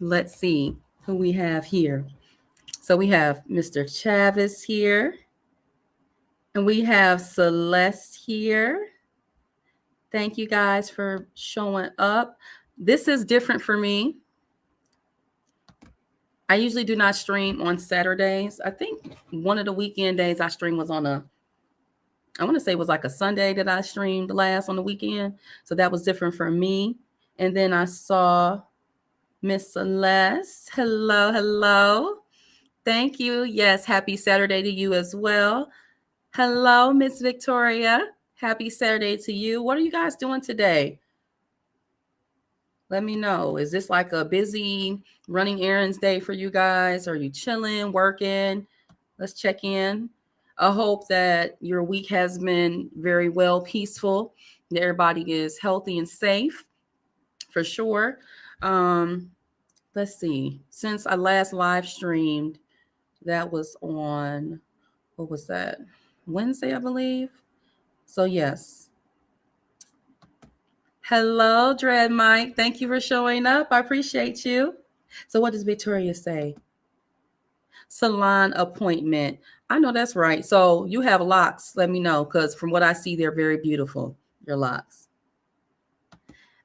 Let's see who we have here. So we have Mr. Chavez here, and we have Celeste here. Thank you guys for showing up. This is different for me. I usually do not stream on Saturdays. I think one of the weekend days I streamed was on I want to say it was like a Sunday that I streamed last on the weekend. So that was different for me. And then I saw Miss Celeste. Hello, hello. Thank you. Yes, happy Saturday to you as well. Hello, Miss Victoria. Happy Saturday to you. What are you guys doing today? Let me know. Is this like a busy running errands day for you guys? Are you chilling, working? Let's check in. I hope that your week has been very well, peaceful, that everybody is healthy and safe for sure. Um, let's see. Since I last live streamed, that was on, what was that? Wednesday, I believe. So, yes. Hello, Dread Mike. Thank you for showing up. I appreciate you. So, what does Victoria say? Salon appointment. I know that's right. So, you have locks. Let me know because from what I see, they're very beautiful. Your locks.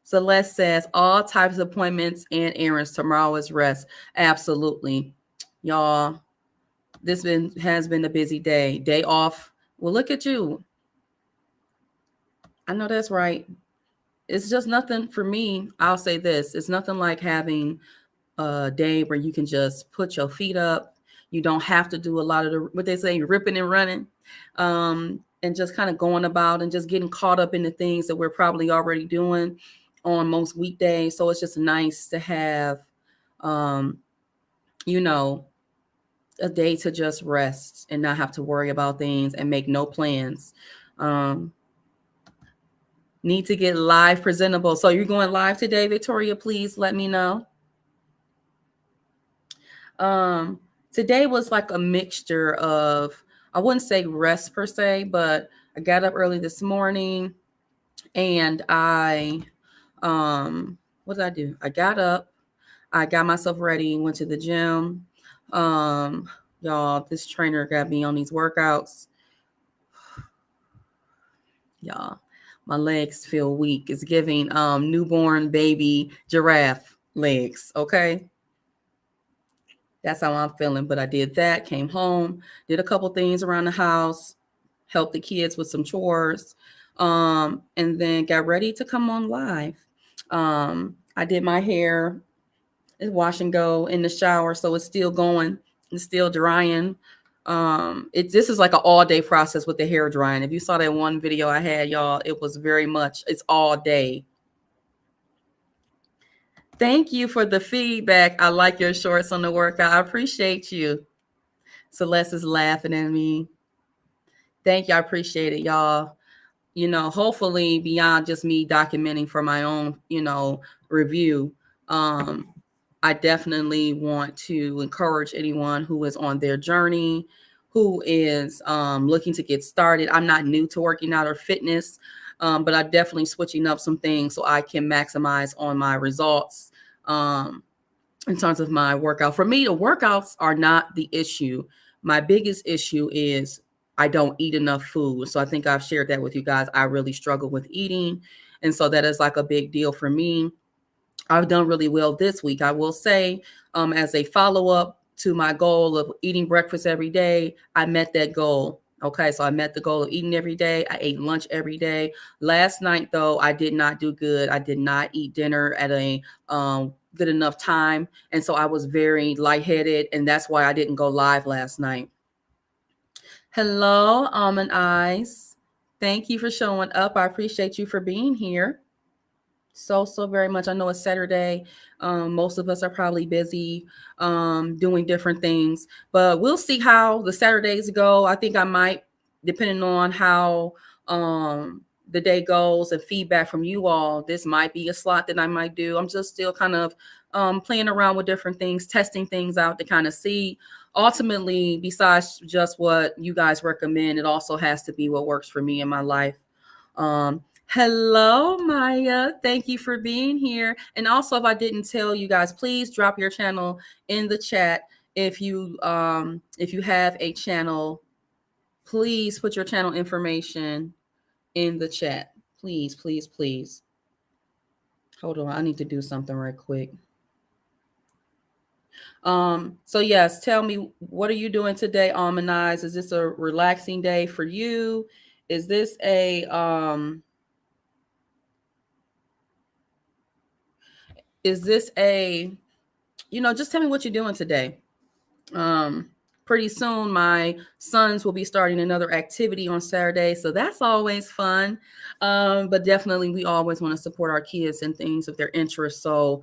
Celeste says all types of appointments and errands. Tomorrow is rest. Absolutely. Y'all, has been a busy day. Day off. Well, look at you. I know that's right. It's just nothing for me. I'll say this. It's nothing like having a day where you can just put your feet up. You don't have to do a lot of what they say, ripping and running. And just kind of going about and just getting caught up in the things that we're probably already doing on most weekdays. So it's just nice to have, um, you know, a day to just rest and not have to worry about things and make no plans. Need to get live presentable. So you're going live today, Victoria? Please let me know. Today was like a mixture of, I wouldn't say rest per se, but I got up early this morning and what did I do? I got up, I got myself ready, went to the gym. Y'all, this trainer got me on these workouts. Y'all, my legs feel weak. It's giving newborn baby giraffe legs, okay? That's how I'm feeling. But I did that, came home, did a couple things around the house, helped the kids with some chores, and then got ready to come on live. I did my hair, wash and go in the shower, so it's still going, it's still drying. This is like an all day process with the hair drying. If you saw that one video I had, y'all, it was very much, it's all day. Thank you for the feedback. I like your shorts on the workout. I appreciate you. Celeste is laughing at me. Thank you. I appreciate it, y'all. Hopefully beyond just me documenting for my own, review, I definitely want to encourage anyone who is on their journey, who is looking to get started. I'm not new to working out or fitness, but I'm definitely switching up some things so I can maximize on my results in terms of my workout. For me, the workouts are not the issue. My biggest issue is I don't eat enough food. So I think I've shared that with you guys. I really struggle with eating. And so that is like a big deal for me. I've done really well this week. I will say, as a follow-up to my goal of eating breakfast every day, I met that goal. Okay, so I met the goal of eating every day. I ate lunch every day. Last night, though, I did not do good. I did not eat dinner at a good enough time. And so I was very lightheaded, and that's why I didn't go live last night. Hello, Almond Eyes. Thank you for showing up. I appreciate you for being here so very much. I know it's Saturday. Most of us are probably busy doing different things, but we'll see how the Saturdays go. I think I might, depending on how the day goes and feedback from you all, this might be a slot that I might do. I'm just still kind of playing around with different things, testing things out to kind of see. Ultimately, besides just what you guys recommend, it also has to be what works for me in my life. Hello, Maya. Thank you for being here. And also, if I didn't tell you guys, please drop your channel in the chat. If you have a channel, please put your channel information in the chat. Please, please, please. Hold on, I need to do something right quick. So yes, tell me, what are you doing today, Almanize? Is this a relaxing day for you? Is this a just tell me what you're doing today. Pretty soon my sons will be starting another activity on Saturday, so that's always fun. But definitely we always want to support our kids and things of their interest. So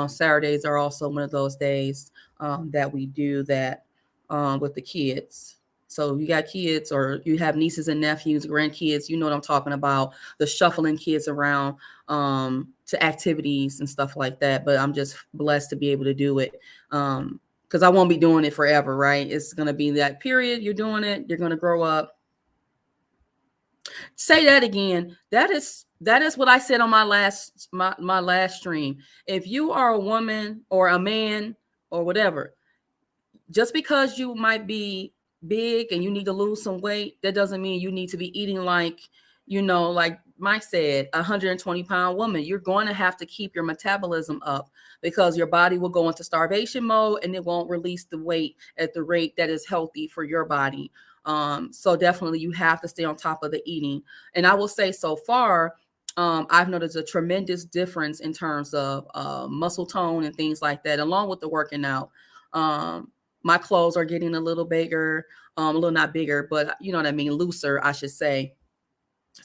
Saturdays are also one of those days that we do that with the kids. So you got kids or you have nieces and nephews, grandkids, you know what I'm talking about, the shuffling kids around to activities and stuff like that. But I'm just blessed to be able to do it. Because I won't be doing it forever, right? It's going to be that period. You're doing it. You're going to grow up. Say that again. That is what I said on my last stream. If you are a woman or a man or whatever, just because you might be big and you need to lose some weight, that doesn't mean you need to be eating like, like Mike said, 120-pound woman. You're going to have to keep your metabolism up because your body will go into starvation mode and it won't release the weight at the rate that is healthy for your body. So definitely you have to stay on top of the eating. And I will say so far, I've noticed a tremendous difference in terms of muscle tone and things like that, along with the working out. My clothes are getting a little bigger, a little not bigger, but you know what I mean, looser, I should say.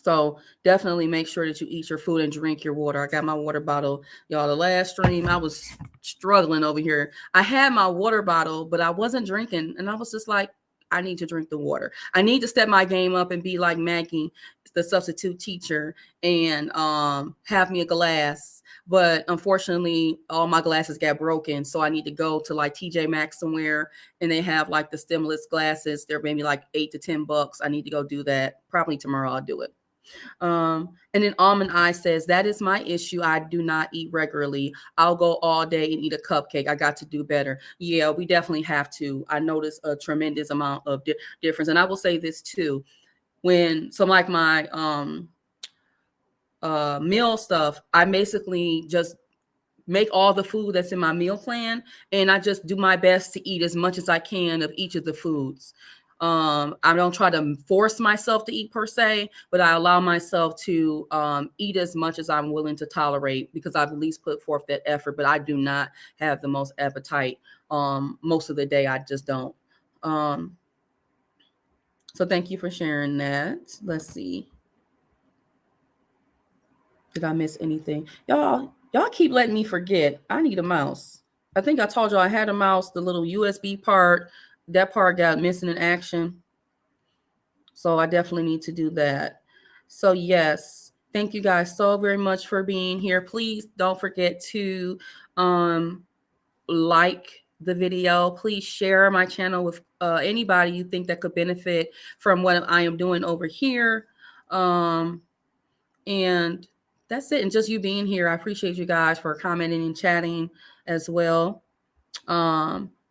So definitely make sure that you eat your food and drink your water. I got my water bottle. Y'all, the last stream, I was struggling over here. I had my water bottle, but I wasn't drinking. And I was just like, I need to drink the water. I need to step my game up and be like Maggie, the substitute teacher, and have me a glass. But unfortunately, all my glasses got broken. So I need to go to like TJ Maxx somewhere and they have like the stimulus glasses. They're maybe like $8 to $10. I need to go do that. Probably tomorrow I'll do it. And then Almond Eye says, that is my issue. I do not eat regularly. I'll go all day and eat a cupcake. I got to do better. Yeah, we definitely have to. I notice a tremendous amount of difference. And I will say this too. Like my meal stuff, I basically just make all the food that's in my meal plan. And I just do my best to eat as much as I can of each of the foods. I don't try to force myself to eat per se, but I allow myself to eat as much as I'm willing to tolerate because I've at least put forth that effort, but I do not have the most appetite. Most of the day, I just don't. So thank you for sharing that. Let's see. Did I miss anything? Y'all keep letting me forget. I need a mouse. I think I told you I had a mouse, the little USB part. That part got missing in action. So I definitely need to do that. So yes, thank you guys so very much for being here. Please don't forget to like the video. Please share my channel with anybody you think that could benefit from what I am doing over here. And that's it. And just you being here, I appreciate you guys for commenting and chatting as well.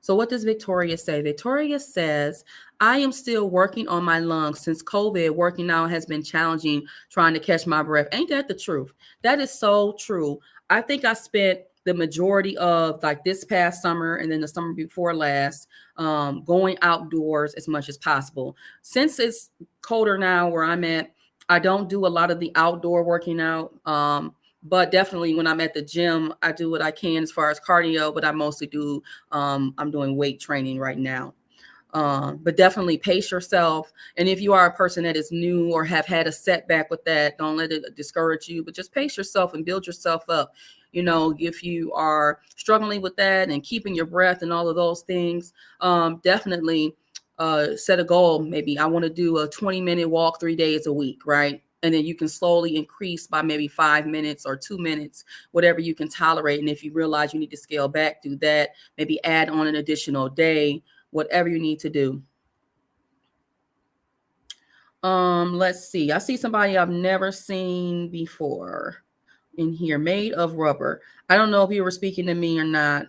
So what does Victoria say? Victoria says, I am still working on my lungs since COVID. Working out has been challenging, trying to catch my breath. Ain't that the truth? That is so true. I think I spent the majority of like this past summer and then the summer before last going outdoors as much as possible. Since it's colder now where I'm at, I don't do a lot of the outdoor working out. But definitely when I'm at the gym, I do what I can as far as cardio, but I mostly do, I'm doing weight training right now. But definitely pace yourself. And if you are a person that is new or have had a setback with that, don't let it discourage you, but just pace yourself and build yourself up. You know, if you are struggling with that and keeping your breath and all of those things, definitely set a goal. Maybe I want to do a 20-minute walk 3 days a week, right? And then you can slowly increase by maybe 5 minutes or 2 minutes, whatever you can tolerate. And if you realize you need to scale back, do that. Maybe add on an additional day, whatever you need to do. Let's see. I see somebody I've never seen before in here, made of rubber. I don't know if you were speaking to me or not,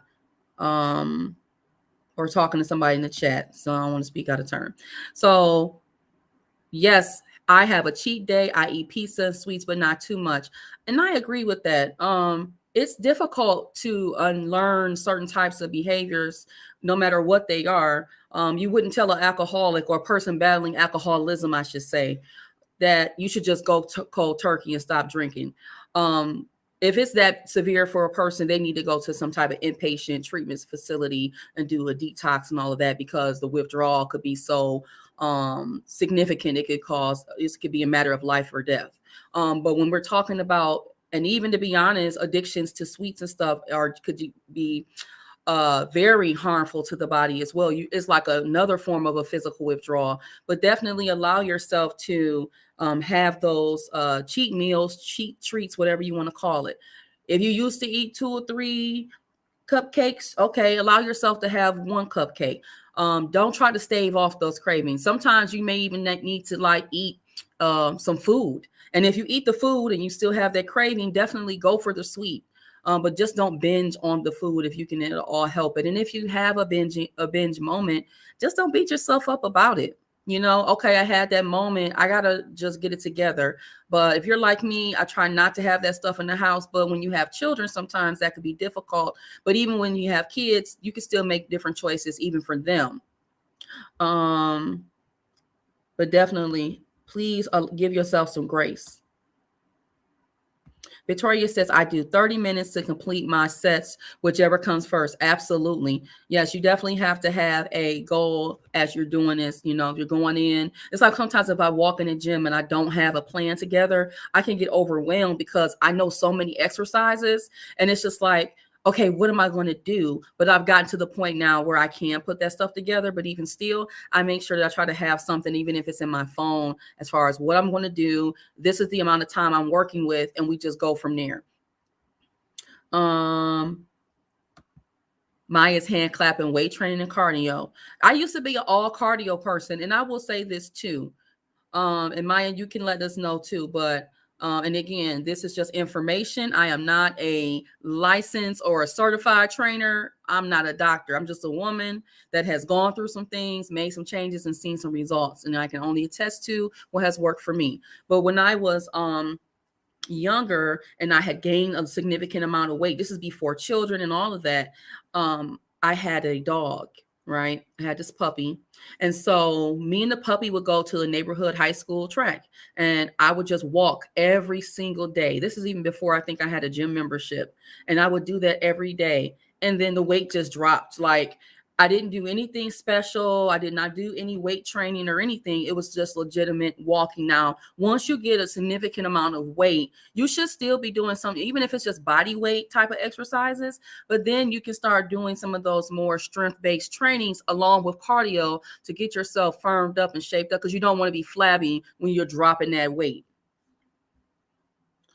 or talking to somebody in the chat. So I don't want to speak out of turn. So yes, I have a cheat day. I eat pizza and sweets, but not too much. And I agree with that. It's difficult to unlearn certain types of behaviors, no matter what they are. You wouldn't tell an alcoholic or a person battling alcoholism, I should say, that you should just go cold turkey and stop drinking. If it's that severe for a person, they need to go to some type of inpatient treatment facility and do a detox and all of that, because the withdrawal could be so significant. It could be a matter of life or death. But when we're talking about, and even to be honest, addictions to sweets and stuff could be very harmful to the body as well. It's like another form of a physical withdrawal, but definitely allow yourself to have those cheat meals, cheat treats, whatever you want to call it. If you used to eat 2 or 3 cupcakes, okay, allow yourself to have 1 cupcake. Don't try to stave off those cravings. Sometimes you may even need to like eat some food. And if you eat the food and you still have that craving, definitely go for the sweet. But just don't binge on the food if you can at all help it. And if you have a binge moment, just don't beat yourself up about it. Okay, I had that moment, I gotta just get it together. But if you're like me, I try not to have that stuff in the house. But when you have children, sometimes that could be difficult. But even when you have kids, you can still make different choices even for them. But definitely, please give yourself some grace. Victoria says, I do 30 minutes to complete my sets, whichever comes first. Absolutely. Yes, you definitely have to have a goal as you're doing this. If you're going in, it's like sometimes if I walk in the gym and I don't have a plan together, I can get overwhelmed because I know so many exercises, and it's just like, okay, what am I going to do? But I've gotten to the point now where I can put that stuff together. But even still, I make sure that I try to have something, even if it's in my phone, as far as what I'm going to do. This is the amount of time I'm working with, and we just go from there. Maya's hand clapping, weight training, and cardio. I used to be an all cardio person, and I will say this too. And Maya, you can let us know too. But and again, this is just information. I am not a licensed or a certified trainer. I'm not a doctor. I'm just a woman that has gone through some things, made some changes, and seen some results. And I can only attest to what has worked for me. But when I was younger and I had gained a significant amount of weight, this is before children and all of that, I had a dog, right? I had this puppy. And so me and the puppy would go to the neighborhood high school track, and I would just walk every single day. This is even before I think I had a gym membership. And I would do that every day. And then the weight just dropped. Like, I didn't do anything special. I did not do any weight training or anything. It was just legitimate walking. Now, once you get a significant amount of weight, you should still be doing something, even if it's just body weight type of exercises. But then you can start doing some of those more strength-based trainings along with cardio to get yourself firmed up and shaped up, because you don't want to be flabby when you're dropping that weight.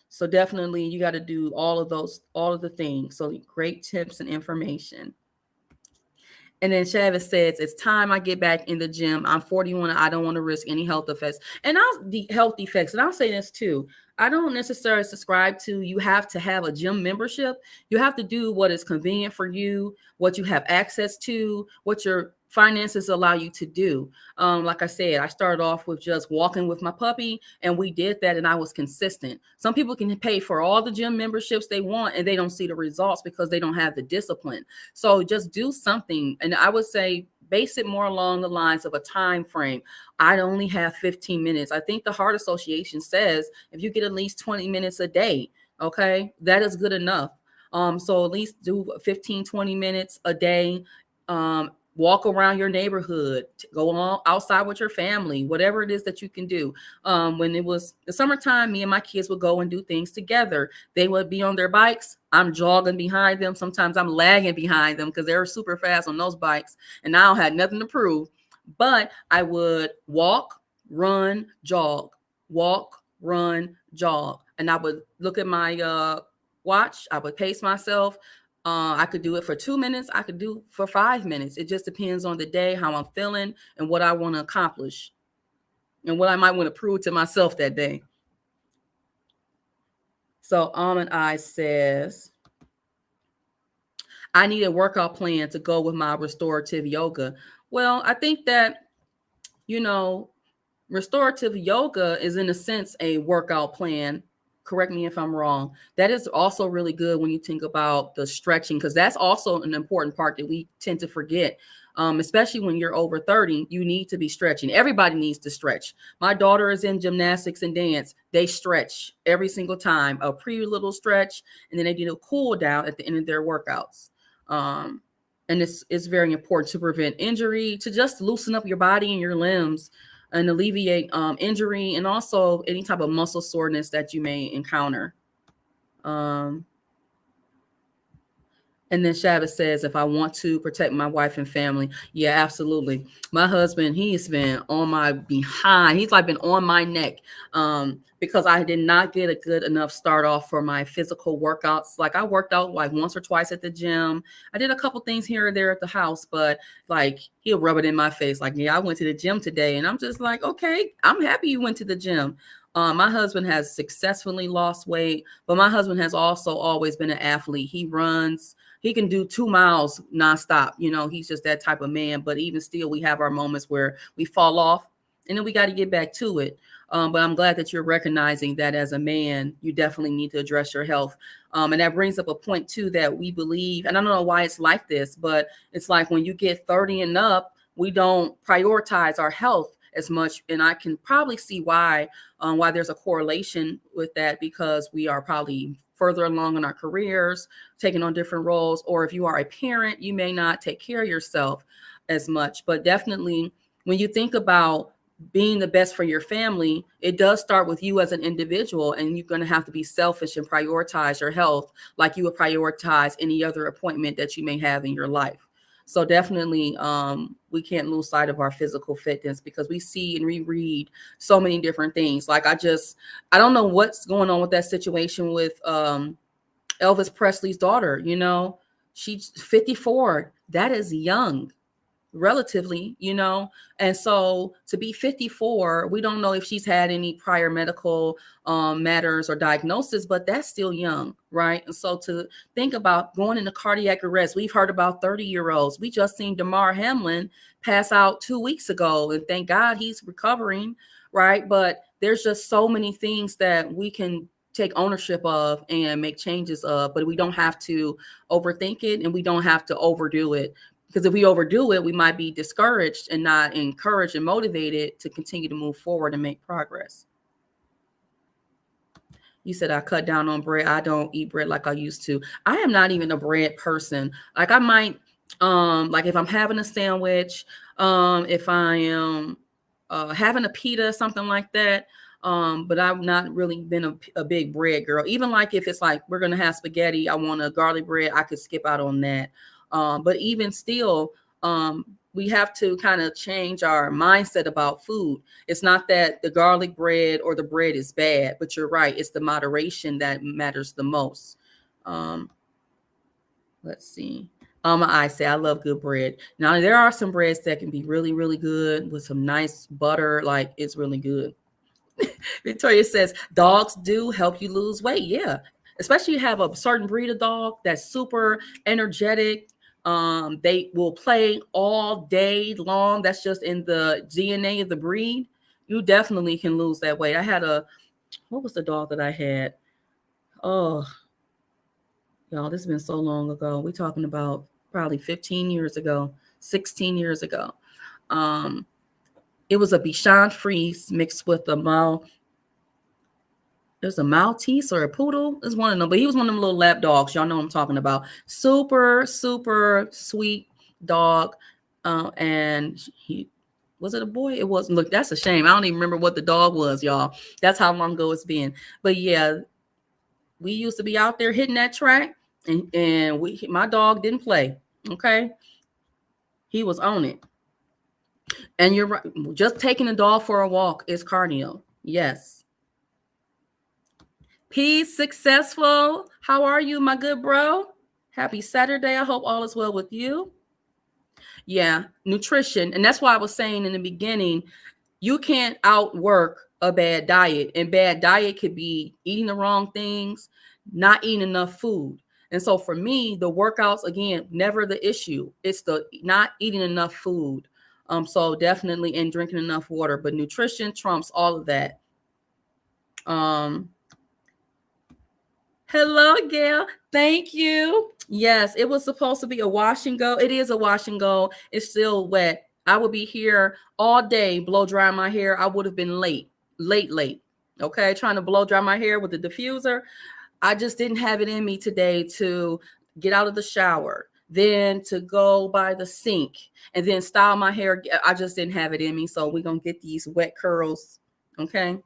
So definitely you got to do all of the things. So great tips and information. And then Chavez says, it's time I get back in the gym. I'm 41. I don't want to risk any health effects. And I'll say this too. I don't necessarily subscribe to, you have to have a gym membership. You have to do what is convenient for you, what you have access to, what your finances allow you to do. Like I said, I started off with just walking with my puppy, and we did that, and I was consistent. Some people can pay for all the gym memberships they want, and they don't see the results because they don't have the discipline. So just do something. And I would say base it more along the lines of a time frame. I only have 15 minutes. I think the Heart Association says if you get at least 20 minutes a day, okay, that is good enough. So at least do 15, 20 minutes a day. Walk around your neighborhood, go on outside with your family, whatever it is that you can do. When it was the summertime, me and my kids would go and do things together. They would be on their bikes. I'm jogging behind them. Sometimes I'm lagging behind them because they're super fast on those bikes, and I don't have nothing to prove. But I would walk, run, jog, walk, run, jog. And I would look at my watch. I would pace myself. I could do it for 2 minutes. I could do for 5 minutes. It just depends on the day, how I'm feeling, and what I want to accomplish. and what I might want to prove to myself that day. So Almond Eye says, I need a workout plan to go with my restorative yoga. Well, I think that, restorative yoga is in a sense a workout plan. Correct me if I'm wrong. That is also really good when you think about the stretching, because that's also an important part that we tend to forget. Especially when you're over 30, you need to be stretching. Everybody needs to stretch. My daughter is in gymnastics and dance. They stretch every single time, a little stretch, and then they do a cool down at the end of their workouts. And it's very important to prevent injury, to just loosen up your body and your limbs and alleviate injury, and also any type of muscle soreness that you may encounter. And then Shabbat says, if I want to protect my wife and family, yeah, absolutely. My husband, he's been on my behind. He's like been on my neck because I did not get a good enough start off for my physical workouts. Like I worked out like once or twice at the gym. I did a couple things here and there at the house, but like he'll rub it in my face. Like, yeah, I went to the gym today. And I'm just like, okay, I'm happy you went to the gym. My husband has successfully lost weight, but my husband has also always been an athlete. He runs. He can do 2 miles nonstop. He's just that type of man. But even still, we have our moments where we fall off, and then we got to get back to it. But I'm glad that you're recognizing that as a man, you definitely need to address your health. And that brings up a point, too, that we believe, and I don't know why it's like this, but it's like when you get 30 and up, we don't prioritize our health as much. And I can probably see why there's a correlation with that, because we are probably further along in our careers, taking on different roles. Or if you are a parent, you may not take care of yourself as much. But definitely when you think about being the best for your family, it does start with you as an individual, and you're going to have to be selfish and prioritize your health like you would prioritize any other appointment that you may have in your life. So definitely, we can't lose sight of our physical fitness, because we see and reread so many different things. Like I don't know what's going on with that situation with Elvis Presley's daughter. She's 54. That is young, relatively, and so to be 54, we don't know if she's had any prior medical matters or diagnosis, but that's still young, right? And so to think about going into cardiac arrest, we've heard about 30-year-olds. We just seen Damar Hamlin pass out 2 weeks ago, and thank God he's recovering, right? But there's just so many things that we can take ownership of and make changes of, but we don't have to overthink it, and we don't have to overdo it. Because if we overdo it, we might be discouraged and not encouraged and motivated to continue to move forward and make progress. You said I cut down on bread. I don't eat bread like I used to. I am not even a bread person. Like I might, like if I'm having a sandwich, if I am having a pita, something like that. But I've not really been a big bread girl. Even like if it's like we're gonna have spaghetti, I want a garlic bread, I could skip out on that. But even still, we have to kind of change our mindset about food. It's not that the garlic bread or the bread is bad, but you're right. It's the moderation that matters the most. Let's see. I say I love good bread. Now, there are some breads that can be really, really good with some nice butter. Like it's really good. Victoria says, dogs do help you lose weight. Yeah. Especially you have a certain breed of dog that's super energetic. They will play all day long. That's just in the DNA of the breed. You definitely can lose that weight. What was the dog that I had? Oh, y'all, this has been so long ago. We're talking about probably 15 years ago, 16 years ago. It was a Bichon Frise mixed with there's a Maltese or a poodle. It's one of them, but he was one of them little lap dogs. Y'all know what I'm talking about. Super, super sweet dog. And was it a boy? It wasn't. Look, that's a shame. I don't even remember what the dog was, y'all. That's how long ago it's been. But yeah, we used to be out there hitting that track, and my dog didn't play. Okay. He was on it. And you're right. Just taking a dog for a walk is cardio. Yes. Peace, successful. How are you, my good bro? Happy Saturday. I hope all is well with you. Yeah, nutrition. And that's why I was saying in the beginning, You can't outwork a bad diet, and bad diet could be eating the wrong things, not eating enough food. And so for me, the workouts, again, never the issue. It's the not eating enough food. So definitely, and drinking enough water, but nutrition trumps all of that. Hello, Gail. Thank you. Yes, it was supposed to be a wash and go. It is a wash and go. It's still wet. I would be here all day, blow dry my hair. I would have been late. Okay, trying to blow dry my hair with the diffuser. I just didn't have it in me today to get out of the shower, then to go by the sink, and then style my hair. I just didn't have it in me. So we're going to get these wet curls. Okay.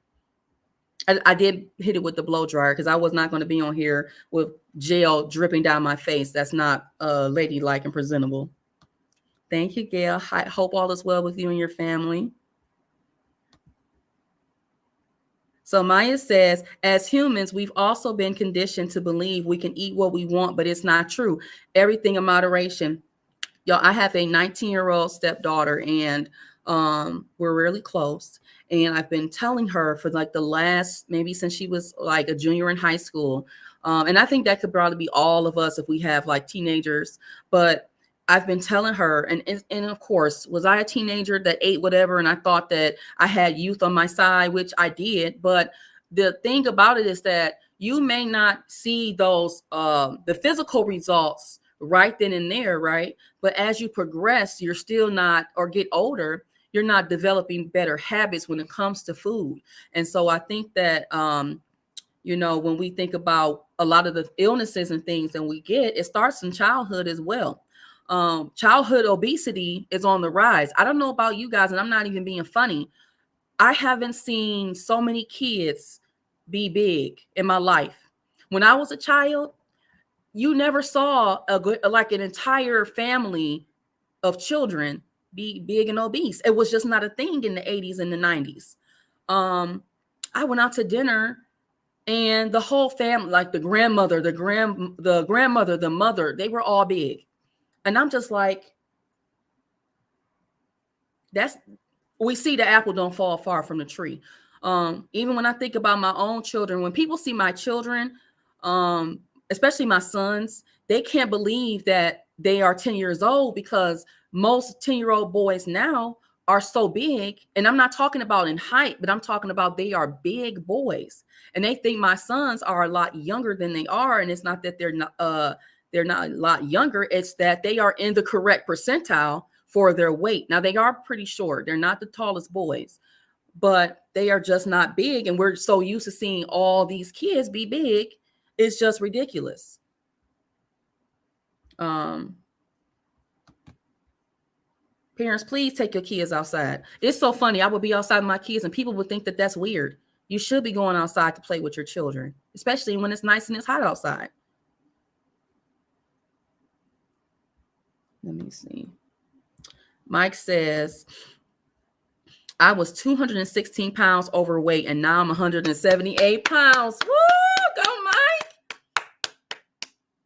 I did hit it with the blow dryer because I was not going to be on here with gel dripping down my face. That's not ladylike and presentable. Thank you, Gail. I hope all is well with you and your family. So Maya says, as humans, we've also been conditioned to believe we can eat what we want, but it's not true. Everything in moderation. Y'all, I have a 19-year-old stepdaughter, and we're really close. And I've been telling her for like the last, maybe since she was like a junior in high school. And I think that could probably be all of us if we have like teenagers. But I've been telling her, and of course, was I a teenager that ate whatever? And I thought that I had youth on my side, which I did. But the thing about it is that you may not see those, the physical results right then and there, right? But as you progress, you're still not, or get older, you're not developing better habits when it comes to food. And so I think that, when we think about a lot of the illnesses and things that we get, it starts in childhood as well. Childhood obesity is on the rise. I don't know about you guys, and I'm not even being funny. I haven't seen so many kids be big in my life. When I was a child, you never saw like an entire family of children be big and obese. It was just not a thing in the 80s and the 90s. I went out to dinner and the whole family, like the grandmother, the grandmother, the mother, they were all big. And I'm just like, we see the apple don't fall far from the tree. Even when I think about my own children, when people see my children, especially my sons, they can't believe that they are 10 years old, because most 10-year-old boys now are so big. And I'm not talking about in height, but I'm talking about they are big boys. And they think my sons are a lot younger than they are. And it's not that they're not a lot younger. It's that they are in the correct percentile for their weight. Now, they are pretty short. They're not the tallest boys, but they are just not big. And we're so used to seeing all these kids be big. It's just ridiculous. Parents, please take your kids outside. It's so funny. I would be outside with my kids and people would think that that's weird. You should be going outside to play with your children, especially when it's nice and it's hot outside. Let me see. Mike says, I was 216 pounds overweight and now I'm 178 pounds. Woo! Go, Mike.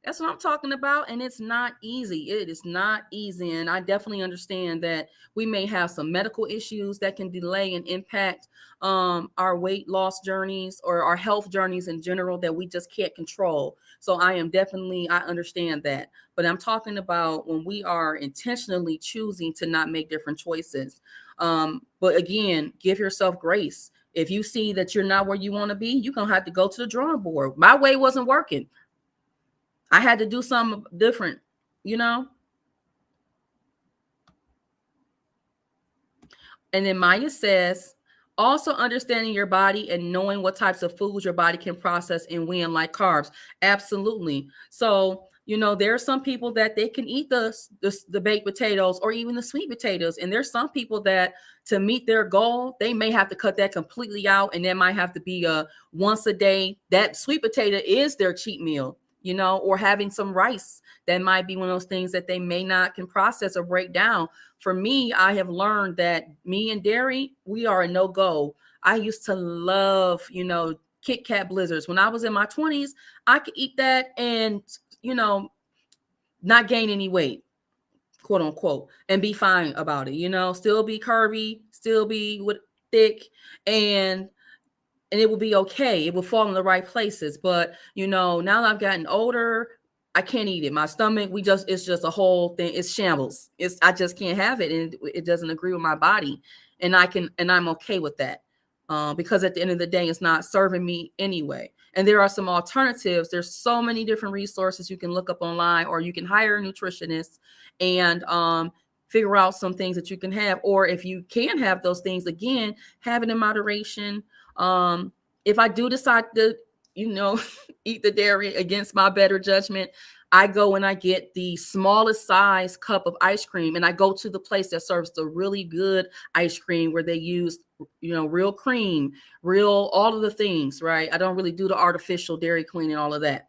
That's what I'm talking about. And it's not easy. It is not easy. And I definitely understand that we may have some medical issues that can delay and impact our weight loss journeys or our health journeys in general that we just can't control. So I understand that. But I'm talking about when we are intentionally choosing to not make different choices. But again, give yourself grace. If you see that you're not where you want to be, you're going to have to go to the drawing board. My way wasn't working. I had to do something different, And then Maya says, also understanding your body and knowing what types of foods your body can process and when, like carbs. Absolutely. So, there are some people that they can eat the baked potatoes or even the sweet potatoes. And there's some people that to meet their goal, they may have to cut that completely out. And that might have to be a once a day. That sweet potato is their cheat meal, or having some rice. That might be one of those things that they may not can process or break down. For me, I have learned that me and dairy, we are a no-go. I used to love, Kit Kat Blizzards. When I was in my 20s, I could eat that and, not gain any weight, quote unquote, and be fine about it, still be curvy, still be thick, and it will be okay. It will fall in the right places. But now that I've gotten older, I can't eat it. My stomach, it's just a whole thing. It's shambles. I just can't have it. And it doesn't agree with my body. And I'm okay with that. Because at the end of the day, it's not serving me anyway. And there are some alternatives. There's so many different resources you can look up online, or you can hire a nutritionist and figure out some things that you can have. Or if you can have those things, again, have it in moderation. If I do decide to, eat the dairy against my better judgment, I go and I get the smallest size cup of ice cream, and I go to the place that serves the really good ice cream where they use, real cream, all of the things, right? I don't really do the artificial Dairy Queen and all of that.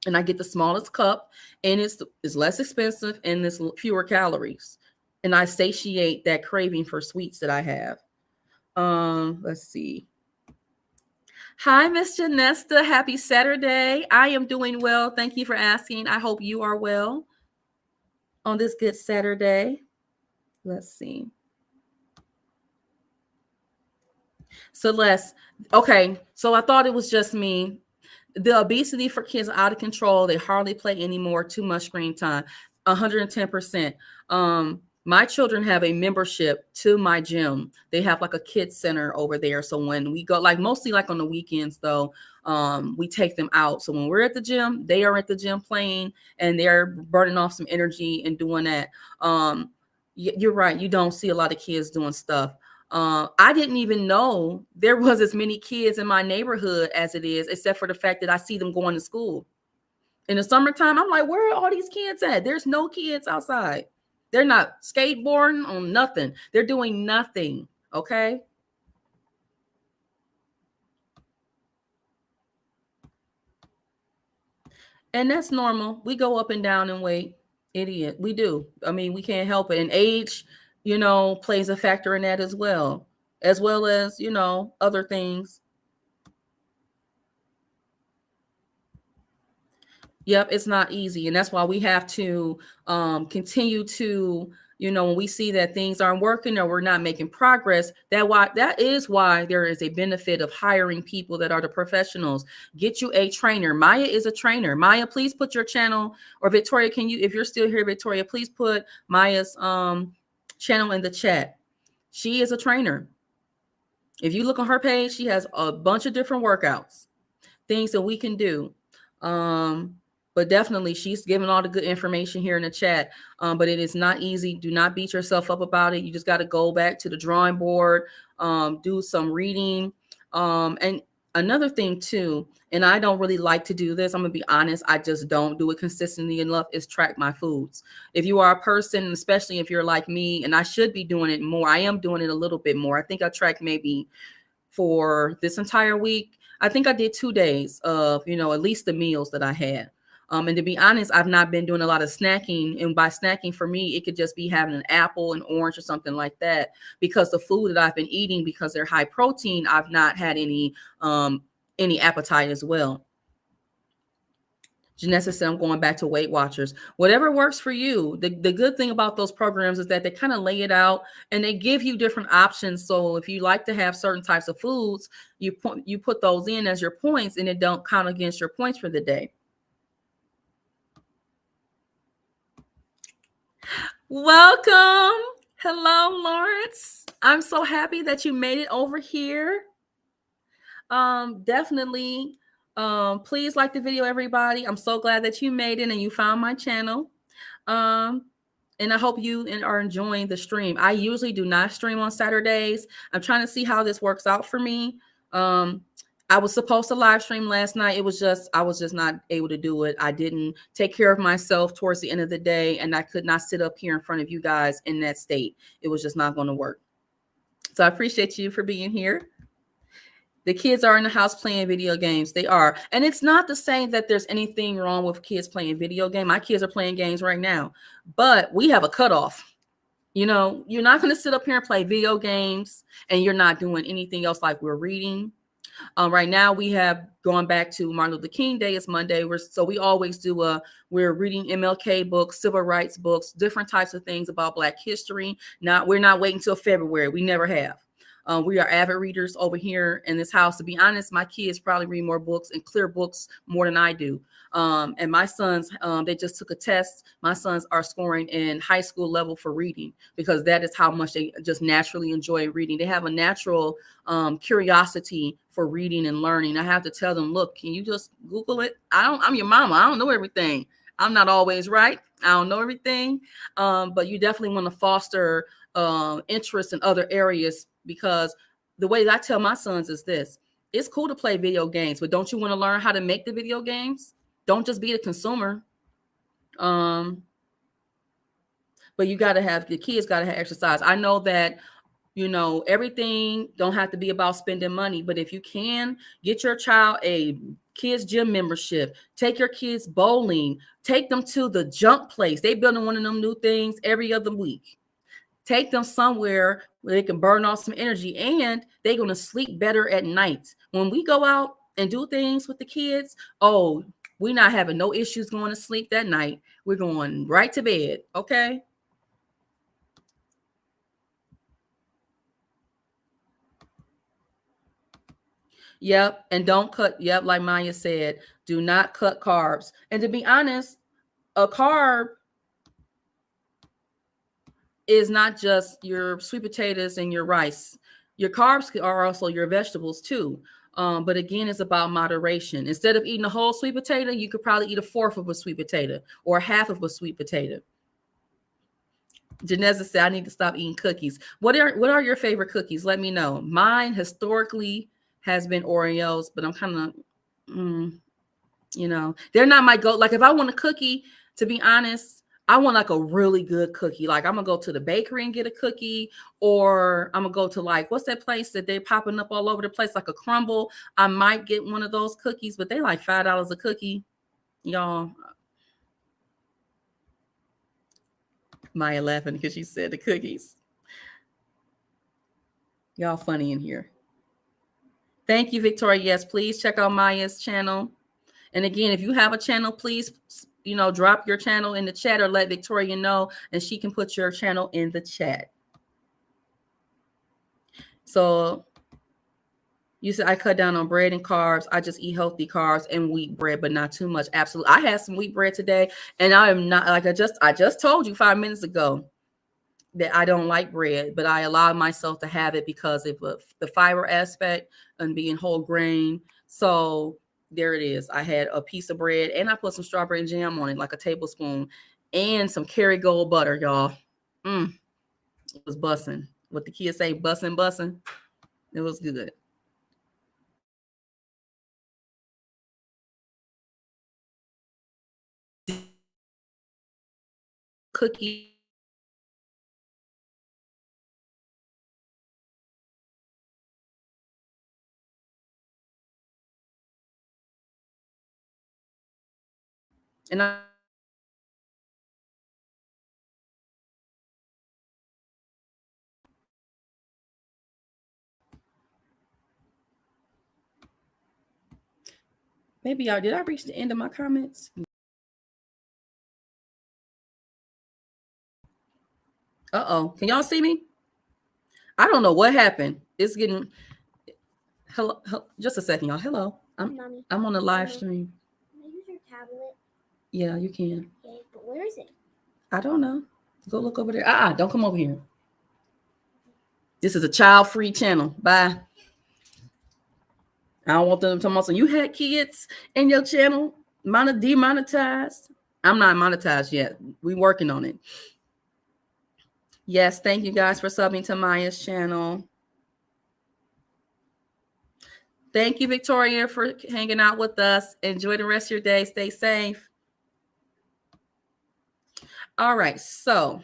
And I get the smallest cup, and it's less expensive and it's fewer calories. And I satiate that craving for sweets that I have. Let's see. Hi, Miss Janesta. Happy Saturday. I am doing well. Thank you for asking. I hope you are well on this good Saturday. Let's see. Celeste. Okay. So I thought it was just me. The obesity for kids are out of control. They hardly play anymore. Too much screen time. 110%. My children have a membership to my gym. They have like a kids center over there. So when we go, like mostly like on the weekends though, we take them out. So when we're at the gym, they are at the gym playing, and they're burning off some energy and doing that. You're right. You don't see a lot of kids doing stuff. I didn't even know there was as many kids in my neighborhood as it is, except for the fact that I see them going to school. In the summertime, I'm like, where are all these kids at? There's no kids outside. They're not skateboarding on nothing. They're doing nothing. Okay. And that's normal. We go up and down in weight. Idiot. We do. I mean, we can't help it. And age, plays a factor in that as well as, other things. Yep, it's not easy. And that's why we have to continue to, when we see that things aren't working or we're not making progress, that is why there is a benefit of hiring people that are the professionals. Get you a trainer. Maya is a trainer. Maya, please put your channel, or Victoria, if you're still here, Victoria, please put Maya's channel in the chat. She is a trainer. If you look on her page, she has a bunch of different workouts, things that we can do. But definitely she's giving all the good information here in the chat. But it is not easy. Do not beat yourself up about it. You just got to go back to the drawing board, do some reading. And another thing too, and I don't really like to do this, I'm gonna be honest, I just don't do it consistently enough, is track my foods. If you are a person, especially if you're like me, and I should be doing it more, I am doing it a little bit more. I think I tracked maybe for this entire week. I think I did 2 days of, at least the meals that I had. And to be honest, I've not been doing a lot of snacking. And by snacking for me, it could just be having an apple, an orange, or something like that. Because the food that I've been eating, because they're high protein, I've not had any appetite as well. Janessa said, I'm going back to Weight Watchers. Whatever works for you. The good thing about those programs is that they kind of lay it out and they give you different options. So if you like to have certain types of foods, you put those in as your points, and it don't count against your points for the day. Welcome. Hello, Lawrence. I'm so happy that you made it over here. Definitely. Please like the video, everybody. I'm so glad that you made it and you found my channel. And I hope you are enjoying the stream. I usually do not stream on Saturdays. I'm trying to see how this works out for me. I was supposed to live stream last night. I was just not able to do it. I didn't take care of myself towards the end of the day, and I could not sit up here in front of you guys in that state. It was just not going to work. So I appreciate you for being here. The kids are in the house playing video games. They are. And it's not to say that there's anything wrong with kids playing video games. My kids are playing games right now, but we have a cutoff. You're not going to sit up here and play video games and you're not doing anything else, like we're reading. Right now we have gone back to Martin Luther King Day. It's Monday. We always do we're reading MLK books, civil rights books, different types of things about Black history. We're not waiting till February. We never have. We are avid readers over here in this house. To be honest, my kids probably read more books and clear books more than I do. And my sons, they just took a test. My sons are scoring in high school level for reading because that is how much they just naturally enjoy reading. They have a natural curiosity for reading and learning. I have to tell them, look, can you just Google it? I'm your mama. I don't know everything. I'm not always right. I don't know everything. But you definitely want to foster interest in other areas, because the way I tell my sons is this: it's cool to play video games, but don't you want to learn how to make the video games? Don't just be a consumer. But you got to have, the kids got to have exercise. I know that, you know, everything don't have to be about spending money, but if you can get your child a kids gym membership, take your kids bowling, take them to the jump place. They building one of them new things every other week. Take them somewhere where they can burn off some energy, and they're going to sleep better at night. When we go out and do things with the kids, oh, we're not having no issues going to sleep that night. We're going right to bed. Okay. Yep. And don't cut. Yep. Like Maya said, do not cut carbs. And to be honest, a carb is not just your sweet potatoes and your rice. Your carbs are also your vegetables too. But again, it's about moderation. Instead of eating a whole sweet potato, you could probably eat a fourth of a sweet potato or half of a sweet potato. Janessa said, I need to stop eating cookies. What are your favorite cookies? Let me know. Mine historically has been Oreos, but I'm kind of, you know, they're not my go. Like if I want a cookie, to be honest, I want like a really good cookie. Like I'm gonna go to the bakery and get a cookie, or I'm gonna go to like, what's that place that they're popping up all over the place, like a Crumble. I might get one of those cookies, but they like $5 a cookie, y'all. Maya laughing because she said the cookies. Y'all funny in here. Thank you, Victoria. Yes, please check out Maya's channel. And again, if you have a channel, please, you know, drop your channel in the chat or let Victoria know, and she can put your channel in the chat. So you said I cut down on bread and carbs. I just eat healthy carbs and wheat bread, but not too much. Absolutely. I had some wheat bread today, and I am not, like I just told you 5 minutes ago that I don't like bread, but I allowed myself to have it because of the fiber aspect and being whole grain. So there it is. I had a piece of bread and I put some strawberry jam on it, like a tablespoon, and some Kerrygold butter, y'all. It was bussing. What the kids say, bussing. It was good. Cookie. And maybe y'all, did I reach the end of my comments? Uh-oh. Can y'all see me? I don't know what happened. It's getting, hello, just a second, y'all. Hello. I'm on a live stream. Can I use your tablet? Yeah, you can. Okay, but where is it? I don't know. Go look over there. Don't come over here. This is a child-free channel. Bye. I don't want them to talk about, so you had kids in your channel demonetized. I'm not monetized yet. We working on it. Yes, thank you guys for subbing to Maya's channel. Thank you, Victoria, for hanging out with us. Enjoy the rest of your day. Stay safe. All right, so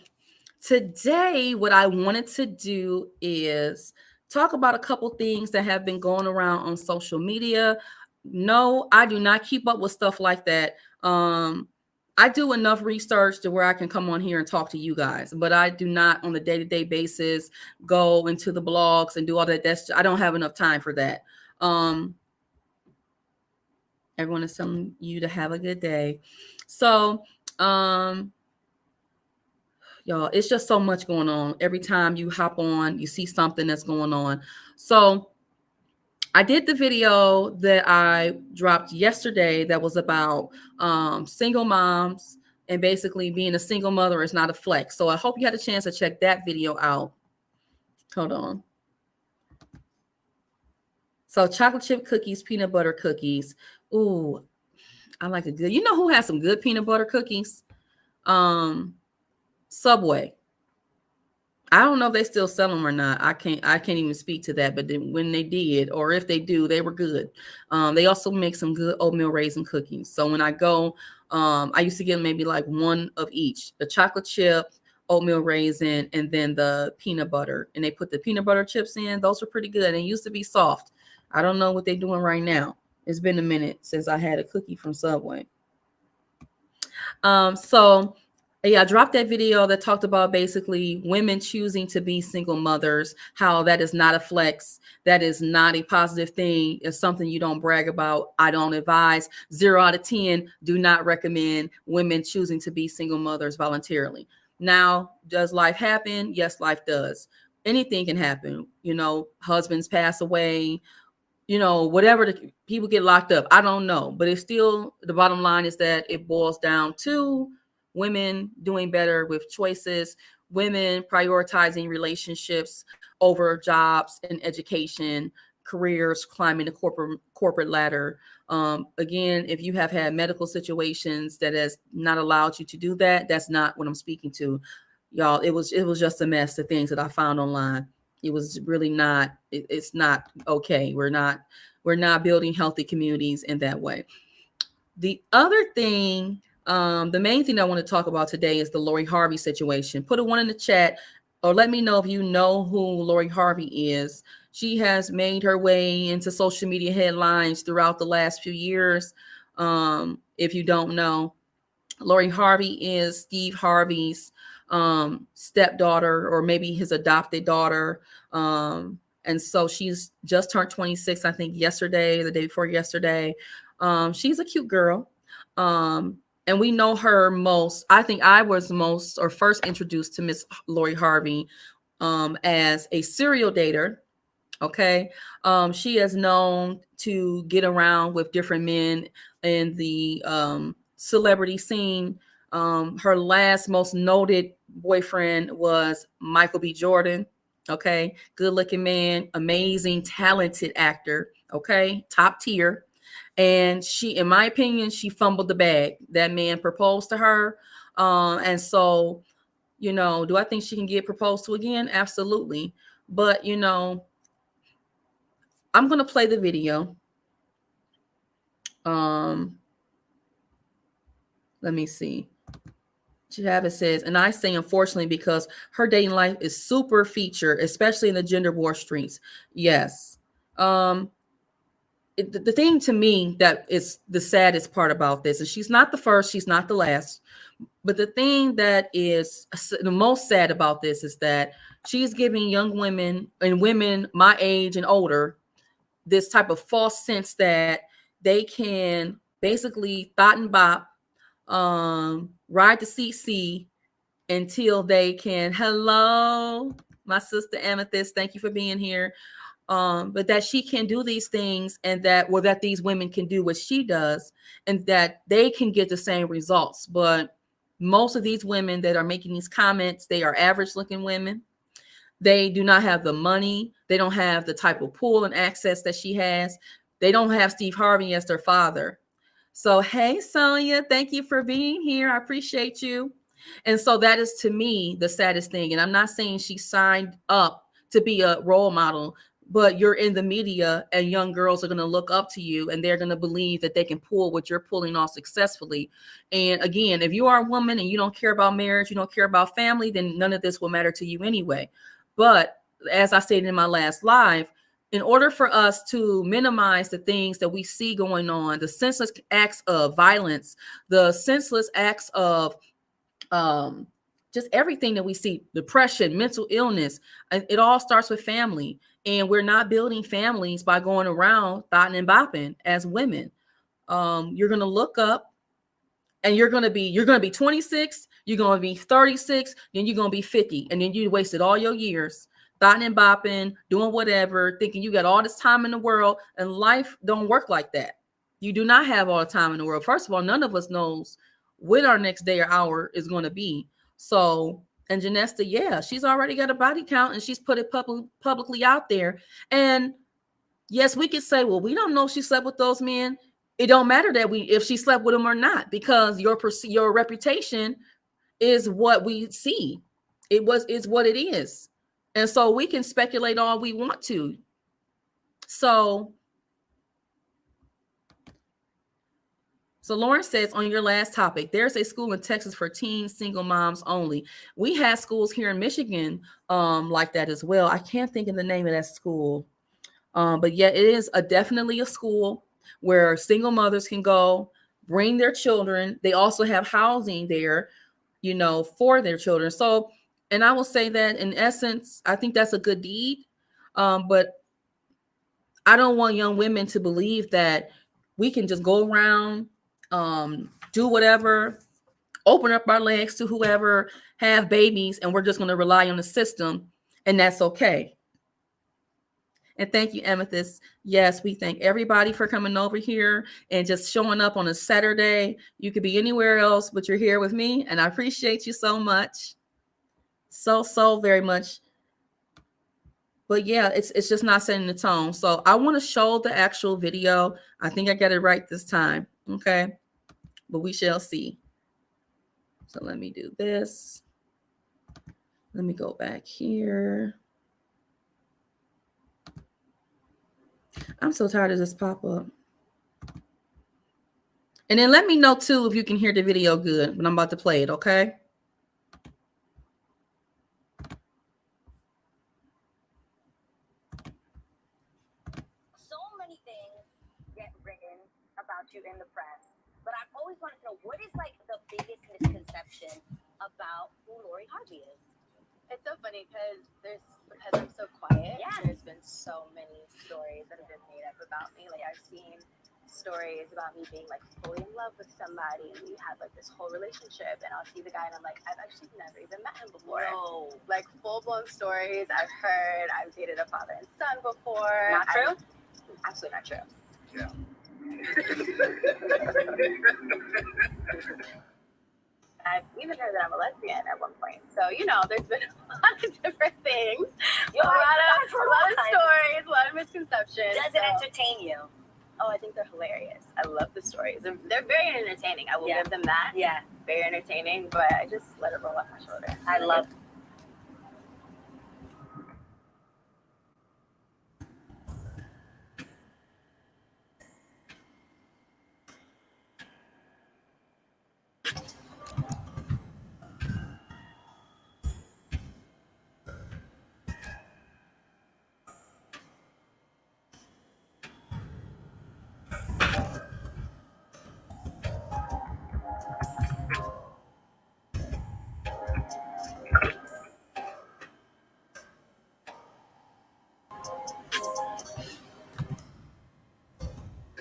today what I wanted to do is talk about a couple things that have been going around on social media. No, I do not keep up with stuff like that. I do enough research to where I can come on here and talk to you guys, but I do not on a day-to-day basis go into the blogs and do all that. I don't have enough time for that. Everyone is telling you to have a good day. So, y'all, it's just so much going on. Every time you hop on, you see something that's going on. So I did the video that I dropped yesterday that was about single moms, and basically being a single mother is not a flex. So I hope you had a chance to check that video out. Hold on. So chocolate chip cookies, peanut butter cookies. Ooh, I like a good. You know who has some good peanut butter cookies? Subway. I don't know if they still sell them or not. I can't even speak to that. But then when they did, or if they do, they were good. They also make some good oatmeal raisin cookies. So when I go, I used to get maybe like one of each: the chocolate chip, oatmeal raisin, and then the peanut butter. And they put the peanut butter chips in. Those were pretty good. And it used to be soft. I don't know what they're doing right now. It's been a minute since I had a cookie from Subway. So yeah, I dropped that video that talked about basically women choosing to be single mothers, how that is not a flex. That is not a positive thing. It's something you don't brag about. I don't advise. 0 out of 10, do not recommend women choosing to be single mothers voluntarily. Now, does life happen? Yes, life does. Anything can happen. You know, husbands pass away, you know, whatever, people get locked up. I don't know, but it's still, the bottom line is that it boils down to women doing better with choices, women prioritizing relationships over jobs and education, careers, climbing the corporate ladder. Again, if you have had medical situations that has not allowed you to do that, that's not what I'm speaking to, y'all. It was just a mess. The things that I found online. It was really not. It's not okay. We're not building healthy communities in that way. The other thing, the main thing I want to talk about today is the Lori Harvey situation. Put a 1 in the chat, or let me know if you know who Lori Harvey is. She has made her way into social media headlines throughout the last few years. If you don't know, Lori Harvey is Steve Harvey's stepdaughter, or maybe his adopted daughter. And so she's just turned 26, I think yesterday, the day before yesterday. She's a cute girl. And we know her most, I think I was most or first introduced to Miss Lori Harvey as a serial dater. Okay. She is known to get around with different men in the celebrity scene. Her last most noted boyfriend was Michael B. Jordan. Okay. Good looking man, amazing, talented actor. Okay. Top tier. And she, in my opinion, she fumbled the bag. That man proposed to her. And so, you know, do I think she can get proposed to again? Absolutely. But, you know, I'm going to play the video. Let me see. Chavez says, and I say unfortunately because her dating life is super featured, especially in the gender war streets. Yes. The thing to me that is the saddest part about this, and she's not the first, she's not the last, but the thing that is the most sad about this is that she's giving young women and women my age and older this type of false sense that they can basically thought and bop, ride the CC until they can, hello, my sister Amethyst, thank you for being here. But that she can do these things, and that, well, that these women can do what she does, and that they can get the same results. But most of these women that are making these comments, they are average looking women. They do not have the money. They don't have the type of pull and access that she has. They don't have Steve Harvey as their father. So, hey, Sonia, thank you for being here. I appreciate you. And so that is, to me, the saddest thing. And I'm not saying she signed up to be a role model, but you're in the media and young girls are going to look up to you, and they're going to believe that they can pull what you're pulling off successfully. And again, if you are a woman and you don't care about marriage, you don't care about family, then none of this will matter to you anyway. But as I stated in my last live, in order for us to minimize the things that we see going on, the senseless acts of violence, the senseless acts of just everything that we see, depression, mental illness, it all starts with family. And we're not building families by going around thotting and bopping as women. You're going to look up, and you're going to be 26, You're going to be 36, then you're going to be 50, and then you wasted all your years thotting and bopping, doing whatever, thinking you got all this time in the world, and life don't work like that. You do not have all the time in the world. First of all, none of us knows when our next day or hour is going to be. So, and Janesta, yeah, she's already got a body count and she's put it publicly out there. And yes, we could say, well, we don't know if she slept with those men. It don't matter that if she slept with them or not, because your reputation is what we see. Is what it is. And so we can speculate all we want to. So Lauren says, on your last topic, there's a school in Texas for teen single moms only. We have schools here in Michigan like that as well. I can't think of the name of that school. But yeah, it is definitely a school where single mothers can go, bring their children. They also have housing there, for their children. So, and I will say that in essence, I think that's a good deed. But I don't want young women to believe that we can just go around, do whatever, open up our legs to whoever, have babies, and we're just going to rely on the system, and that's okay. And thank you, Amethyst. Yes, we thank everybody for coming over here and just showing up on a Saturday. You could be anywhere else, but you're here with me, and I appreciate you so much. So very much. But yeah, it's just not setting the tone. So I want to show the actual video. I think I got it right this time. Okay. But we shall see. So let me do this. Let me go back here. I'm so tired of this pop-up. And then let me know too if you can hear the video good when I'm about to play it, okay? So many things get written about you in the press, but I've always wanted to know, what is like the biggest misconception about who Lori Harvey is? It's so funny because I'm so quiet. Yeah. There's been so many stories that have been made up about me. Like, I've seen stories about me being like fully in love with somebody, and we have like this whole relationship, and I'll see the guy and I'm like, I've actually never even met him before. No. Like, full-blown stories I've heard. I've dated a father and son before. Not true? Absolutely not true. Yeah. I've even heard that I'm a lesbian at one point. So, there's been a lot of different things. You're a lot of right. stories, a lot of misconceptions. Does it entertain you? Oh, I think they're hilarious. I love the stories. They're very entertaining. I will Yeah. give them that. Yeah. Very entertaining, but I just let it roll off my shoulder. I love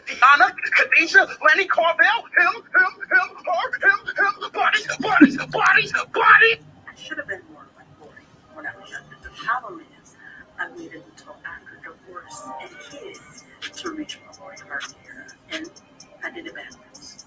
Deanna, Khadijah, Lenny Carvel, him, her, him, bodies. I should have been more like Lori when I was younger. The problem is, I waited until after divorce and kids to reach my Lori Harvey era, and I did it backwards.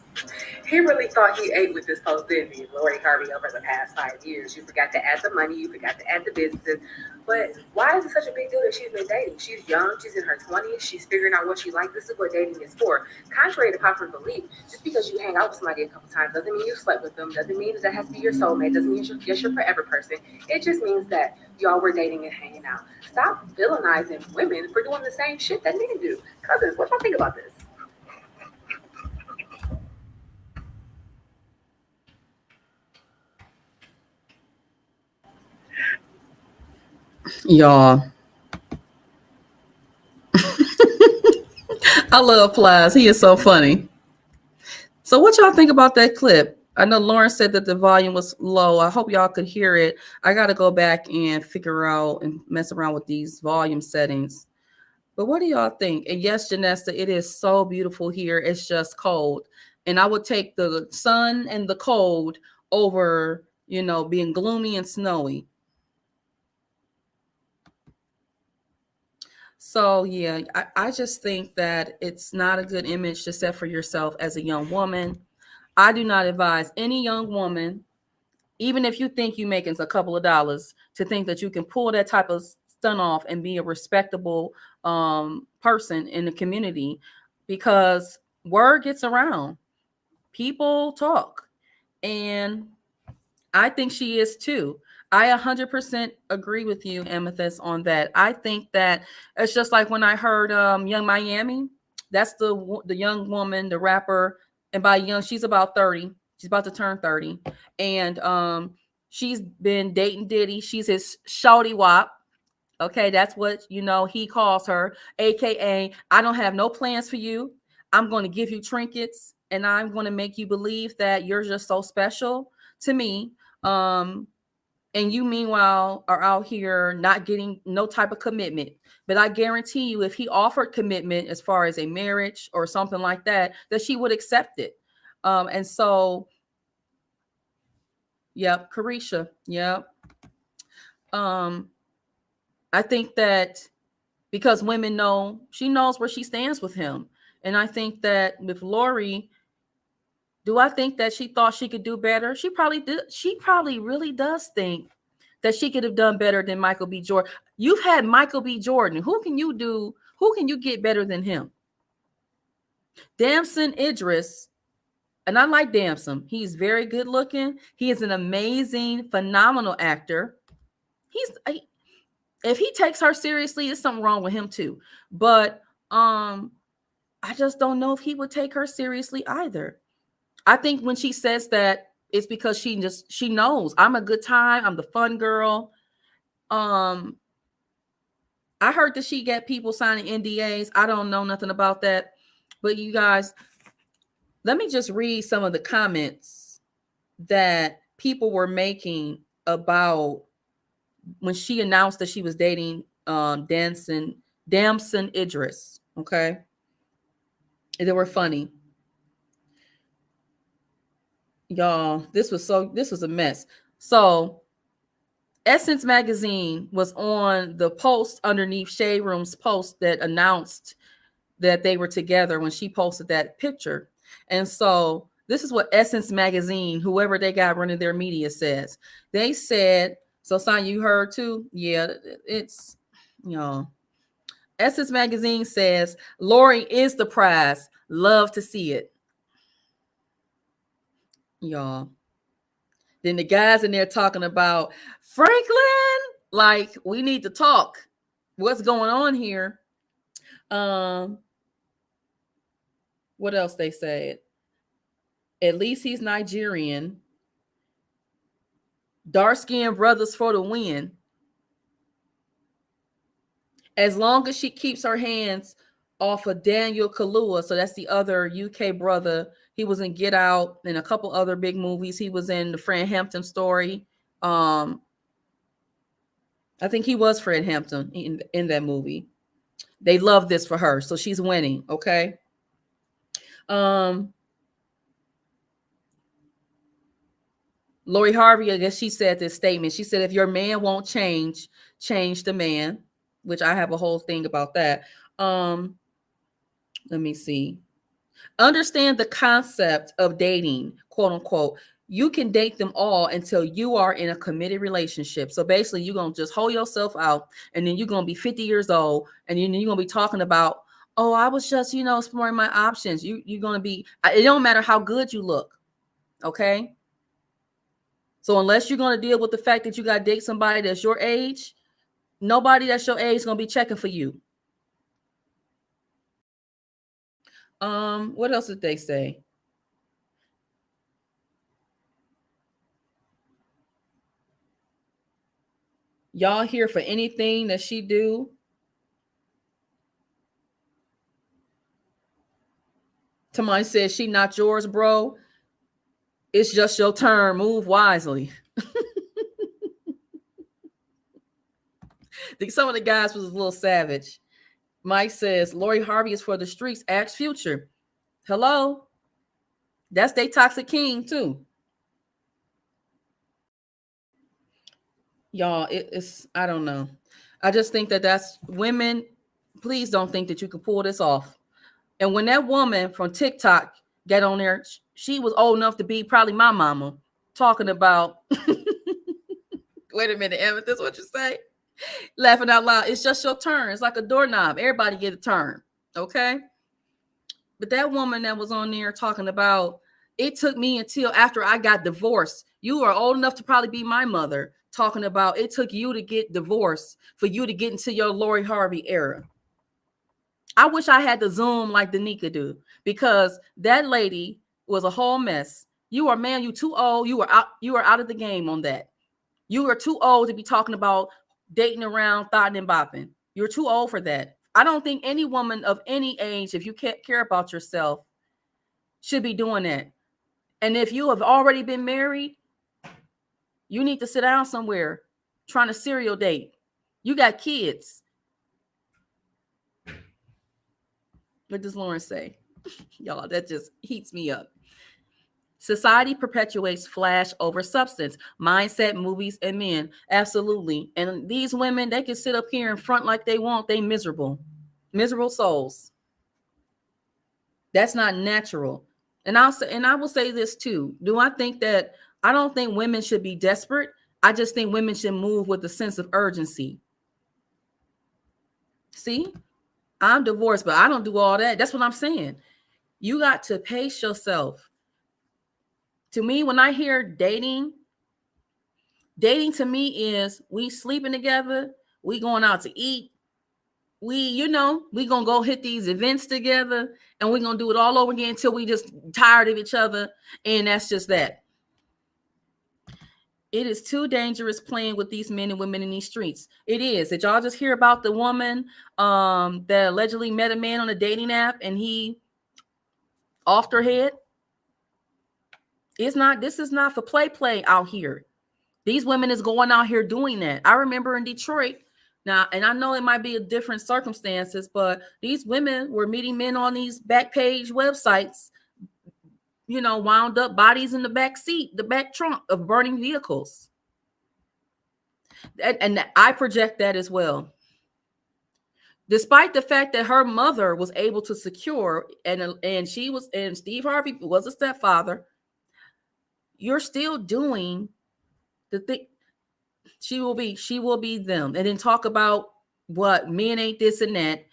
He really thought he ate with this post, didn't he, Lori Harvey, over the past 5 years? You forgot to add the money, you forgot to add the businesses. But why is it such a big deal that she's been dating? She's young, she's in her 20s, she's figuring out what she likes. This is what dating is for. Contrary to popular belief, just because you hang out with somebody a couple times doesn't mean you slept with them, doesn't mean that has to be your soulmate, doesn't mean you're just your forever person. It just means that y'all were dating and hanging out. Stop villainizing women for doing the same shit that men do. Cousins, what y'all think about this? Y'all. I love Plies. He is so funny. So what y'all think about that clip? I know Lauren said that the volume was low. I hope y'all could hear it. I got to go back and figure out and mess around with these volume settings. But what do y'all think? And yes, Janesta, it is so beautiful here. It's just cold. And I would take the sun and the cold over, you know, being gloomy and snowy. So yeah, I just think that it's not a good image to set for yourself as a young woman. I do not advise any young woman, even if you think you're making a couple of dollars, to think that you can pull that type of stunt off and be a respectable person in the community, because word gets around. People talk. And I think she is too. I 100% agree with you, Amethyst, on that. I think that it's just like when I heard Young Miami. That's the young woman, the rapper, and by young, she's about 30. She's about to turn 30, and she's been dating Diddy. She's his shawty wop. Okay, that's what he calls her, aka I don't have no plans for you. I'm going to give you trinkets, and I'm going to make you believe that you're just so special to me. And you meanwhile are out here not getting no type of commitment. But I guarantee you, if he offered commitment as far as a marriage or something like that, that she would accept it. And so, yep, Carisha, yep. I think that because women know, she knows where she stands with him. And I think that with Lori, do I think that she thought she could do better? She probably did. She probably really does think that she could have done better than Michael B. Jordan. You've had Michael B. Jordan. Who can you get better than him? Damson Idris, and I like Damson. He's very good looking. He is an amazing, phenomenal actor. If he takes her seriously, there's something wrong with him too. But I just don't know if he would take her seriously either. I think when she says that, it's because she knows I'm a good time. I'm the fun girl. I heard that she get people signing NDAs. I don't know nothing about that. But you guys, let me just read some of the comments that people were making about when she announced that she was dating Damson Idris. Okay. And they were funny. Y'all, this was a mess. So Essence Magazine was on the post underneath Shade Room's post that announced that they were together when she posted that picture. And so this is what Essence Magazine, whoever they got running their media, says. They said, so Sonya, you heard too? Yeah, it's, Essence Magazine says, Lori is the prize. Love to see it. Y'all. Then the guys in there talking about Franklin, like, we need to talk. What's going on here? What else they said? At least he's Nigerian. Dark-skinned brothers for the win. As long as she keeps her hands off of Daniel Kaluuya, so that's the other UK brother. He was in Get Out and a couple other big movies. He was in the Fred Hampton story. I think he was Fred Hampton in that movie. They love this for her, so she's winning. Okay. Lori Harvey, I guess she said this statement. She said, if your man won't change the man, which I have a whole thing about that. Let me see. Understand the concept of dating, quote unquote. You can date them all until you are in a committed relationship. So basically, you're going to just hold yourself out, and then you're going to be 50 years old, and then you're going to be talking about, oh, I was just, exploring my options. You're going to be, it don't matter how good you look. Okay. So unless you're going to deal with the fact that you got to date somebody that's your age, nobody that's your age is going to be checking for you. What else did they say? Y'all here for anything that she do? Tamani says she not yours, bro. It's just your turn. Move wisely. I think some of the guys was a little savage. Mike says Lori Harvey is for the streets. Ask Future. Hello. That's they toxic king too. Y'all, it's, I don't know. I just think that that's women. Please don't think that you can pull this off. And when that woman from TikTok got on there, she was old enough to be probably my mama, talking about, wait a minute, Emmett, this what you say? Laughing out loud. It's just your turn. It's like a doorknob. Everybody get a turn. Okay. But that woman that was on there talking about, it took me until after I got divorced. You are old enough to probably be my mother, talking about it took you to get divorced for you to get into your Lori Harvey era. I wish I had the Zoom like Danica do, because that lady was a whole mess. You are, man, you too old. You are out of the game on that. You are too old to be talking about dating around, thotting and bopping. You're too old for that. I don't think any woman of any age, if you can't care about yourself, should be doing that. And if you have already been married, you need to sit down somewhere trying to serial date. You got kids. What does Lauren say? Y'all, that just heats me up. Society perpetuates flash over substance, mindset, movies, and men. Absolutely. And these women, they can sit up here in front like they want. They miserable souls. That's not natural. And I will say this too. I don't think women should be desperate. I just think women should move with a sense of urgency. See, I'm divorced, but I don't do all that. That's what I'm saying. You got to pace yourself. To me, when I hear dating to me is we sleeping together, we going out to eat, we gonna go hit these events together, and we're gonna do it all over again until we just tired of each other, and that's just that. It is too dangerous playing with these men and women in these streets. It is. Did y'all just hear about the woman that allegedly met a man on a dating app and he offed her head? This is not for play out here. These women is going out here doing that. I remember in Detroit now, and I know it might be a different circumstances, but these women were meeting men on these back page websites, wound up bodies in the back seat, the back trunk of burning vehicles. And I project that as well. Despite the fact that her mother was able to secure, and Steve Harvey was a stepfather, you're still doing the thing. She will be them. And then talk about what men ain't this and that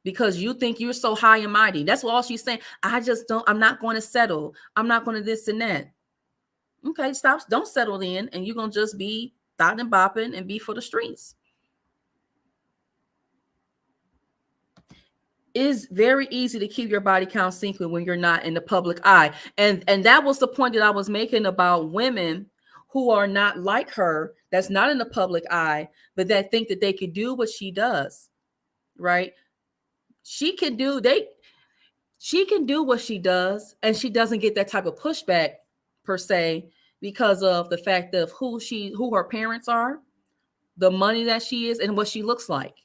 because you think you're so high and mighty. That's what all she's saying. I'm not going to settle. I'm not going to this and that. Okay, don't settle in, and you're going to just be thotting and bopping and be for the streets. It's very easy to keep your body count secret when you're not in the public eye. And that was the point that I was making about women who are not like her, that's not in the public eye, but that think that they could do what she does, right? She can do what she does, and she doesn't get that type of pushback per se because of the fact of who her parents are, the money that she is, and what she looks like.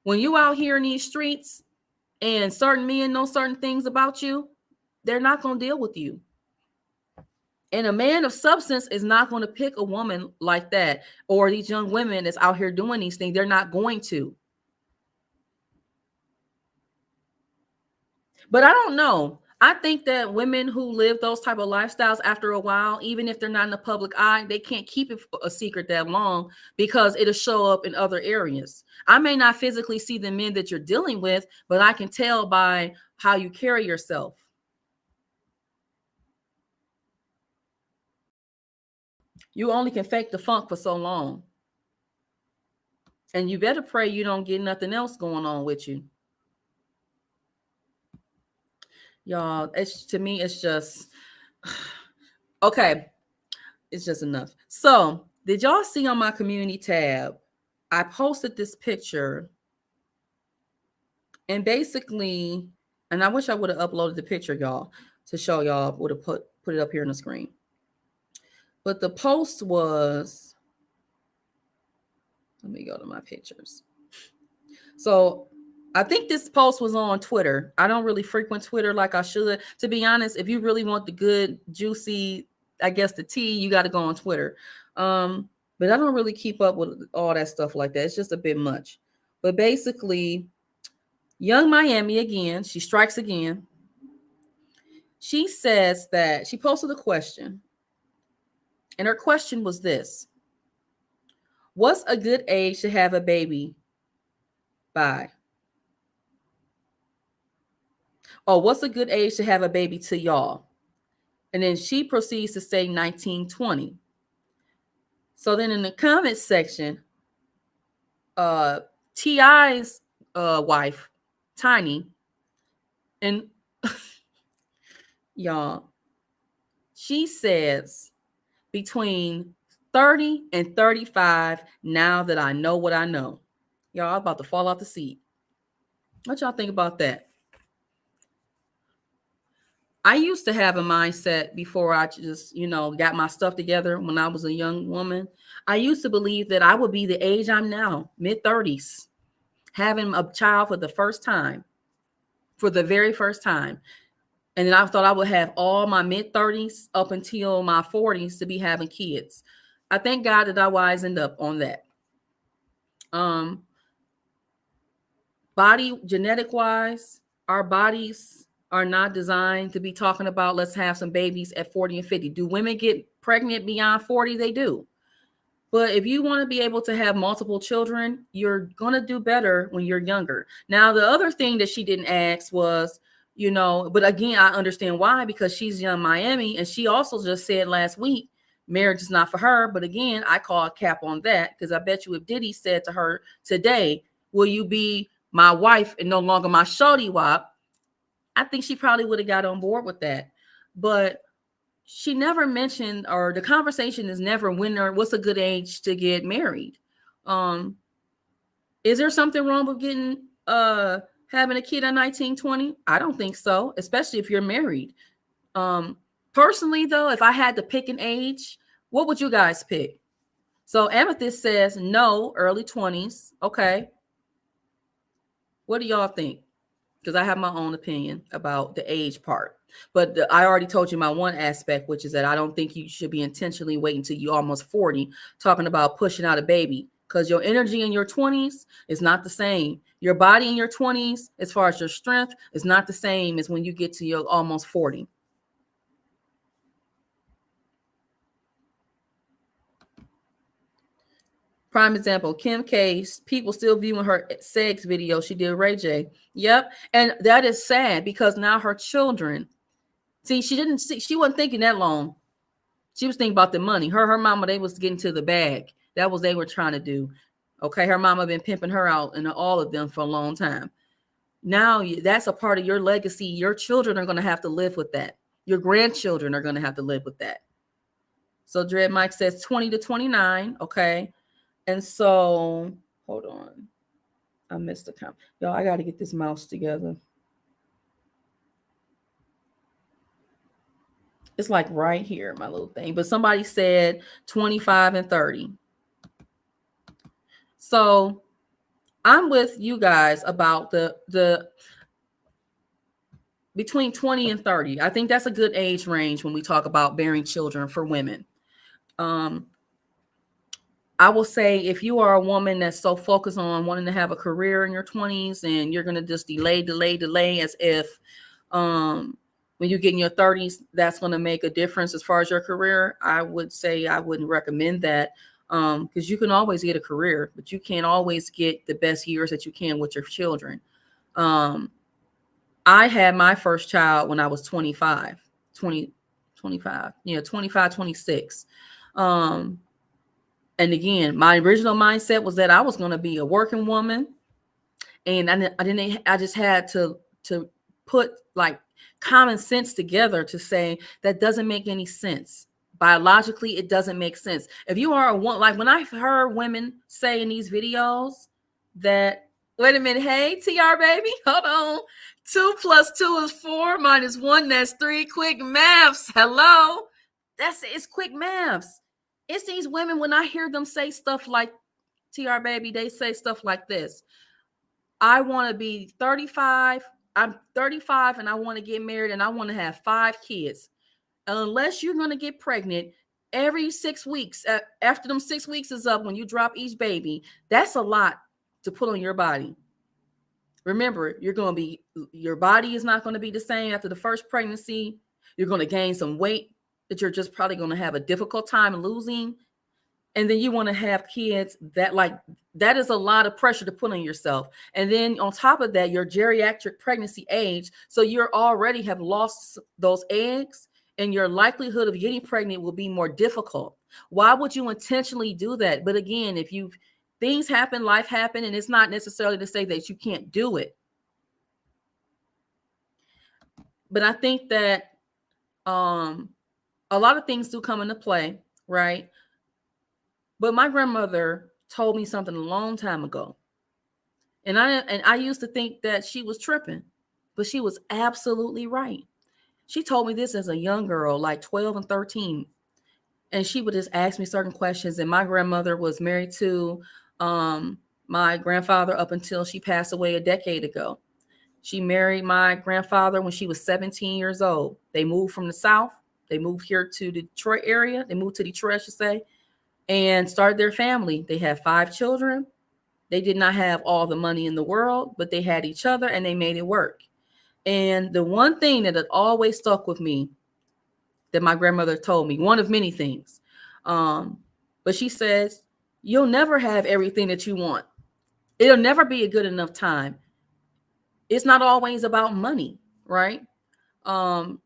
When you out here in these streets and certain men know certain things about you, they're not going to deal with you. And a man of substance is not going to pick a woman like that, or these young women that's out here doing these things. They're not going to. But I don't know. I think that women who live those type of lifestyles after a while, even if they're not in the public eye, they can't keep it a secret that long because it'll show up in other areas. I may not physically see the men that you're dealing with, but I can tell by how you carry yourself. You only can fake the funk for so long. And you better pray you don't get nothing else going on with you. Y'all, to me, it's just, okay. It's just enough. So did y'all see on my community tab, I posted this picture and basically, and I wish I would have uploaded the picture, y'all, to show y'all, would have put it up here on the screen. But the post was, let me go to my pictures. So I think this post was on Twitter. I don't really frequent Twitter like I should. To be honest, if you really want the good, juicy, I guess the T, you got to go on Twitter. But I don't really keep up with all that stuff like that. It's just a bit much. But basically, Young Miami again, she strikes again. She says that she posted a question, and her question was this: what's a good age to have a baby by? Oh, what's a good age to have a baby to y'all? And then she proceeds to say 1920. So then in the comments section, T.I.'s wife, Tiny, and y'all, she says between 30 and 35 now that I know what I know. Y'all, I'm about to fall off the seat. What y'all think about that? I used to have a mindset before I just, got my stuff together when I was a young woman. I used to believe that I would be the age I'm now, mid-30s, having a child for the very first time. And then I thought I would have all my mid-30s up until my 40s to be having kids. I thank God that I wisened up on that. Body, genetic-wise, our bodies are not designed to be talking about let's have some babies at 40 and 50. Do women get pregnant beyond 40? They do. But if you want to be able to have multiple children, you're going to do better when you're younger. Now, the other thing that she didn't ask was, but again, I understand why, because she's Young Miami. And she also just said last week, marriage is not for her. But again, I call a cap on that, because I bet you if Diddy said to her today, will you be my wife and no longer my shorty wop, I think she probably would have got on board with that. But she never mentioned, or the conversation is never when or what's a good age to get married. Is there something wrong with getting having a kid at 19, 20? I don't think so, especially if you're married. Personally, though, if I had to pick an age, what would you guys pick? So Amethyst says no, early 20s. Okay. What do y'all think? Because I have my own opinion about the age part. But I already told you my one aspect, which is that I don't think you should be intentionally waiting till you almost 40 talking about pushing out a baby, because your energy in your 20s is not the same. Your body in your 20s, as far as your strength, is not the same as when you get to your almost 40. Prime example, Kim K, people still viewing her sex video she did Ray J. Yep. And that is sad, because now her children, she wasn't thinking that long. She was thinking about the money. Her mama, they was getting to the bag. That was they were trying to do. Okay. Her mama been pimping her out and all of them for a long time. Now that's a part of your legacy. Your children are going to have to live with that. Your grandchildren are going to have to live with that. So Dread Mike says 20 to 29. Okay. And so, hold on. I missed the count. Y'all, I got to get this mouse together. It's like right here, my little thing. But somebody said 25 and 30. So I'm with you guys about the between 20 and 30. I think that's a good age range when we talk about bearing children for women. I will say, if you are a woman that's so focused on wanting to have a career in your 20s and you're going to just delay, as if when you get in your 30s, that's going to make a difference as far as your career, I would say I wouldn't recommend that, because you can always get a career, but you can't always get the best years that you can with your children. I had my first child when I was 25, 26. And again, my original mindset was that I was going to be a working woman, and I just had to put like common sense together to say that doesn't make any sense. Biologically, it doesn't make sense. If you are a woman, like when I've heard women say in these videos that, wait a minute, hey, TR baby, hold on. 2 + 2 is 4 - 1, that's 3. Quick maths. Hello. It's quick maths. It's these women, when I hear them say stuff like, TR baby, they say stuff like this. I want to be 35. I'm 35 and I want to get married and I want to have 5 kids. unless you're going to get pregnant every 6 weeks, after them 6 weeks is up, when you drop each baby, that's a lot to put on your body. Remember, your body is not going to be the same after the first pregnancy. You're going to gain some weight that you're just probably going to have a difficult time losing. And then you want to have kids that is a lot of pressure to put on yourself. And then on top of that, your geriatric pregnancy age. So you're already have lost those eggs, and your likelihood of getting pregnant will be more difficult. Why would you intentionally do that? But again, if things happen, life happen, and it's not necessarily to say that you can't do it. But I think that a lot of things do come into play, right? But my grandmother told me something a long time ago. And I used to think that she was tripping, but she was absolutely right. She told me this as a young girl, like 12 and 13. And she would just ask me certain questions. And my grandmother was married to my grandfather up until she passed away a decade ago. She married my grandfather when she was 17 years old. They moved from the South. They moved here to the Detroit area. They moved to Detroit, I should say, and started their family. They had 5 children. They did not have all the money in the world, but they had each other and they made it work. And the one thing that had always stuck with me that my grandmother told me, one of many things, but she says, you'll never have everything that you want. It'll never be a good enough time. It's not always about money, right? Don't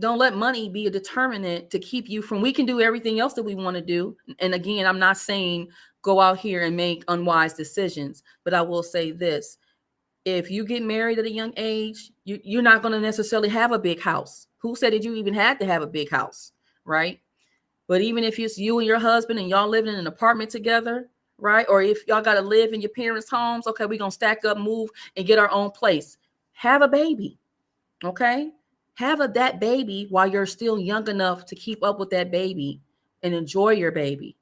let money be a determinant to keep you from, we can do everything else that we want to do. And again, I'm not saying go out here and make unwise decisions, but I will say this. If you get married at a young age, you're not going to necessarily have a big house. Who said that you even had to have a big house, right? But even if it's you and your husband and y'all living in an apartment together, right? Or if y'all got to live in your parents' homes, okay, we're going to stack up, move, and get our own place. Have a baby, okay? Have that baby while you're still young enough to keep up with that baby and enjoy your baby.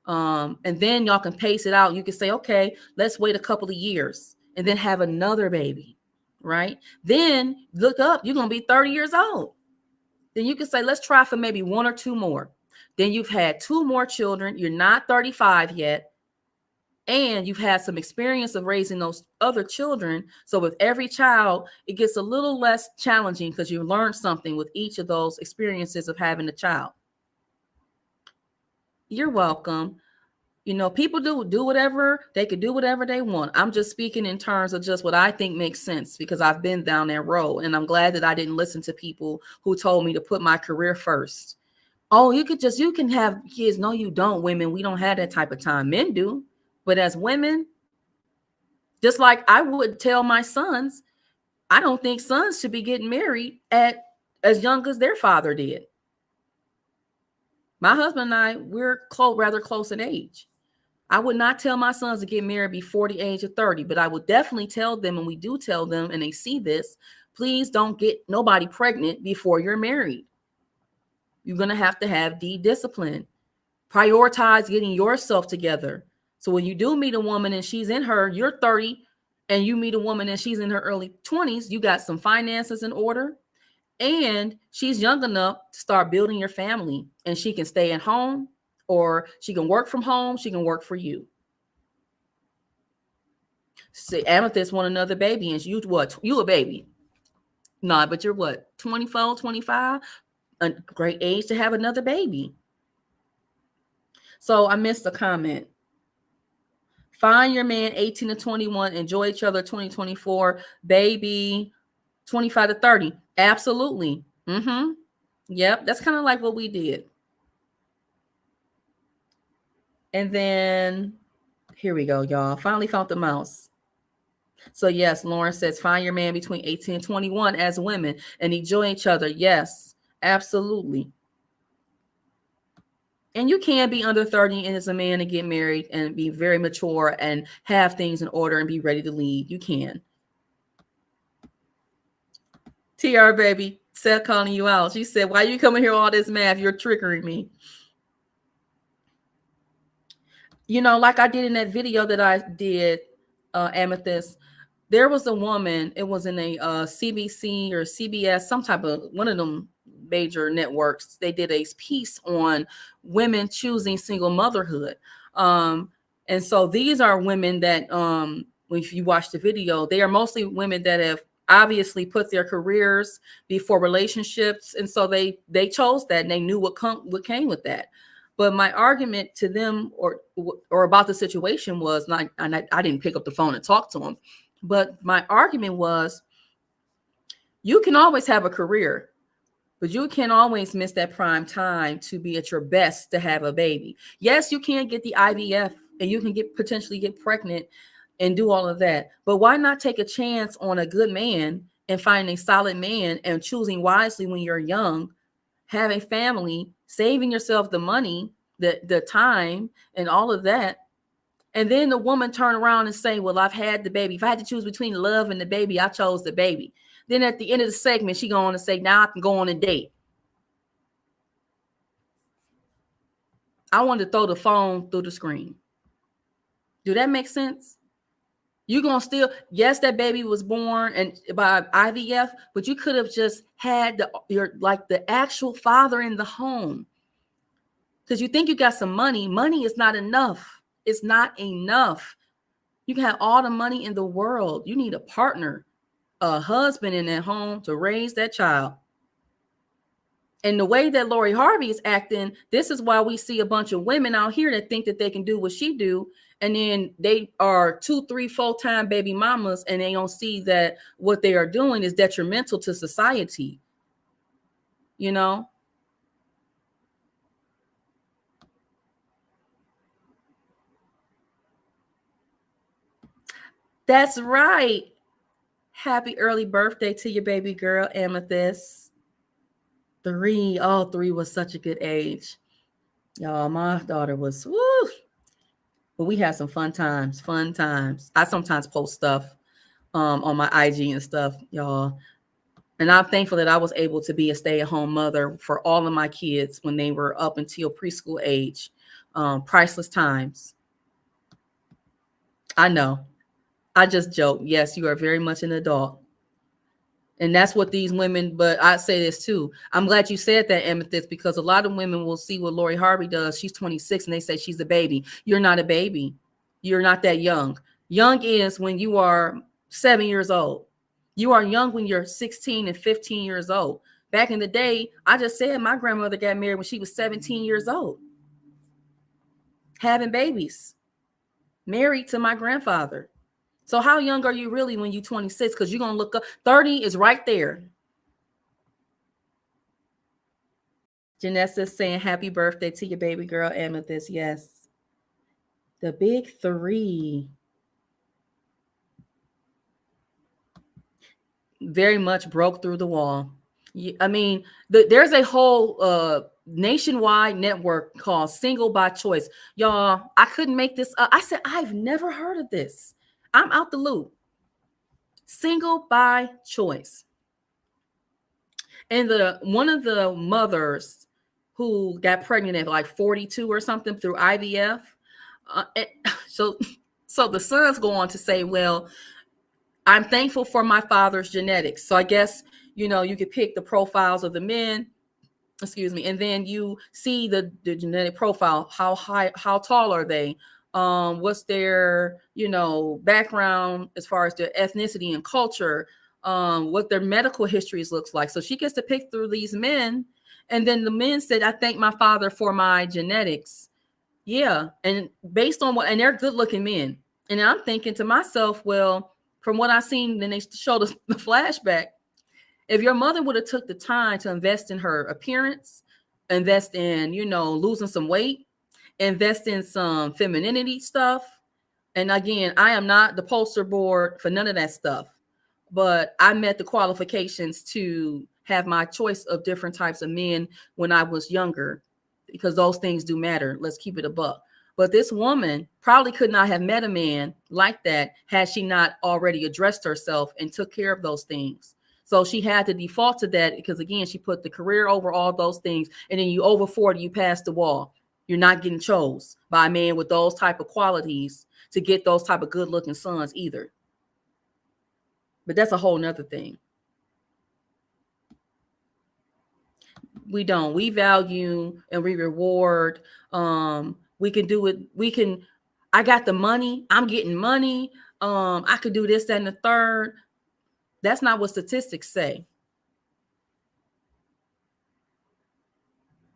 And then y'all can pace it out. You can say, okay, let's wait a couple of years and then have another baby, right? Then look up, you're going to be 30 years old. Then you can say, let's try for maybe 1 or 2 more. Then you've had 2 more children. You're not 35 yet. And you've had some experience of raising those other children. So with every child, it gets a little less challenging because you learned something with each of those experiences of having a child. You're welcome. You know, people do whatever, they could do whatever they want. I'm just speaking in terms of just what I think makes sense because I've been down that road. And I'm glad that I didn't listen to people who told me to put my career first. Oh, you can have kids. No, you don't. Women, we don't have that type of time. Men do. But as women, just like I would tell my sons, I don't think sons should be getting married at as young as their father did. My husband and I, we're rather close in age. I would not tell my sons to get married before the age of 30, but I would definitely tell them, and we do tell them, and they see this, please don't get nobody pregnant before you're married. You're going to have discipline. Prioritize getting yourself together. So when you do meet a woman and you're 30, and you meet a woman and she's in her early 20s, you got some finances in order, and she's young enough to start building your family, and she can stay at home, or she can work from home. She can work for you. Say Amethyst want another baby, and you what? You a baby. Nah, but you're what? 24, 25? A great age to have another baby. So I missed a comment. Find your man 18 to 21. Enjoy each other 2024. Baby 25 to 30. Absolutely. Yep. That's kind of like what we did. And then here we go, y'all. Finally found the mouse. So yes, Lauren says, find your man between 18 and 21 as women and enjoy each other. Yes, absolutely. And you can be under 30 and as a man and get married and be very mature and have things in order and be ready to lead. You can. TR baby, Seth calling you out. She said, why are you coming here all this math? You're triggering me. You know, like I did in that video that I did, Amethyst, there was a woman, it was in a CBC or CBS, some type of one of them major networks. They did a piece on women choosing single motherhood. And so these are women that, if you watch the video, they are mostly women that have obviously put their careers before relationships. And so they chose that, and they knew what came with that. But my argument to them or about the situation was not, and I didn't pick up the phone and talk to them, but my argument was, you can always have a career, but you can't always miss that prime time to be at your best to have a baby. Yes, you can get the IVF and you can potentially get pregnant and do all of that. But why not take a chance on a good man and finding a solid man and choosing wisely when you're young, have a family, saving yourself the money, the time and all of that. And then the woman turn around and say, well, I've had the baby. If I had to choose between love and the baby, I chose the baby. Then at the end of the segment, she go on to say, now I can go on a date. I wanted to throw the phone through the screen. Do that make sense? You're going to still, yes, that baby was born and by IVF, but you could have just had the actual father in the home. Because you think you got some money. Money is not enough. It's not enough. You can have all the money in the world. You need a partner, a husband in that home to raise that child. And the way that Lori Harvey is acting, this is why we see a bunch of women out here that think that they can do what she do. And then they are 2, 3 full-time baby mamas, and they don't see that what they are doing is detrimental to society. You know? That's right. Happy early birthday to your baby girl, Amethyst. 3. Oh, 3 was such a good age. Y'all, my daughter was, woo. But we had some fun times. I sometimes post stuff on my IG and stuff, y'all. And I'm thankful that I was able to be a stay-at-home mother for all of my kids when they were up until preschool age. Priceless times. I know. I just joke. Yes, you are very much an adult. And that's what these women, but I say this too. I'm glad you said that, Amethyst, because a lot of women will see what Lori Harvey does. She's 26 and they say she's a baby. You're not a baby. You're not that young. Young is when you are 7 years old. You are young when you're 16 and 15 years old. Back in the day, I just said my grandmother got married when she was 17 years old. Having babies. Married to my grandfather. So how young are you really when you're 26? Because you're going to look up. 30 is right there. Janessa saying happy birthday to your baby girl, Amethyst. Yes. The big 3. Very much broke through the wall. I mean, there's a whole nationwide network called Single by Choice. Y'all, I couldn't make this up. I said, I've never heard of this. I'm out the loop. Single by Choice. And one of the mothers who got pregnant at like 42 or something through IVF. So the sons go on to say, well, I'm thankful for my father's genetics. So I guess, you could pick the profiles of the men, and then you see the genetic profile. How high, how tall are they? What's their, background as far as their ethnicity and culture, what their medical histories looks like. So she gets to pick through these men. And then the men said, I thank my father for my genetics. Yeah. And based on and they're good looking men. And I'm thinking to myself, well, from what I've seen, then they showed us the flashback. If your mother would have took the time to invest in her appearance, invest in, losing some weight, invest in some femininity stuff. And again, I am not the poster board for none of that stuff, but I met the qualifications to have my choice of different types of men when I was younger, because those things do matter. Let's keep it a buck. But this woman probably could not have met a man like that had she not already addressed herself and took care of those things. So she had to default to that because, again, she put the career over all those things. And then you over 40, you pass the wall. You're not getting chose by a man with those type of qualities to get those type of good looking sons either. But that's a whole nother thing. We don't. We value and we reward. We can do it. I got the money. I'm getting money. I could do this, that, and the third. That's not what statistics say.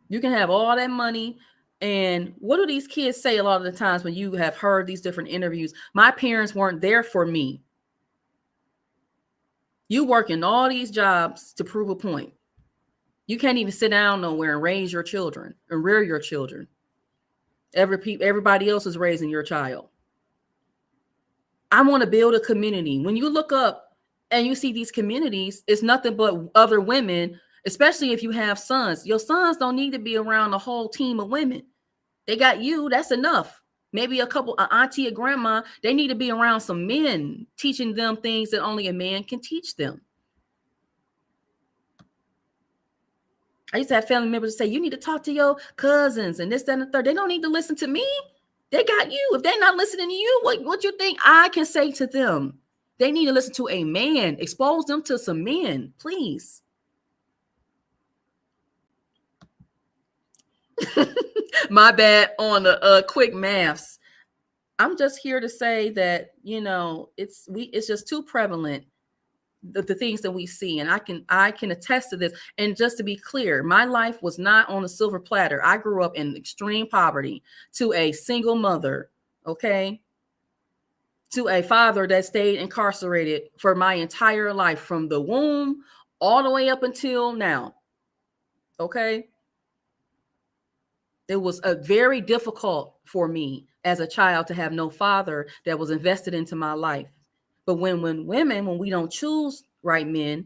You can have all that money. And what do these kids say a lot of the times when you have heard these different interviews? My parents weren't there for me. You work in all these jobs to prove a point. You can't even sit down nowhere and raise your children and rear your children. Everybody else is raising your child. I want to build a community. When you look up and you see these communities, it's nothing but other women, especially if you have sons. Your sons don't need to be around a whole team of women. They got you. That's enough. Maybe a couple, an auntie, a grandma. They need to be around some men, teaching them things that only a man can teach them. I used to have family members say, you need to talk to your cousins and this, that, and the third. They don't need to listen to me. They got you. If they're not listening to you, what you think I can say to them? They need to listen to a man. Expose them to some men, please. My bad on the quick maths. I'm just here to say that, it's just too prevalent, the things that we see, and I can attest to this. And just to be clear, my life was not on a silver platter. I grew up in extreme poverty to a single mother, okay, to a father that stayed incarcerated for my entire life, from the womb all the way up until now, okay. It was very difficult for me as a child to have no father that was invested into my life. But when we don't choose right men,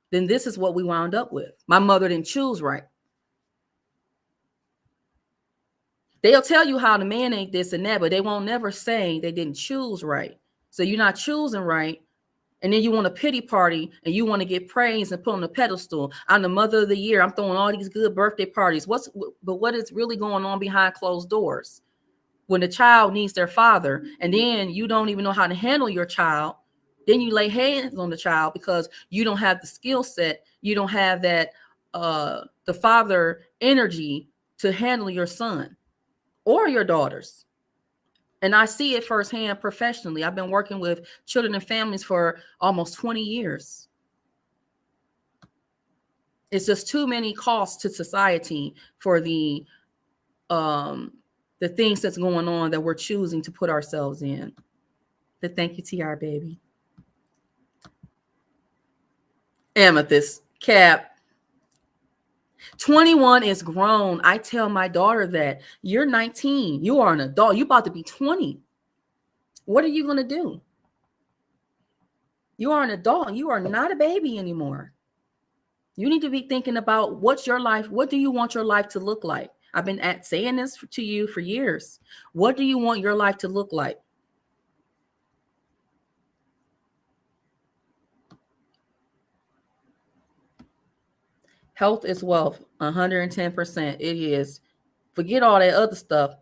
then this is what we wound up with. My mother didn't choose right. They'll tell you how the man ain't this and that, but they won't never say they didn't choose right. So you're not choosing right. And then you want a pity party and you want to get praise and put on a pedestal. I'm the mother of the year. I'm throwing all these good birthday parties. But what is really going on behind closed doors? When the child needs their father, and then you don't even know how to handle your child, then you lay hands on the child because you don't have the skill set. You don't have that the father energy to handle your son or your daughters. And I see it firsthand professionally. I've been working with children and families for almost 20 years. It's just too many costs to society for the things that's going on that we're choosing to put ourselves in. But thank you, TR baby. Amethyst, Cap. 21 is grown. I tell my daughter that you're 19. You are an adult. You're about to be 20. What are you going to do? You are an adult. You are not a baby anymore. You need to be thinking about what's your life. What do you want your life to look like? I've been saying this to you for years. What do you want your life to look like? Health is wealth, 110%. It is. Forget all that other stuff.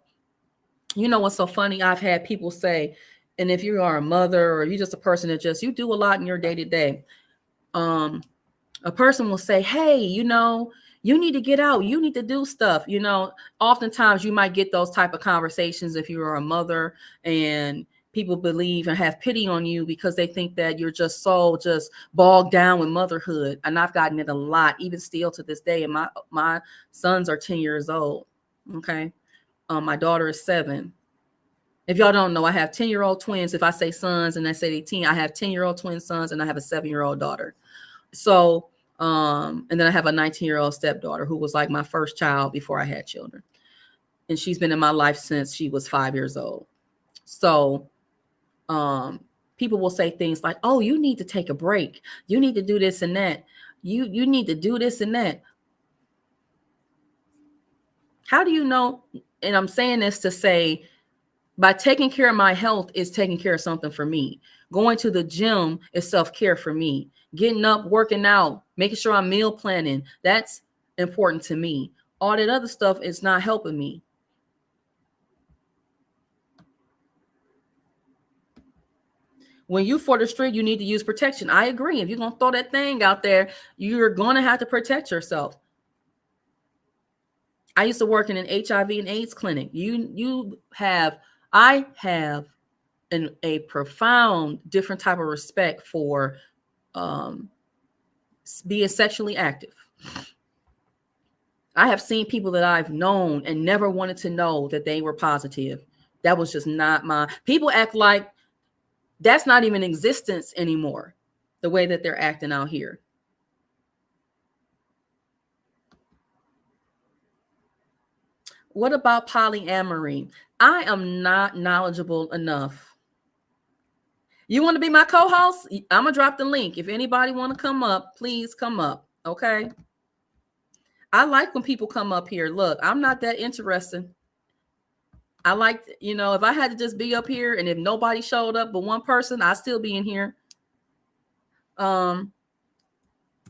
You know what's so funny? I've had people say, and if you are a mother or you're just a person that you do a lot in your day-to-day, a person will say, hey, you need to get out. You need to do stuff. Oftentimes you might get those type of conversations if you are a mother and people believe and have pity on you because they think that you're just bogged down with motherhood. And I've gotten it a lot, even still to this day. And my sons are 10 years old. Okay. My daughter is 7. If y'all don't know, I have 10-year-old twins. If I say sons and I say 18, I have 10-year-old twin sons and I have a 7-year-old daughter. So, and then I have a 19-year-old stepdaughter who was like my first child before I had children. And she's been in my life since she was 5 years old. So, people will say things like, oh, you need to take a break. You need to do this and that. You need to do this and that. How do you know? And I'm saying this to say, by taking care of my health is taking care of something for me. Going to the gym is self-care for me. Getting up, working out, making sure I'm meal planning. That's important to me. All that other stuff is not helping me. When you for the street, you need to use protection. I agree. If you're going to throw that thing out there, you're going to have to protect yourself. I used to work in an HIV and AIDS clinic. I have a profound different type of respect for being sexually active. I have seen people that I've known and never wanted to know that they were positive. That was just not my. People act like that's not even in existence anymore, the way that they're acting out here. What about polyamory? I am not knowledgeable enough. You want to be my co-host? I'm going to drop the link. If anybody want to come up, please come up. Okay. I like when people come up here. Look, I'm not that interesting. I like, if I had to just be up here and if nobody showed up but one person, I'd still be in here. And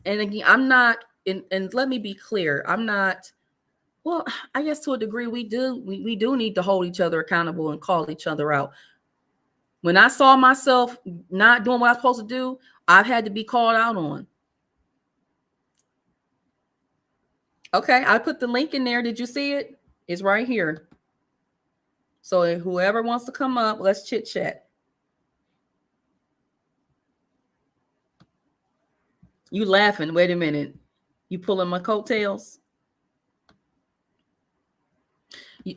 again, I'm not, and let me be clear, I'm not, well, I guess to a degree we do need to hold each other accountable and call each other out. When I saw myself not doing what I was supposed to do, I've had to be called out on. Okay, I put the link in there. Did you see it? It's right here. So if whoever wants to come up, let's chit chat. You laughing? Wait a minute. You pulling my coattails?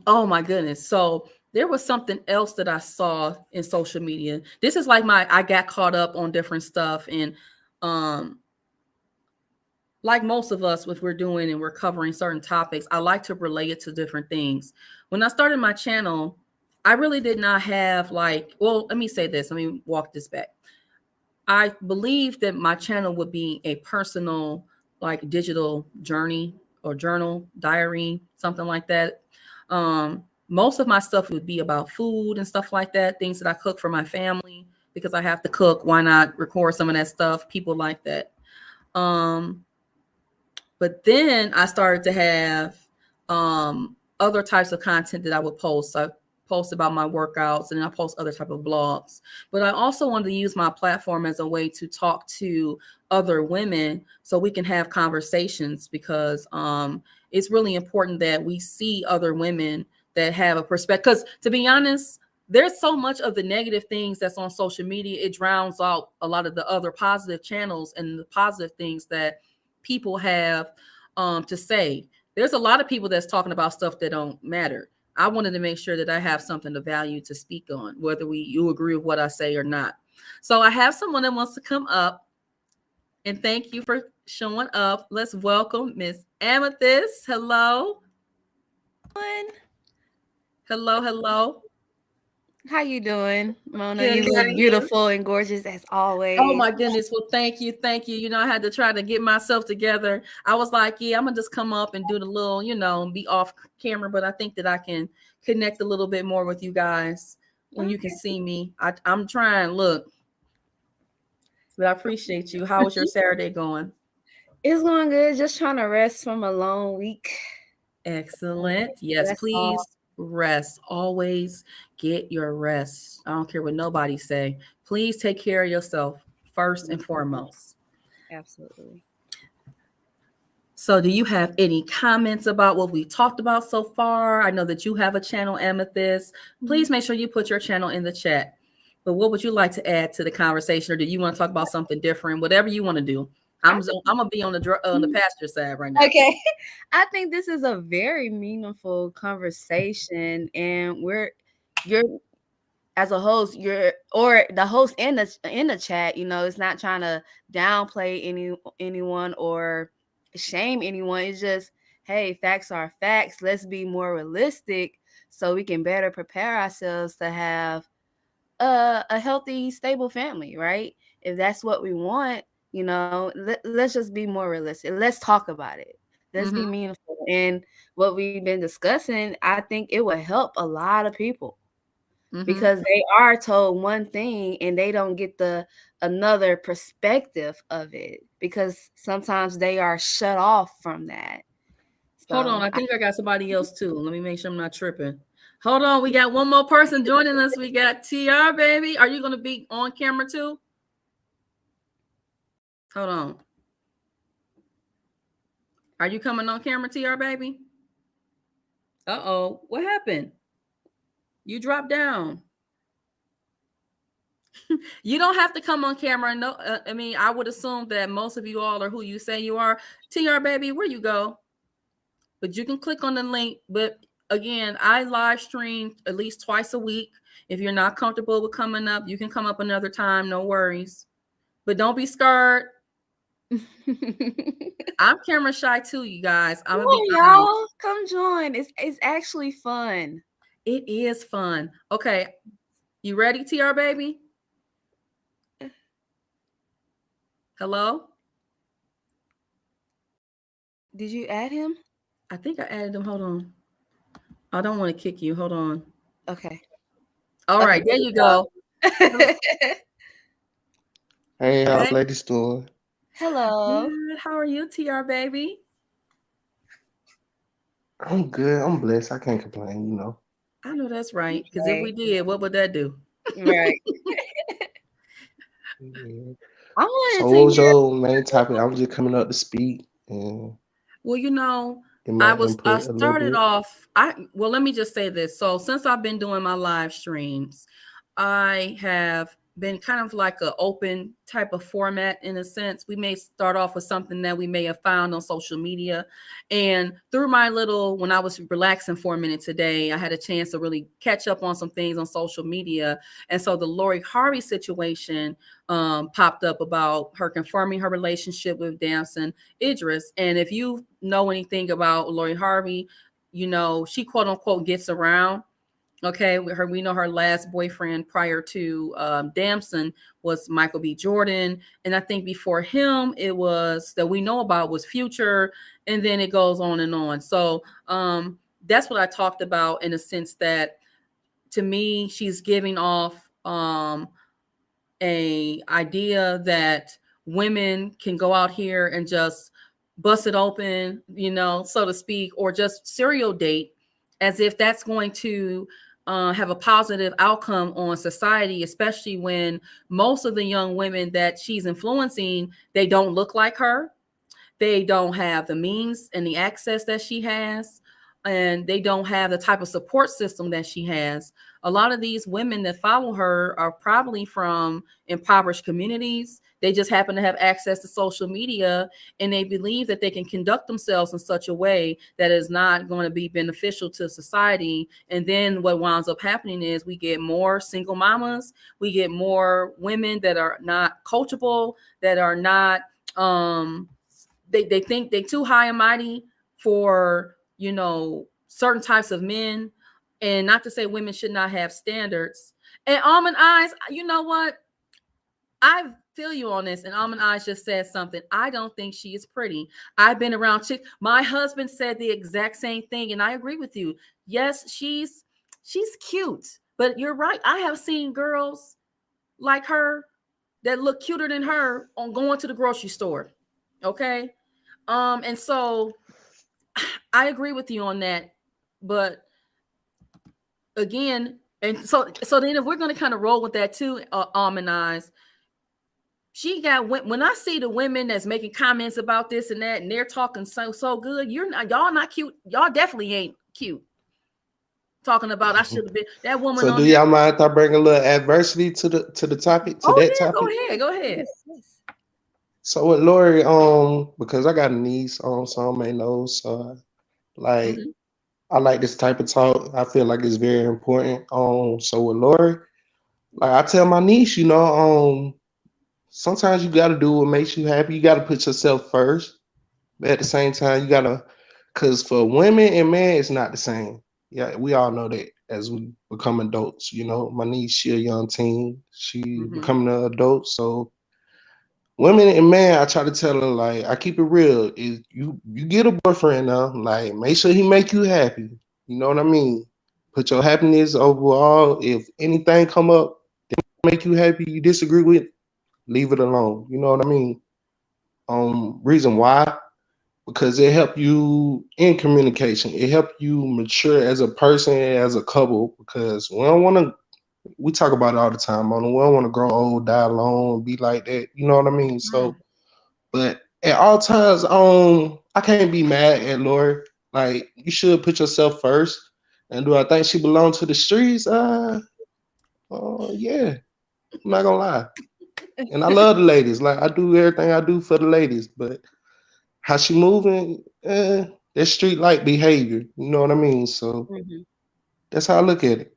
Oh my goodness. So there was something else that I saw in social media. This is like I got caught up on different stuff. And like most of us, what we're doing and we're covering certain topics, I like to relate it to different things. When I started my channel, I really did not have let me say this. Let me walk this back. I believed that my channel would be a personal, digital journey or journal, diary, something like that. Most of my stuff would be about food and stuff like that, things that I cook for my family because I have to cook. Why not record some of that stuff? People like that. But then I started to have other types of content that I would post. I post about my workouts and I post other type of blogs. But I also wanted to use my platform as a way to talk to other women so we can have conversations because it's really important that we see other women that have a perspective. Because to be honest, there's so much of the negative things that's on social media. It drowns out a lot of the other positive channels and the positive things that people have to say. There's a lot of people that's talking about stuff that don't matter. I wanted to make sure that I have something of value to speak on, whether you agree with what I say or not. So I have someone that wants to come up, and thank you for showing up. Let's welcome Miss Amethyst. Hello. Hello. How you doing, Mona? Good, You look beautiful and gorgeous as always. Oh my goodness. Well, thank you. I had to try to get myself together. I was like, yeah, I'm gonna just come up and do the little, be off camera, but I think that I can connect a little bit more with you guys when you can see me. I'm trying, look. But I appreciate you. How was your Saturday going? It's going good. Just trying to rest from a long week. Excellent. Yes, please rest. Always get your rest. I don't care what nobody say. Please take care of yourself first and foremost. Absolutely. So do you have any comments about what we talked about so far? I know that you have a channel, Amethyst. Please make sure you put your channel in the chat. But what would you like to add to the conversation? Or do you want to talk about something different? Whatever you want to do. I'm gonna be on the pasture side right now. Okay. I think this is a very meaningful conversation, and you're as a host, or the host in the chat, it's not trying to downplay anyone or shame anyone. It's just, hey, facts are facts. Let's be more realistic so we can better prepare ourselves to have a healthy, stable family, right? If that's what we want, let's just be more realistic. Let's talk about it. Let's be meaningful. And what we've been discussing, I think it will help a lot of people because they are told one thing and they don't get another perspective of it because sometimes they are shut off from that. So, hold on. I think I got somebody else too. Let me make sure I'm not tripping. Hold on. We got one more person joining us. We got TR, baby. Are you going to be on camera too? Hold on. Are you coming on camera, TR, baby? Uh-oh, what happened? You dropped down. You don't have to come on camera. No, I mean, I would assume that most of you all are who you say you are. TR baby, where you go? But you can click on the link. But again, I live stream at least twice a week. If you're not comfortable with coming up, you can come up another time. No worries. But don't be scared. I'm camera shy too, you guys. I'm Come gonna be on, honest. y'all. Come join. It's actually fun. It is fun. Okay, you ready, TR baby? Hello? Did you add him? I think I added him. Hold on. I don't want to kick you. Hold on. Okay. All right, there you go. Hey, how Hey. ladies doing? Hello. Good. How are you, TR baby? I'm good. I'm blessed. I can't complain, you know. I know that's right. Because if Okay. we did, what would that do? Right. Yeah. I wanted So to what was hear. your main topic? I was just coming up to speak and Well, you know, get my I input a little started bit. off. Let me just say this. So since I've been doing my live streams, I have been kind of like an open type of format in a sense. We may start off with something that we may have found on social media. And through when I was relaxing for a minute today, I had a chance to really catch up on some things on social media. And so the Lori Harvey situation popped up about her confirming her relationship with Damson Idris. And if you know anything about Lori Harvey, you know, she quote unquote gets around. Okay, we know her last boyfriend prior to Damson was Michael B. Jordan, and I think before him it was that we know about was Future, and then it goes on and on. So that's what I talked about in a sense that to me she's giving off a idea that women can go out here and just bust it open, you know, so to speak, or just serial date as if that's going to have a positive outcome on society, especially when most of the young women that she's influencing, they don't look like her. They don't have the means and the access that she has, and they don't have the type of support system that she has. A lot of these women that follow her are probably from impoverished communities. They just happen to have access to social media, and they believe that they can conduct themselves in such a way that is not going to be beneficial to society. And then what winds up happening is we get more single mamas, we get more women that are not coachable, that are not they think they're too high and mighty for, you know, certain types of men. And not to say women should not have standards. And Almond Eyes, you know what? I feel you on this. And Almond Eyes just said something. I don't think she is pretty. I've been around chicks. My husband said the exact same thing, and I agree with you. Yes, she's cute, but you're right. I have seen girls like her that look cuter than her on going to the grocery store. Okay. And so I agree with you on that. But again, and so then if we're going to kind of roll with that too, Almond Eyes, she got, when I see the women that's making comments about this and that, and they're talking so good, y'all not cute. Y'all definitely ain't cute. Talking about I should have been that woman. So do y'all mind if I bring a little adversity to the topic, to that topic? Go ahead. So with Lori, because I got a niece, some may know, so like I like this type of talk. I feel like it's very important. So with Lori, like I tell my niece, you know, sometimes you gotta do what makes you happy. You gotta put yourself first. But at the same time, you gotta, cause for women and men, it's not the same. Yeah, we all know that as we become adults. You know, my niece, she a young teen. She becoming an adult, so women and men, I try to tell her, like, I keep it real. Is you get a boyfriend now, like, make sure he make you happy. You know what I mean? Put your happiness overall. If anything come up that make you happy, you disagree with, leave it alone. You know what I mean? Reason why? Because it help you in communication. It help you mature as a person, as a couple. Because we don't want to. We talk about it all the time. We don't want to grow old, die alone, be like that. You know what I mean? So, but at all times, I can't be mad at Lori. Like, you should put yourself first. And do I think she belongs to the streets? Yeah. I'm not gonna lie. And I love the ladies. Like, I do everything I do for the ladies, but how she moving, that's street like behavior. You know what I mean? So Mhm. that's how I look at it.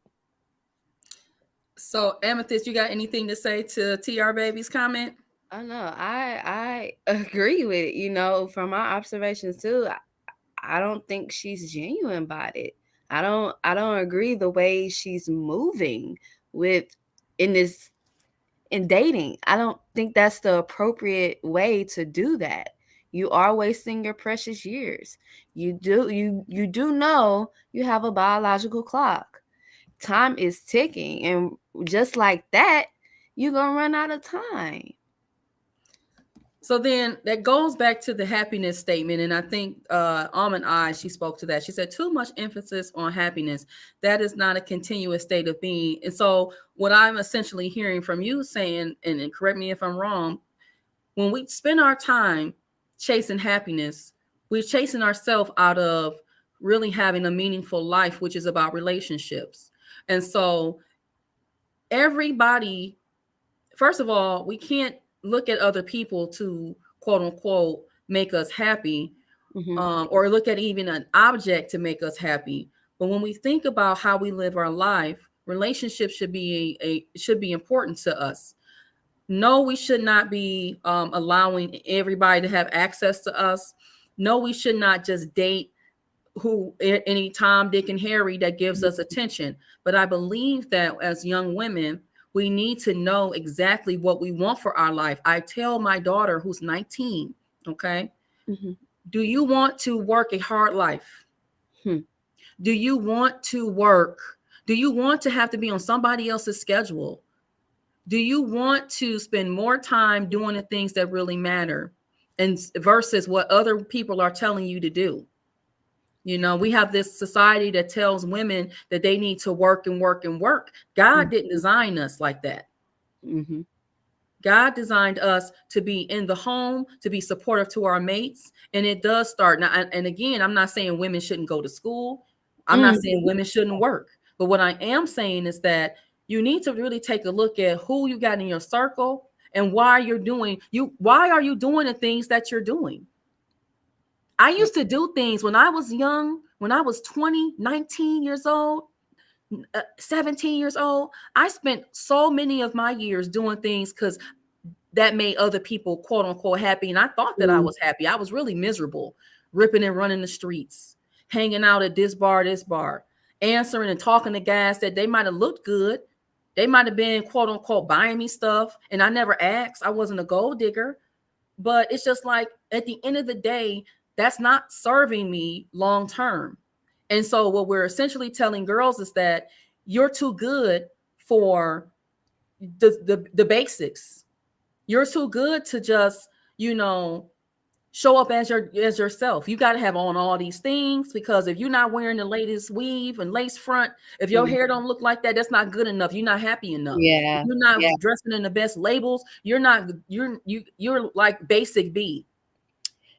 So, Amethyst, you got anything to say to TR Baby's comment? I know. I agree with it. You know, from my observations too, I don't think she's genuine about it. I don't agree the way she's moving with in dating. I don't think that's the appropriate way to do that. You are wasting your precious years. You do know you have a biological clock. Time is ticking, and just like that, you're gonna run out of time. So then that goes back to the happiness statement. And I think Almond Eye, she spoke to that. She said, too much emphasis on happiness. That is not a continuous state of being. And so what I'm essentially hearing from you saying, and correct me if I'm wrong, when we spend our time chasing happiness, we're chasing ourselves out of really having a meaningful life, which is about relationships. And so everybody, first of all, we can't look at other people to quote unquote make us happy, or look at even an object to make us happy. But when we think about how we live our life, relationships should be important to us. No, we should not be allowing everybody to have access to us. No, we should not just date any Tom, Dick, and Harry that gives us attention. But I believe that as young women, we need to know exactly what we want for our life. I tell my daughter, who's 19, okay, do you want to work a hard life? Do you want to work? Do you want to have to be on somebody else's schedule? Do you want to spend more time doing the things that really matter and versus what other people are telling you to do? You know, we have this society that tells women that they need to work and work and work. God didn't design us like that. God designed us to be in the home, to be supportive to our mates. And it does start now. And again, I'm not saying women shouldn't go to school. I'm not saying women shouldn't work. But what I am saying is that you need to really take a look at who you got in your circle and why are you doing the things that you're doing. I used to do things when I was young, when I was 20, 19 years old, 17 years old. I spent so many of my years doing things because that made other people, quote unquote, happy. And I thought that I was happy. I was really miserable, ripping and running the streets, hanging out at this bar, answering and talking to guys that they might have looked good. They might have been, quote unquote, buying me stuff. And I never asked. I wasn't a gold digger. But it's just like at the end of the day, that's not serving me long term. And so what we're essentially telling girls is that you're too good for the basics. You're too good to just, show up as yourself. You got to have on all these things, because if you're not wearing the latest weave and lace front, if your hair don't look like that, that's not good enough. You're not happy enough. Yeah. If you're not dressing in the best labels, you're like basic B.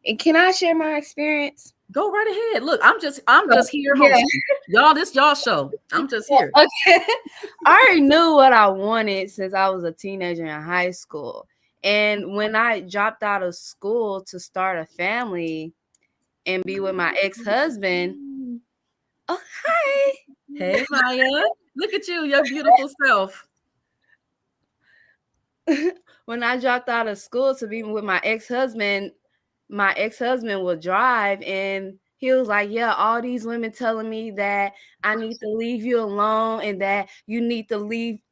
And can I share my experience? Go right ahead. Look, I'm just here hosting. Y'all, this y'all show. I'm just here. Okay. I already knew what I wanted since I was a teenager in high school. And when I dropped out of school to start a family and be with my ex-husband. Oh, hi. Hey, Maya. Look at you, your beautiful self. When I dropped out of school to be with my ex-husband would drive, and he was like, yeah, all these women telling me that I need to leave you alone and that you need to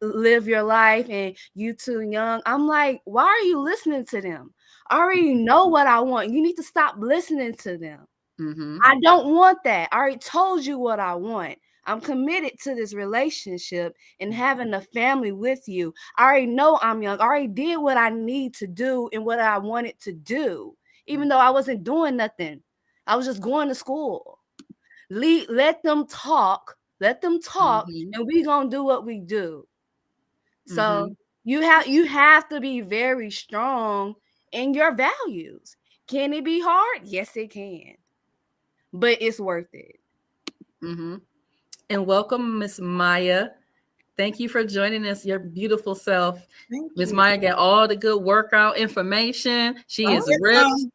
live your life and you too young. I'm like, why are you listening to them? I already know what I want. You need to stop listening to them. I don't want that. I already told you what I want. I'm committed to this relationship and having a family with you. I already know I'm young. I already did what I need to do and what I wanted to do, even though I wasn't doing nothing. I was just going to school. Let them talk, and we gonna do what we do. So you have to be very strong in your values. Can it be hard? Yes, it can. but it's worth it. Mm-hmm. And welcome, Miss Maya. Thank you for joining us, your beautiful self. Miss Maya got all the good workout information. She is ripped.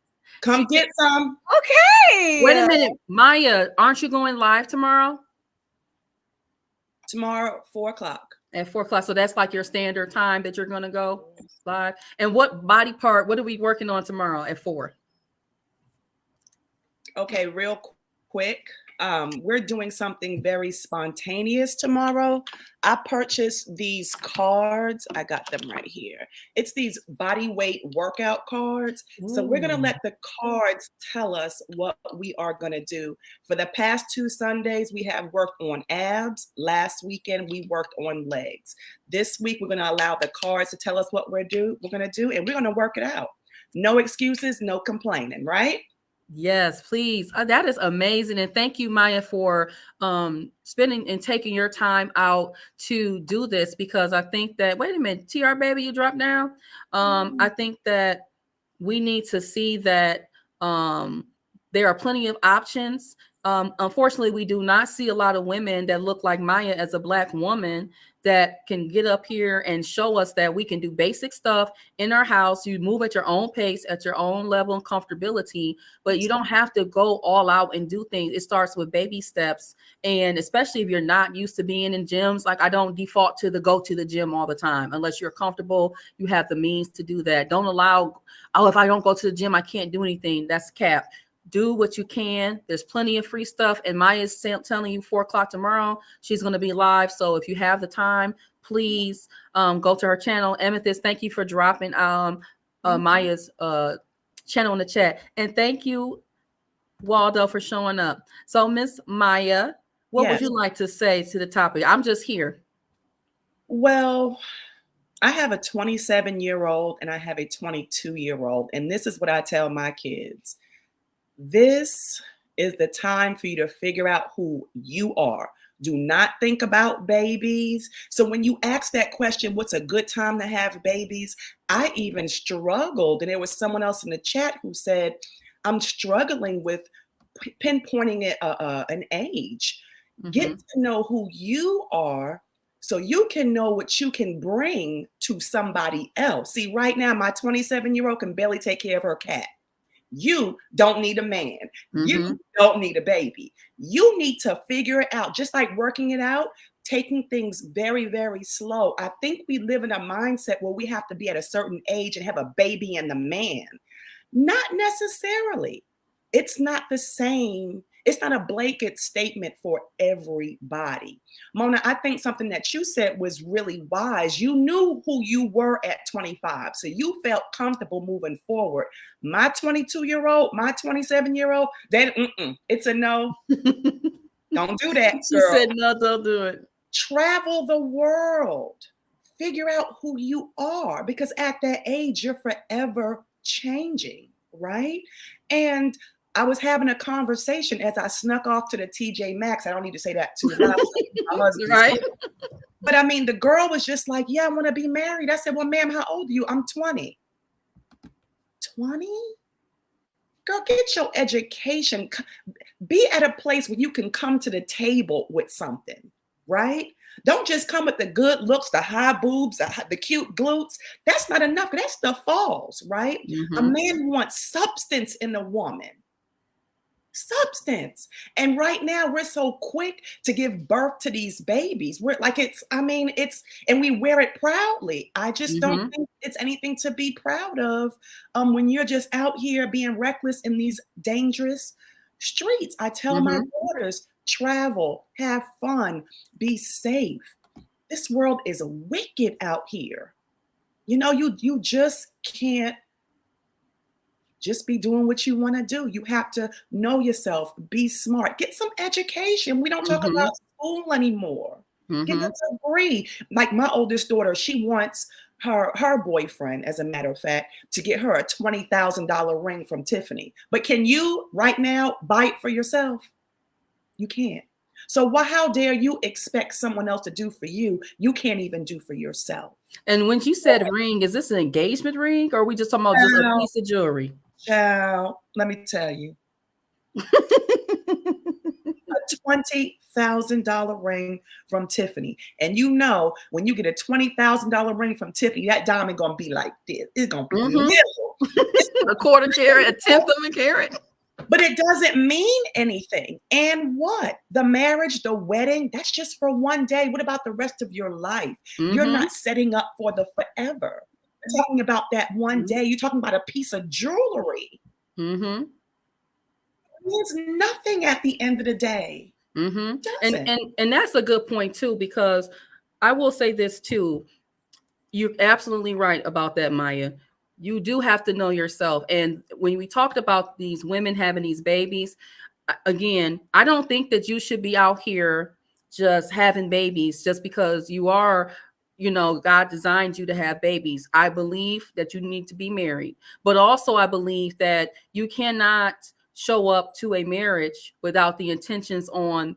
Come get some. Okay. Wait a minute, Maya, aren't you going live tomorrow? Tomorrow, 4:00. At 4:00. So that's like your standard time that you're going to go live. And what body part, what are we working on tomorrow at 4? Okay, real quick. We're doing something very spontaneous tomorrow. I purchased these cards. I got them right here. It's these body weight workout cards. So we're going to let the cards tell us what we are going to do. For the past 2 Sundays, we have worked on abs. Last weekend, we worked on legs. This week, we're going to allow the cards to tell us what we're going to do, and we're going to work it out. No excuses, no complaining, right? Yes, please. That is amazing. And thank you, Maya, for spending and taking your time out to do this, because I think that, wait a minute, TR baby, you dropped down. I think that we need to see that there are plenty of options. Unfortunately, we do not see a lot of women that look like Maya as a Black woman that can get up here and show us that we can do basic stuff in our house. You move at your own pace, at your own level and comfortability, but you don't have to go all out and do things. It starts with baby steps. And especially if you're not used to being in gyms, like I don't default to go to the gym all the time, unless you're comfortable, you have the means to do that. Don't allow, oh, if I don't go to the gym, I can't do anything. That's cap. Do what you can. There's plenty of free stuff. And Maya's telling you 4:00 tomorrow, she's going to be live. So if you have the time, please go to her channel. Amethyst, thank you for dropping Maya's channel in the chat. And thank you, Waldo, for showing up. So Miss Maya, what would you like to say to the topic? I'm just here. Well, I have a 27-year-old and I have a 22-year-old. And this is what I tell my kids. This is the time for you to figure out who you are. Do not think about babies. So when you ask that question, what's a good time to have babies? I even struggled. And there was someone else in the chat who said, I'm struggling with pinpointing an age. Mm-hmm. Get to know who you are so you can know what you can bring to somebody else. See, right now, my 27-year-old can barely take care of her cat. You don't need a man. Mm-hmm. You don't need a baby. You need to figure it out. Just like working it out, taking things very, very slow. I think we live in a mindset where we have to be at a certain age and have a baby and a man. Not necessarily. It's not the same. It's not a blanket statement for everybody. Mona, I think something that you said was really wise. You knew who you were at 25, so you felt comfortable moving forward. My 22-year-old, my 27-year-old, then it's a no. Don't do that, girl. She said no, don't do it. Travel the world. Figure out who you are, because at that age, you're forever changing, right? And I was having a conversation as I snuck off to the TJ Maxx. I don't need to say that too loud. Right. But I mean, the girl was just like, yeah, I want to be married. I said, well, ma'am, how old are you? I'm 20. 20? Girl, get your education. Be at a place where you can come to the table with something, right? Don't just come with the good looks, the high boobs, the cute glutes. That's not enough. That stuff falls, right? Mm-hmm. A man wants substance in a woman. Substance. And right now we're so quick to give birth to these babies. We're like, and we wear it proudly. I just don't think it's anything to be proud of when you're just out here being reckless in these dangerous streets. I tell my daughters, travel, have fun, be safe. This world is wicked out here. You know, you just can't just be doing what you want to do. You have to know yourself, be smart, get some education. We don't talk about school anymore. Get a degree. Like my oldest daughter, she wants her boyfriend, as a matter of fact, to get her a $20,000 ring from Tiffany. But can you right now buy it for yourself? You can't. So how dare you expect someone else to do for you? You can't even do for yourself. And when you said ring, is this an engagement ring, or are we just talking about just a piece of jewelry? Child, let me tell you. $20,000 ring from Tiffany. And you know, when you get a $20,000 ring from Tiffany, that diamond gonna be like this. It's gonna be little. A quarter carat, a tenth of a carat. But it doesn't mean anything. And what? The marriage, the wedding, that's just for one day. What about the rest of your life? You're not setting up for the forever. You're talking about that one day. You're talking about a piece of jewelry. It means nothing at the end of the day. And that's a good point too, because I will say this too. You're absolutely right about that, Maya. You do have to know yourself. And when we talked about these women having these babies, again, I don't think that you should be out here just having babies just because you are, you know, God designed you to have babies. I believe that you need to be married, but also I believe that you cannot show up to a marriage without the intentions on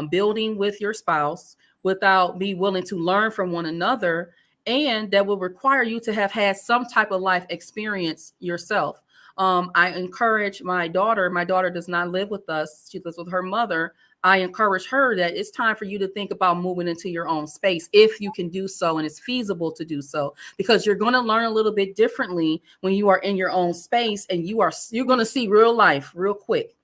building with your spouse, without be willing to learn from one another. And that will require you to have had some type of life experience yourself. I encourage my daughter does not live with us. She lives with her mother. I encourage her that it's time for you to think about moving into your own space if you can do so and it's feasible to do so, because you're going to learn a little bit differently when you are in your own space, and you're going to see real life real quick,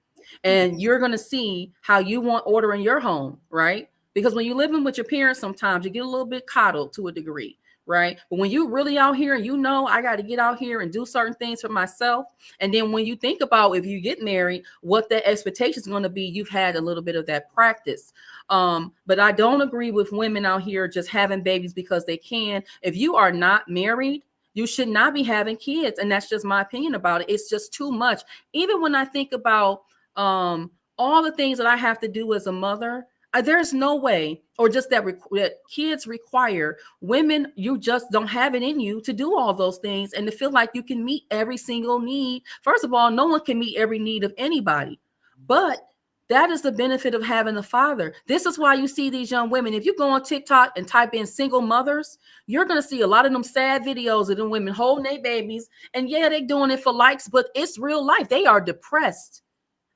and you're going to see how you want order in your home, right? Because when you're living with your parents, sometimes you get a little bit coddled to a degree. Right. But when you're really out here and you know, I got to get out here and do certain things for myself. And then when you think about if you get married, what the expectation is going to be, you've had a little bit of that practice. But I don't agree with women out here just having babies because they can. If you are not married, you should not be having kids. And that's just my opinion about it. It's just too much. Even when I think about all the things that I have to do as a mother, there's no way, or just that kids require women, you just don't have it in you to do all those things and to feel like you can meet every single need. First of all, no one can meet every need of anybody, but that is the benefit of having a father. This is why you see these young women. If you go on TikTok and type in single mothers, you're going to see a lot of them sad videos of them women holding their babies. And yeah, they're doing it for likes, but it's real life. They are depressed.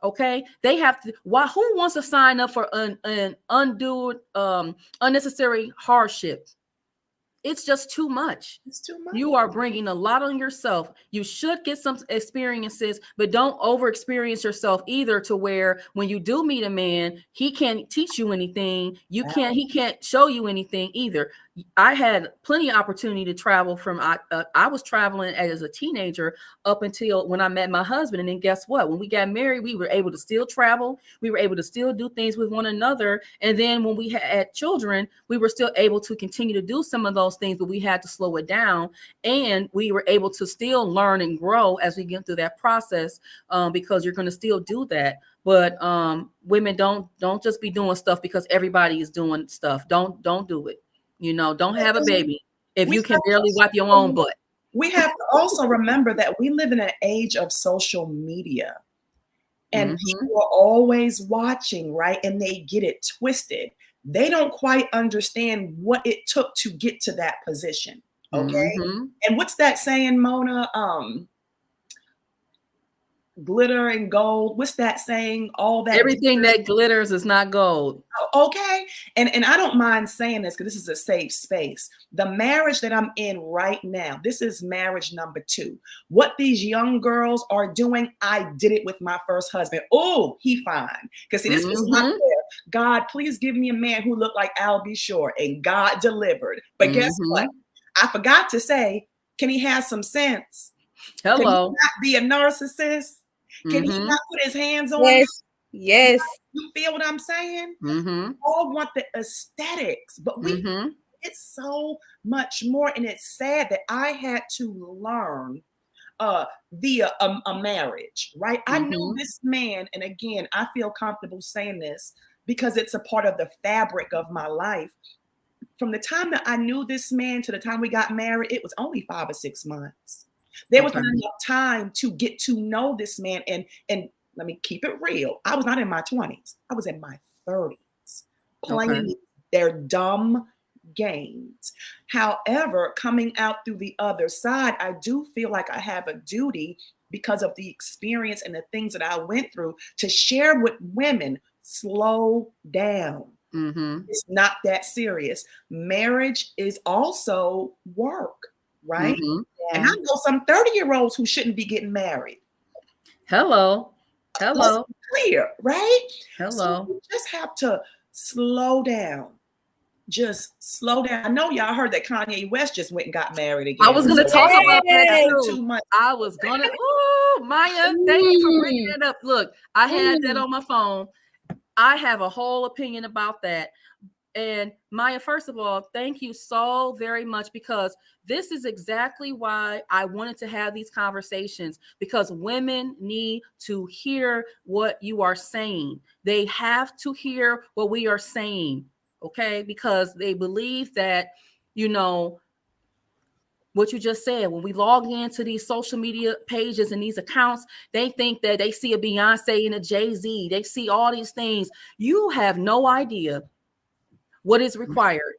Okay, they have to. Why? Who wants to sign up for an undue, unnecessary hardship? It's just too much. It's too much. You are bringing a lot on yourself. You should get some experiences, but don't over experience yourself either, to where when you do meet a man, he can't teach you anything. He can't show you anything either. I had plenty of opportunity to travel from, I was traveling as a teenager up until when I met my husband. And then guess what? When we got married, we were able to still travel. We were able to still do things with one another. And then when we had children, we were still able to continue to do some of those things, but we had to slow it down. And we were able to still learn and grow as we get through that process, because you're going to still do that. But women don't just be doing stuff because everybody is doing stuff. Don't do it. You know, don't have a baby if you can barely wipe your own butt. We have to also remember that we live in an age of social media, and people are always watching, right? And they get it twisted. They don't quite understand what it took to get to that position. Okay. And what's that saying, Mona? Glitter and gold. What's that saying? All that. Everything that glitters is not gold. Okay. And I don't mind saying this because this is a safe space. The marriage that I'm in right now, this is marriage number 2. What these young girls are doing, I did it with my first husband. Oh, he fine. Because see, this was my prayer. God, please give me a man who looked like Al B. Shore, and God delivered. But guess what? I forgot to say, can he have some sense? Hello. Can he not be a narcissist? Can he not put his hands on? Yes. You feel what I'm saying? All want the aesthetics, but we it's so much more. And it's sad that I had to learn via a marriage, right? I knew this man, and again, I feel comfortable saying this because it's a part of the fabric of my life. From the time that I knew this man to the time we got married, it was only 5 or 6 months. There was not enough time to get to know this man. And let me keep it real. I was not in my 20s. I was in my 30s playing their dumb games. However, coming out through the other side, I do feel like I have a duty, because of the experience and the things that I went through, to share with women slow down. Mm-hmm. It's not that serious. Marriage is also work, right? Mm-hmm. And I know some 30-year-olds who shouldn't be getting married. Hello. Let's be clear, right? Hello. So you just have to slow down. Just slow down. I know y'all heard that Kanye West just went and got married again. I was going to talk about that too. 2 months. I was going to. Oh, Maya, thank you for bringing that up. Look, I had that on my phone. I have a whole opinion about that. And Maya, first of all, thank you so very much, because this is exactly why I wanted to have these conversations, because women need to hear what you are saying. They have to hear what we are saying. Okay, because they believe that, you know, what you just said, when we log into these social media pages and these accounts, they think that they see a Beyonce and a Jay-Z. They see all these things. You have no idea what is required.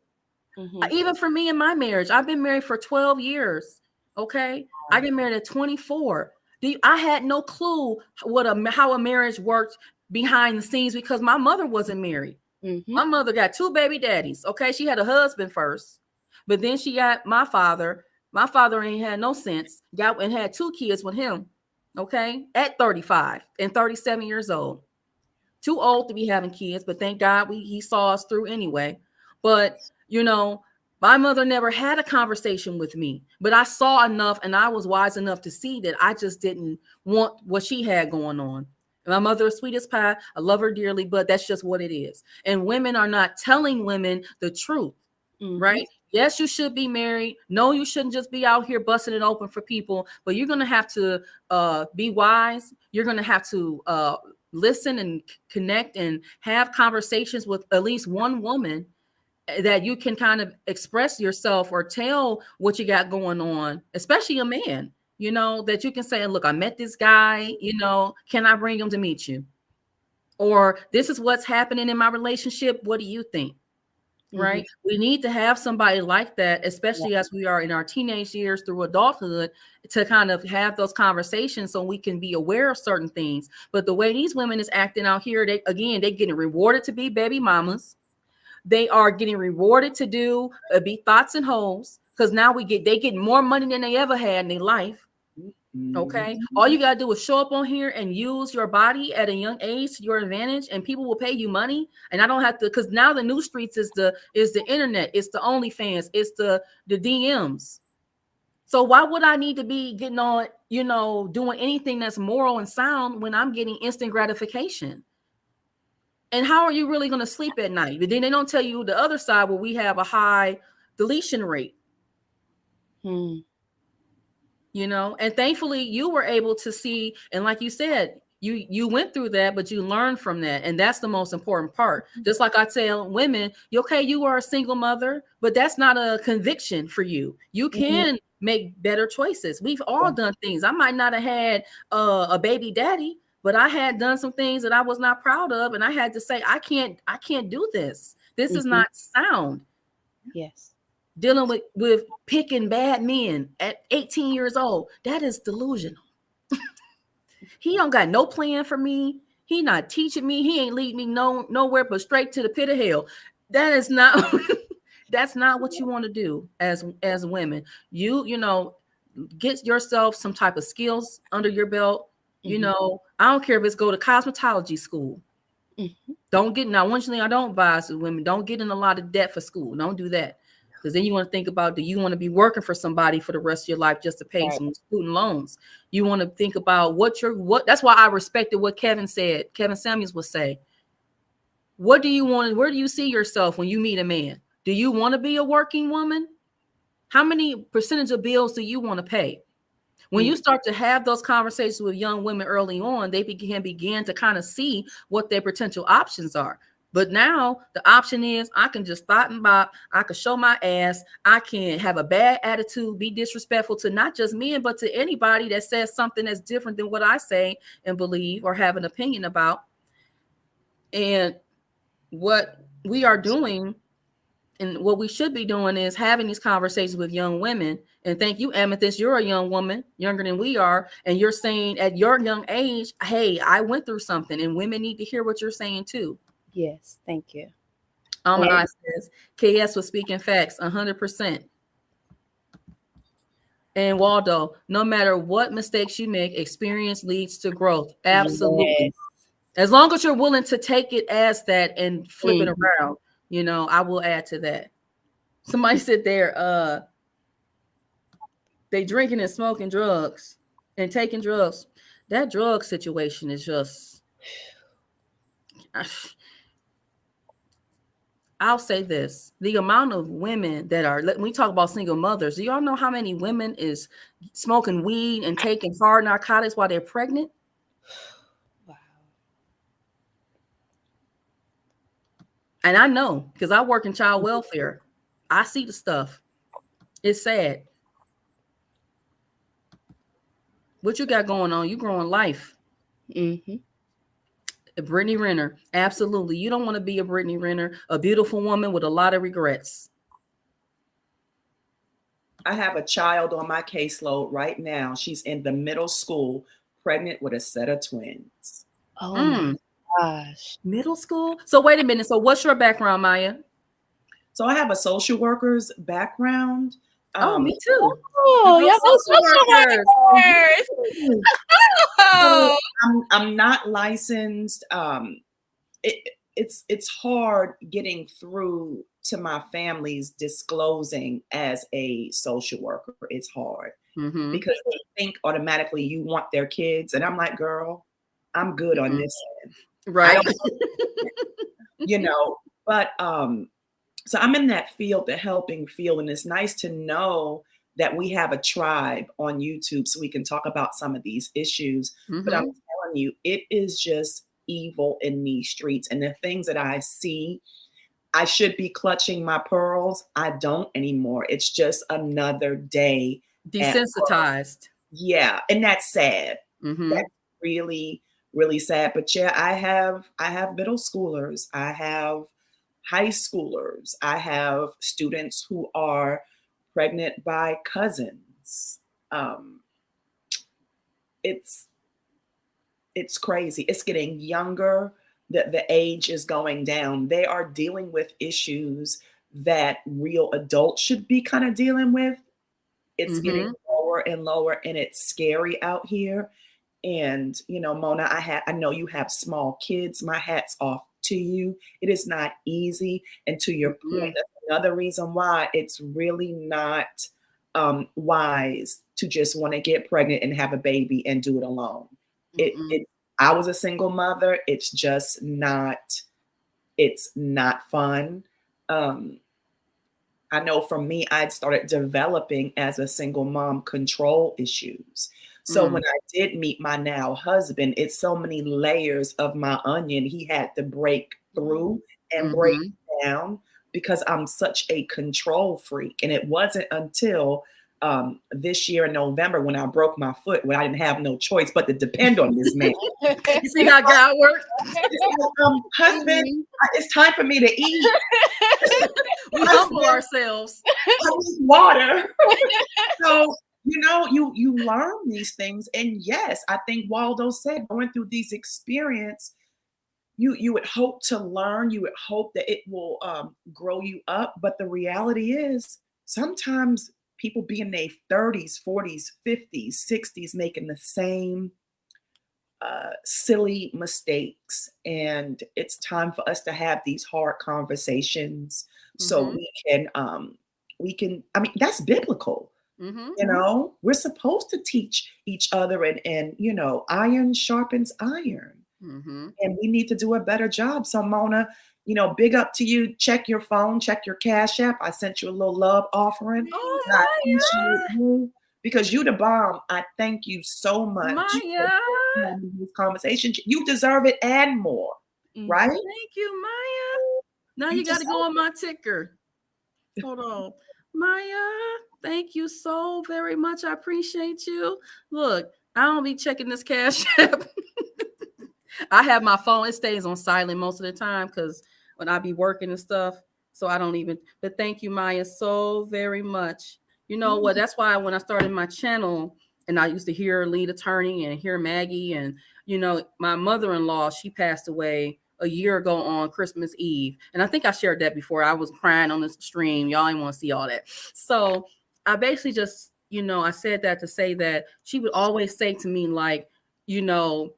Mm-hmm. Even for me in my marriage, I've been married for 12 years. Okay, I got married at 24. I had no clue how a marriage worked behind the scenes, because my mother wasn't married. Mm-hmm. My mother got 2 baby daddies. Okay, she had a husband first, but then she got my father. My father ain't had no sense. Got and had 2 kids with him. Okay, at 35 and 37 years old. Too old to be having kids, but thank God he saw us through anyway. But you know, my mother never had a conversation with me, but I saw enough and I was wise enough to see that I just didn't want what she had going on. My mother is sweet as pie. I love her dearly, but that's just what it is. And women are not telling women the truth, right? Yes, you should be married. No, you shouldn't just be out here busting it open for people, but you're going to have to be wise. You're going to have to listen and connect and have conversations with at least one woman that you can kind of express yourself or tell what you got going on, especially a man. You know, that you can say, look, I met this guy, you know, can I bring him to meet you? Or this is what's happening in my relationship. What do you think? Right? We need to have somebody like that, especially as we are in our teenage years through adulthood, to kind of have those conversations so we can be aware of certain things. But the way these women is acting out here, they're getting rewarded to be baby mamas. They are getting rewarded to be thoughts and hoes, because now they get more money than they ever had in their life. Okay, all you gotta do is show up on here and use your body at a young age to your advantage, and people will pay you money. And I don't have to, because now the new streets is the internet, it's the OnlyFans, it's the DMs. So why would I need to be getting on, you know, doing anything that's moral and sound when I'm getting instant gratification? And how are you really going to sleep at night? But then they don't tell you the other side, where we have a high deletion rate. You know, and thankfully you were able to see, and like you said, you went through that, but you learned from that, and that's the most important part. Just like I tell women, you are a single mother, but that's not a conviction for you. You can make better choices. We've all done things. I might not have had a baby daddy, but I had done some things that I was not proud of, and I had to say, I can't do this. This is not sound. Yes. Dealing with picking bad men at 18 years old, that is delusional. He don't got no plan for me. He not teaching me. He ain't leading me nowhere but straight to the pit of hell. That is not that's not what you want to do as women. You know, get yourself some type of skills under your belt. You know, I don't care if it's go to cosmetology school. Don't get, now one thing I don't advise women, don't get in a lot of debt for school. Don't do that. Because then you want to think about, do you want to be working for somebody for the rest of your life just to pay some student loans? You want to think about what that's why I respected what Kevin said. Kevin Samuels would say, what do you want? Where do you see yourself when you meet a man? Do you want to be a working woman? How many percentage of bills do you want to pay? When you start to have those conversations with young women early on, they begin to kind of see what their potential options are. But now the option is, I can just thought and bop. I can show my ass. I can have a bad attitude, be disrespectful to not just men, but to anybody that says something that's different than what I say and believe or have an opinion about. And what we are doing And what we should be doing is having these conversations with young women. And thank you, Amethyst. You're a young woman, younger than we are. And you're saying at your young age, hey, I went through something. And women need to hear what you're saying too. Yes, thank you. Amara says, KS was speaking facts, 100%. And Waldo, no matter what mistakes you make, experience leads to growth. Absolutely. Yes. As long as you're willing to take it as that and flip it around, you know, I will add to that. Somebody said there, they drinking and smoking drugs and taking drugs. That drug situation is just, I'll say this. The amount of women that are, when we talk about single mothers, do y'all know how many women is smoking weed and taking hard narcotics while they're pregnant? Wow. And I know, because I work in child welfare. I see the stuff. It's sad. What you got going on? You growing life. Mm-hmm. Brittany Renner. Absolutely. You don't want to be a Brittany Renner, a beautiful woman with a lot of regrets. I have a child on my caseload right now. She's in the middle school, pregnant with a set of twins. Oh my gosh. Middle school? So wait a minute. So what's your background, Maya? So I have a social worker's background. Me too. Oh, y'all social workers. So I'm not licensed. It's hard getting through to my families disclosing as a social worker. It's hard because they think automatically you want their kids, and I'm like, girl, I'm good on this end. Right. You know, but so I'm in that field, the helping field, and it's nice to know that we have a tribe on YouTube so we can talk about some of these issues. But I'm telling you, it is just evil in these streets. And the things that I see, I should be clutching my pearls. I don't anymore. It's just another day. Desensitized. Yeah. And that's sad. That's really, really sad. But yeah, I have middle schoolers. I have high schoolers. I have students who are pregnant by cousins. It's crazy. It's getting younger. The age is going down. They are dealing with issues that real adults should be kind of dealing with. It's getting lower and lower, and it's scary out here. And you know, Mona, I know you have small kids. My hat's off to you. It is not easy. And to your point, that's another reason why it's really not wise to just want to get pregnant and have a baby and do it alone. I was a single mother. It's just not, it's not fun. I know for me, I'd started developing as a single mom control issues. So when I did meet my now husband, it's so many layers of my onion he had to break through and break down because I'm such a control freak. And it wasn't until this year in November when I broke my foot, when I didn't have no choice but to depend on this man. You see how God works? Husband, it's time for me to eat. We humble ourselves. I need water. So, you know, you learn these things. And yes, I think Waldo said, going through these experiences, you would hope to learn, you would hope that it will grow you up. But the reality is sometimes people be in their 30s, 40s, 50s, 60s, making the same silly mistakes. And it's time for us to have these hard conversations so we can, I mean, that's biblical. You know, we're supposed to teach each other and you know, iron sharpens iron. And we need to do a better job. So Mona, you know, big up to you. Check your phone, check your Cash App. I sent you a little love offering. Oh, I appreciate you because you the bomb. I thank you so much. Maya. For these conversations. You deserve it and more, right? Thank you, Maya. Now you got to go on my ticker. Hold on. Maya, thank you so very much. I appreciate you. Look, I don't be checking this Cash App. I have my phone. It stays on silent most of the time because when I be working and stuff. So I don't even, but thank you, Maya, so very much. You know what? That's why when I started my channel and I used to hear Lead Attorney and hear Maggie, and, you know, my mother-in-law, she passed away a year ago on Christmas Eve. And I think I shared that before. I was crying on the stream. Y'all ain't want to see all that. So I basically just, you know, I said that to say that she would always say to me, like, you know,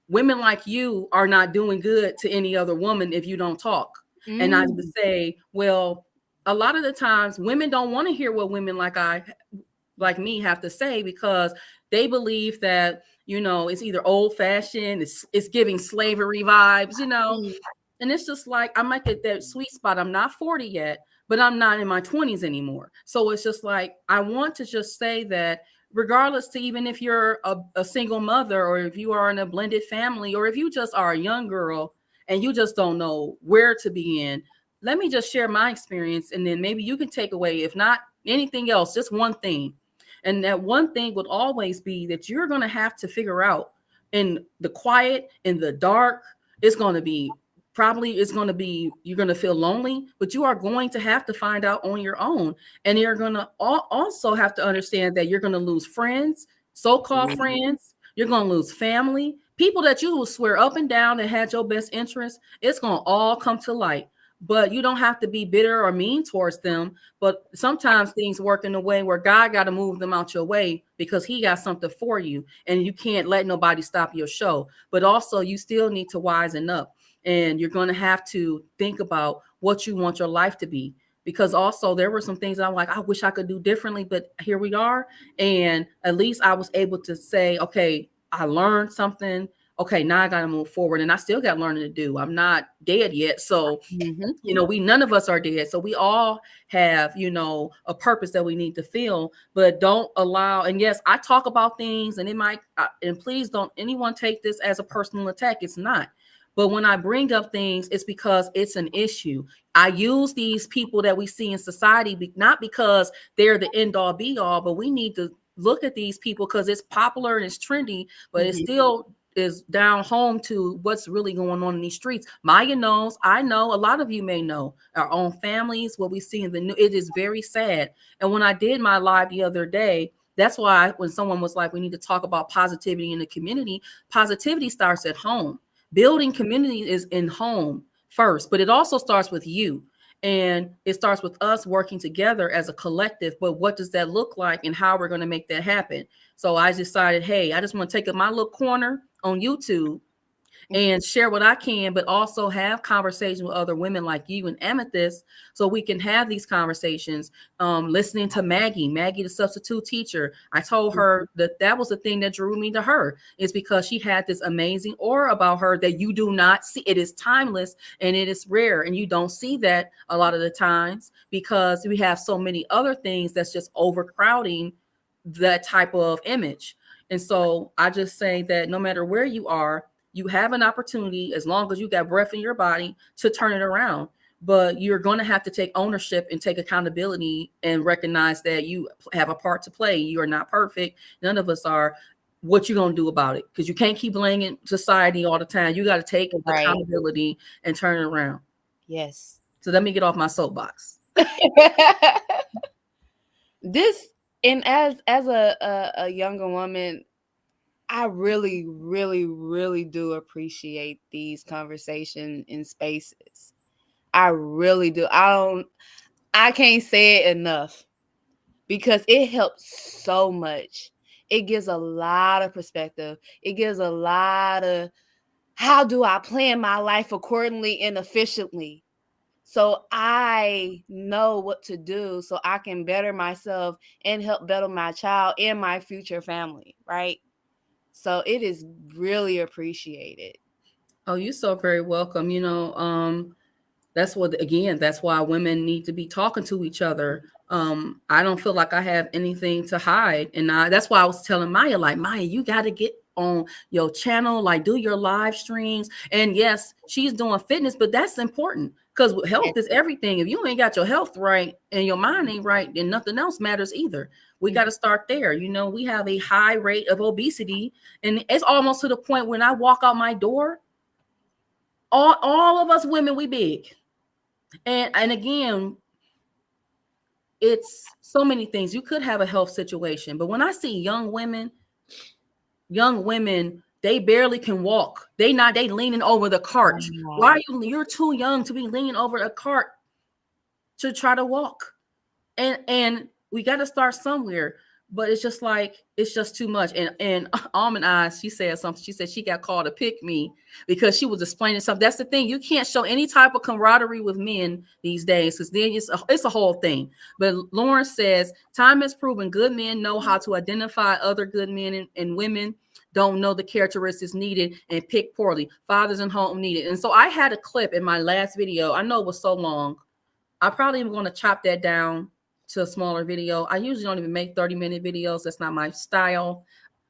women like you are not doing good to any other woman if you don't talk. And I would say, well, a lot of the times women don't want to hear what women like me have to say, because they believe that, you know, it's either old fashioned, it's giving slavery vibes, you know. And it's just like, I might get that sweet spot. I'm not 40 yet, but I'm not in my 20s anymore. So it's just like, I want to just say that regardless to even if you're a single mother, or if you are in a blended family, or if you just are a young girl and you just don't know where to begin, let me just share my experience. And then maybe you can take away, if not anything else, just one thing. And that one thing would always be that you're going to have to figure out in the quiet, in the dark, you're going to feel lonely, but you are going to have to find out on your own. And you're going to also have to understand that you're going to lose friends, so-called friends. You're going to lose family, people that you will swear up and down that had your best interest. It's going to all come to light. But you don't have to be bitter or mean towards them. But sometimes things work in a way where God got to move them out your way because he got something for you. And you can't let nobody stop your show. But also you still need to wisen up. And you're going to have to think about what you want your life to be. Because also there were some things I'm like, I wish I could do differently. But here we are. And at least I was able to say, okay, I learned something. Okay, now I got to move forward, and I still got learning to do. I'm not dead yet. So, you know, none of us are dead. So we all have, you know, a purpose that we need to fill, but don't allow, and yes, I talk about things and it might, and please don't anyone take this as a personal attack. It's not. But when I bring up things, it's because it's an issue. I use these people that we see in society, not because they're the end all be all, but we need to look at these people because it's popular and it's trendy, but it's still is down home to what's really going on in these streets. Maya knows, I know, a lot of you may know our own families, what we see in the news. It is very sad. And when I did my live the other day, that's why when someone was like, we need to talk about positivity in the community, positivity starts at home. Building community is in home first, but it also starts with you. And it starts with us working together as a collective. But what does that look like and how we're going to make that happen? So I decided, hey, I just want to take up my little corner on YouTube and share what I can, but also have conversations with other women like you and Amethyst, so we can have these conversations. Listening to Maggie, the substitute teacher, I told her that was the thing that drew me to her, is because she had this amazing aura about her that you do not see. It is timeless and it is rare, and you don't see that a lot of the times because we have so many other things that's just overcrowding that type of image. And so I just say that no matter where you are, you have an opportunity, as long as you got breath in your body, to turn it around. But you're going to have to take ownership and take accountability and recognize that you have a part to play. You are not perfect. None of us are. What you going to do about it? Because you can't keep blaming society all the time. You got to take accountability and turn it around. Yes. So let me get off my soapbox. And as a younger woman, I really, really, really do appreciate these conversation in spaces. I really do. I can't say it enough because it helps so much. It gives a lot of perspective. It gives a lot of, how do I plan my life accordingly and efficiently? So I know what to do so I can better myself and help better my child and my future family, right? So it is really appreciated. Oh, you're so very welcome. You know, that's why women need to be talking to each other. I don't feel like I have anything to hide. And that's why I was telling Maya, like, Maya, you got to get on your channel, like do your live streams. And yes, she's doing fitness, but that's important because health is everything. If you ain't got your health right and your mind ain't right, then nothing else matters either. We got to start there. You know, we have a high rate of obesity, and it's almost to the point when I walk out my door, all of us women, we big. And again, it's so many things. You could have a health situation, but when I see young women, they barely can walk. They leaning over the cart. Why are you're too young to be leaning over a cart to try to walk? And we got to start somewhere. But it's just like, it's just too much. And Almond Eyes, she said something. She said she got called to pick me because she was explaining something. That's the thing. You can't show any type of camaraderie with men these days, because then it's a whole thing. But Lauren says, time has proven good men know how to identify other good men, and women don't know the characteristics needed and pick poorly. Fathers in home needed. And so I had a clip in my last video. I know it was so long. I probably am going to chop that down to a smaller video. I usually don't even make 30-minute videos. That's not my style.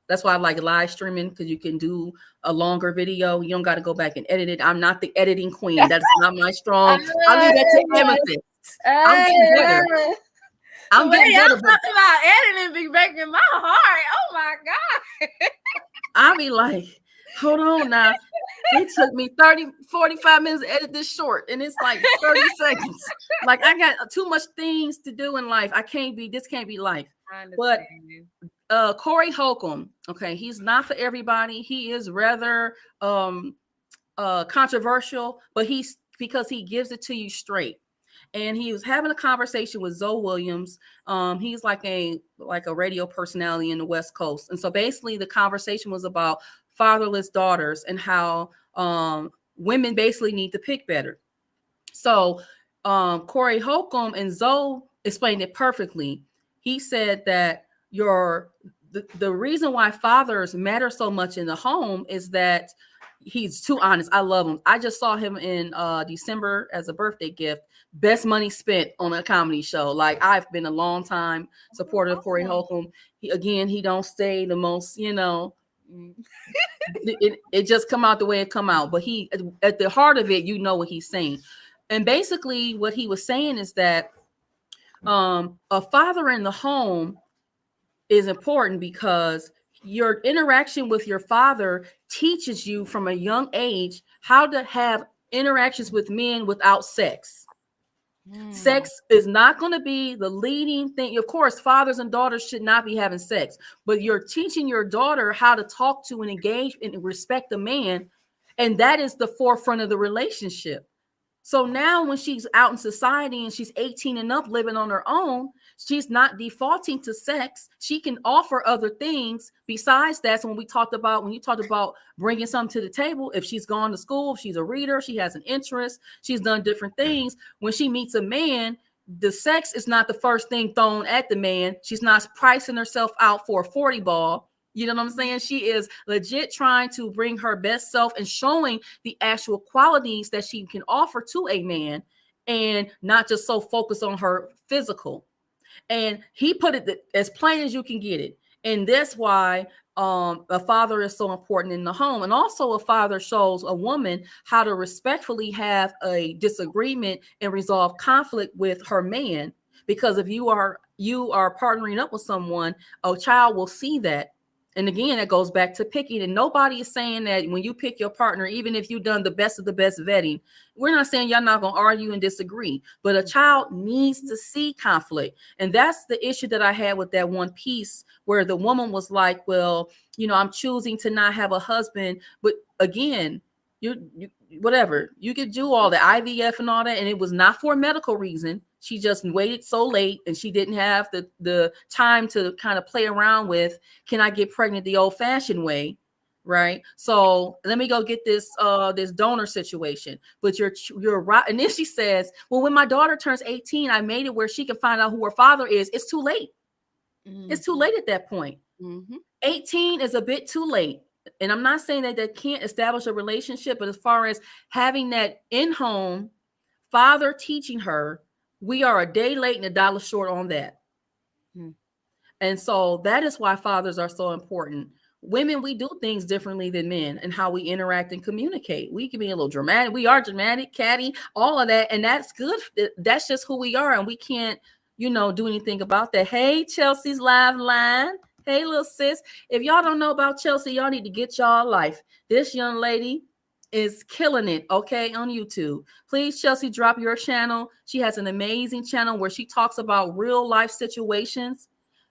That's why I like live streaming, because you can do a longer video. You don't got to go back and edit it. I'm not the editing queen. That's not my strong. I'll leave that to Amethyst. I'm getting better. I'm getting better. Talking about editing be breaking my heart. Oh my God. I'll be like, hold on now. It took me 45 minutes to edit this short, and it's like 30 seconds. Like, I got too much things to do in life. This can't be life. But Corey Holcomb, okay, he's not for everybody. He is rather controversial, but because he gives it to you straight. And he was having a conversation with Zoe Williams. He's like a radio personality in the West Coast. And so basically the conversation was about fatherless daughters and how women basically need to pick better. So Corey Holcomb and Zoe explained it perfectly. He said that the reason why fathers matter so much in the home is that he's too honest. I love him. I just saw him in December as a birthday gift. Best money spent on a comedy show. Like, I've been a long time supporter of Corey Holcomb. He don't say the most, it just come out the way it come out. But he, at the heart of it, you know what he's saying. And basically what he was saying is that a father in the home is important because your interaction with your father teaches you from a young age how to have interactions with men without sex. Sex is not going to be the leading thing. Of course, fathers and daughters should not be having sex, but you're teaching your daughter how to talk to and engage and respect the man. And that is the forefront of the relationship. So now when she's out in society and she's 18 and up living on her own, she's not defaulting to sex. She can offer other things besides that. So when you talked about bringing something to the table, if she's gone to school, if she's a reader, she has an interest, she's done different things. When she meets a man, the sex is not the first thing thrown at the man. She's not pricing herself out for a 40 ball. You know what I'm saying? She is legit trying to bring her best self and showing the actual qualities that she can offer to a man, and not just so focused on her physical. And he put it as plain as you can get it. And that's why a father is so important in the home. And also a father shows a woman how to respectfully have a disagreement and resolve conflict with her man. Because if you are partnering up with someone, a child will see that. And again, it goes back to picking. And nobody is saying that when you pick your partner, even if you've done the best of the best vetting, we're not saying y'all not going to argue and disagree. But a child needs to see conflict. And that's the issue that I had with that one piece where the woman was like, well, I'm choosing to not have a husband. But again, you whatever, you could do all the IVF and all that. And it was not for a medical reason. She just waited so late and she didn't have the time to kind of play around with, can I get pregnant the old fashioned way? Right. So let me go get this donor situation. But you're right. And then she says, well, when my daughter turns 18, I made it where she can find out who her father is. It's too late. Mm-hmm. It's too late at that point. Mm-hmm. 18 is a bit too late. And I'm not saying that they can't establish a relationship, but as far as having that in-home father teaching her, we are a day late and a dollar short on that. Hmm. And so that is why fathers are so important. Women, we do things differently than men and how we interact and communicate. We can be a little dramatic. We are dramatic, catty, all of that. And that's good. That's just who we are. And we can't, do anything about that. Hey, Chelsea's live line. Hey, little sis. If y'all don't know about Chelsea, y'all need to get y'all life. This young lady is killing it, okay, on YouTube. Please, Chelsea, drop your channel. She has an amazing channel where she talks about real life situations,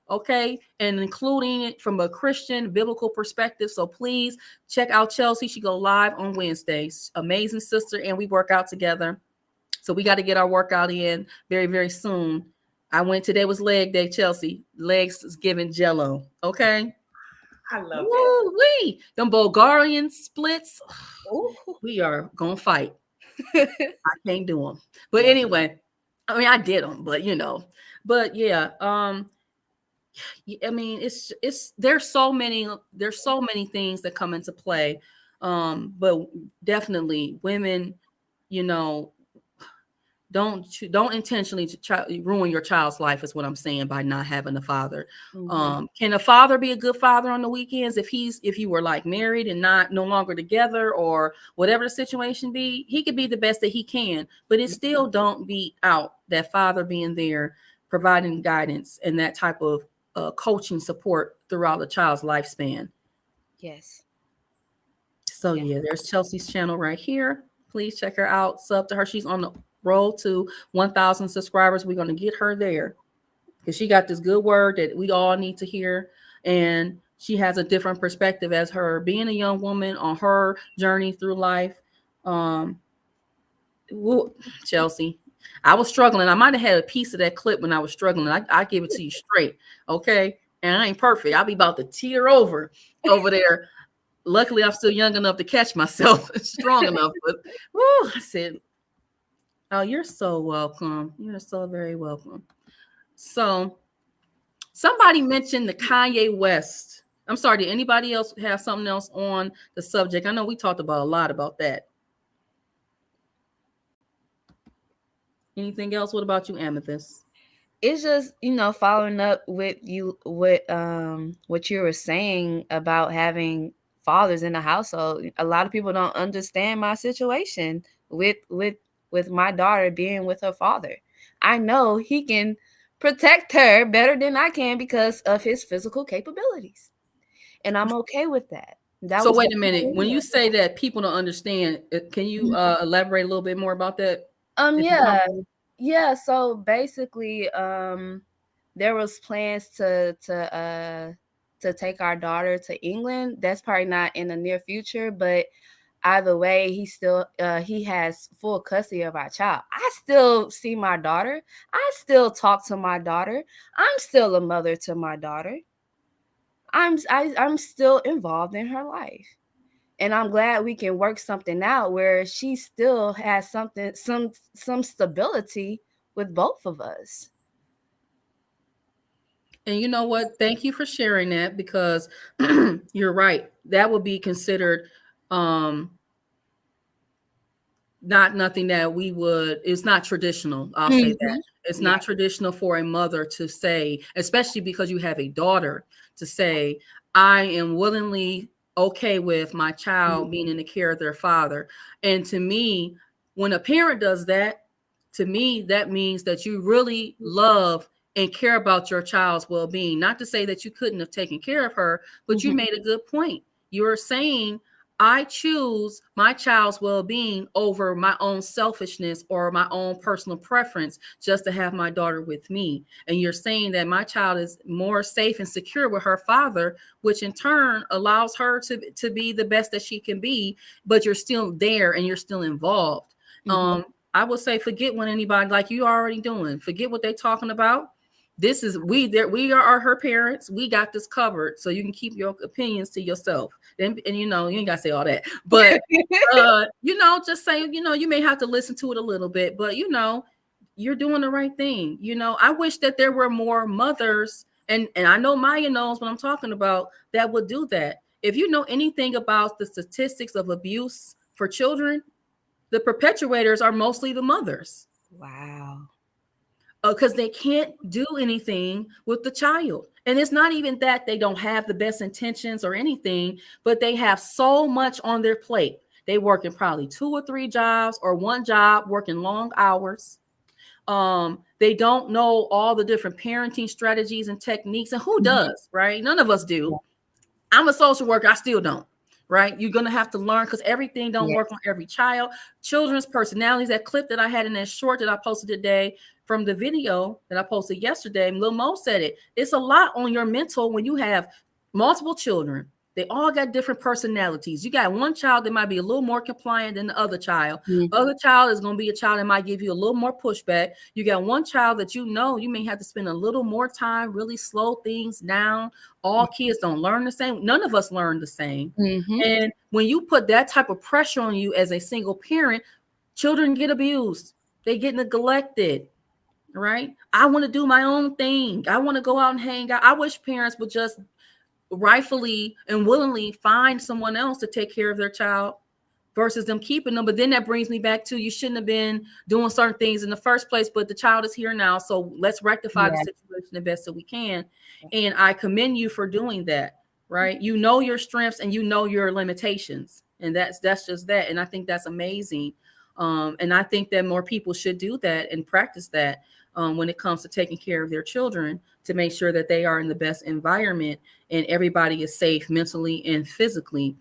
okay, and including it from a Christian biblical perspective. So please check out Chelsea. She go live on Wednesdays. Amazing sister, and we work out together. So we got to get our workout in very, very soon. Today was leg day, Chelsea. Legs is giving jello, okay? I love it. Woo-wee. Them Bulgarian splits, Ooh. we are going to fight. I can't do them. But anyway, I mean, I did them, but yeah, I mean, there's so many things that come into play. But definitely women, don't intentionally ruin your child's life is what I'm saying by not having a father. Mhm. Can a father be a good father on the weekends if you were like married and no longer together, or whatever the situation be? He could be the best that he can, but it still don't beat out that father being there, providing guidance and that type of coaching support throughout the child's lifespan. Yes. So yeah, there's Chelsea's channel right here. Please check her out. Sub to her. She's on the road to 1,000 subscribers. We're going to get her there because she got this good word that we all need to hear. And she has a different perspective as her being a young woman on her journey through life. Chelsea, I was struggling. I might have had a piece of that clip when I was struggling. I give it to you straight. Okay. And I ain't perfect. I'll be about to teeter over there. Luckily, I'm still young enough to catch myself, strong enough. But I said, oh, you're so welcome. You're so very welcome. So somebody mentioned the Kanye West. I'm sorry, did anybody else have something else on the subject? I know we talked about a lot about that. Anything else? What about you, Amethyst? It's just, following up with what you were saying about having fathers in the household. A lot of people don't understand my situation with my daughter being with her father. I know he can protect her better than I can because of his physical capabilities. And I'm okay with that. So wait a minute. When you say that people don't understand, can you elaborate a little bit more about that? Yeah. So basically, there was plans to take our daughter to England. That's probably not in the near future, but either way, he has full custody of our child. I still see my daughter. I still talk to my daughter. I'm still a mother to my daughter. I'm still involved in her life. And I'm glad we can work something out where she still has some stability with both of us. And you know what? Thank you for sharing that, because you're right. That would be considered not nothing that we would, it's not traditional. I'll say that. It's not traditional for a mother to say, especially because you have a daughter, to say, I am willingly okay with my child being in the care of their father. And to me, when a parent does that, to me, that means that you really love and care about your child's well-being. Not to say that you couldn't have taken care of her, but you made a good point. You're saying, I choose my child's well-being over my own selfishness or my own personal preference just to have my daughter with me. And you're saying that my child is more safe and secure with her father, which in turn allows her to be the best that she can be, but you're still there and you're still involved. I would say, forget what anybody, like you already doing, forget what they're talking about. This is, we are her parents. We got this covered, so you can keep your opinions to yourself. And you ain't got to say all that, but just saying, you may have to listen to it a little bit, but you're doing the right thing. I wish that there were more mothers, and I know Maya knows what I'm talking about, that would do that. If you know anything about the statistics of abuse for children, the perpetuators are mostly the mothers. Wow. Because they can't do anything with the child. And it's not even that they don't have the best intentions or anything, but they have so much on their plate. They work in probably 2 or 3 jobs, or one job, working long hours. They don't know all the different parenting strategies and techniques. And who does, right? None of us do. I'm a social worker. I still don't. right? You're going to have to learn because everything don't work on every child. Children's personalities, that clip that I had in that short that I posted today from the video that I posted yesterday, Lil Mo said it. It's a lot on your mental when you have multiple children. They all got different personalities. You got one child that might be a little more compliant than the other child. Other child is going to be a child that might give you a little more pushback. You got one child that you may have to spend a little more time, really slow things down. All kids don't learn the same. None of us learn the same. And when you put that type of pressure on you as a single parent, children get abused. They get neglected, right? I want to do my own thing. I want to go out and hang out. I wish parents would just rightfully and willingly find someone else to take care of their child versus them keeping them. But then that brings me back to, you shouldn't have been doing certain things in the first place, but the child is here now. So let's rectify the situation the best that we can. And I commend you for doing that, right? You know your strengths and you know your limitations. And that's just that. And I think that's amazing. And I think that more people should do that and practice that when it comes to taking care of their children, to make sure that they are in the best environment and everybody is safe mentally and physically.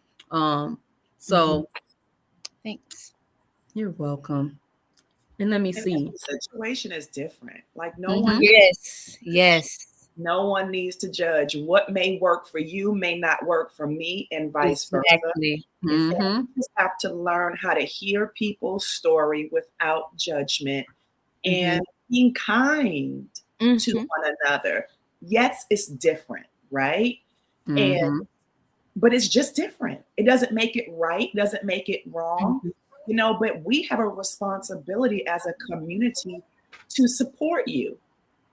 Thanks. You're welcome. And let me see. The situation is different. Like no one. Yes. No one needs to judge. What may work for you may not work for me, and vice versa. You just have to learn how to hear people's story without judgment and being kind to one another. Yes, it's different, right? But it's just different. It doesn't make it right, doesn't make it wrong, but we have a responsibility as a community to support you.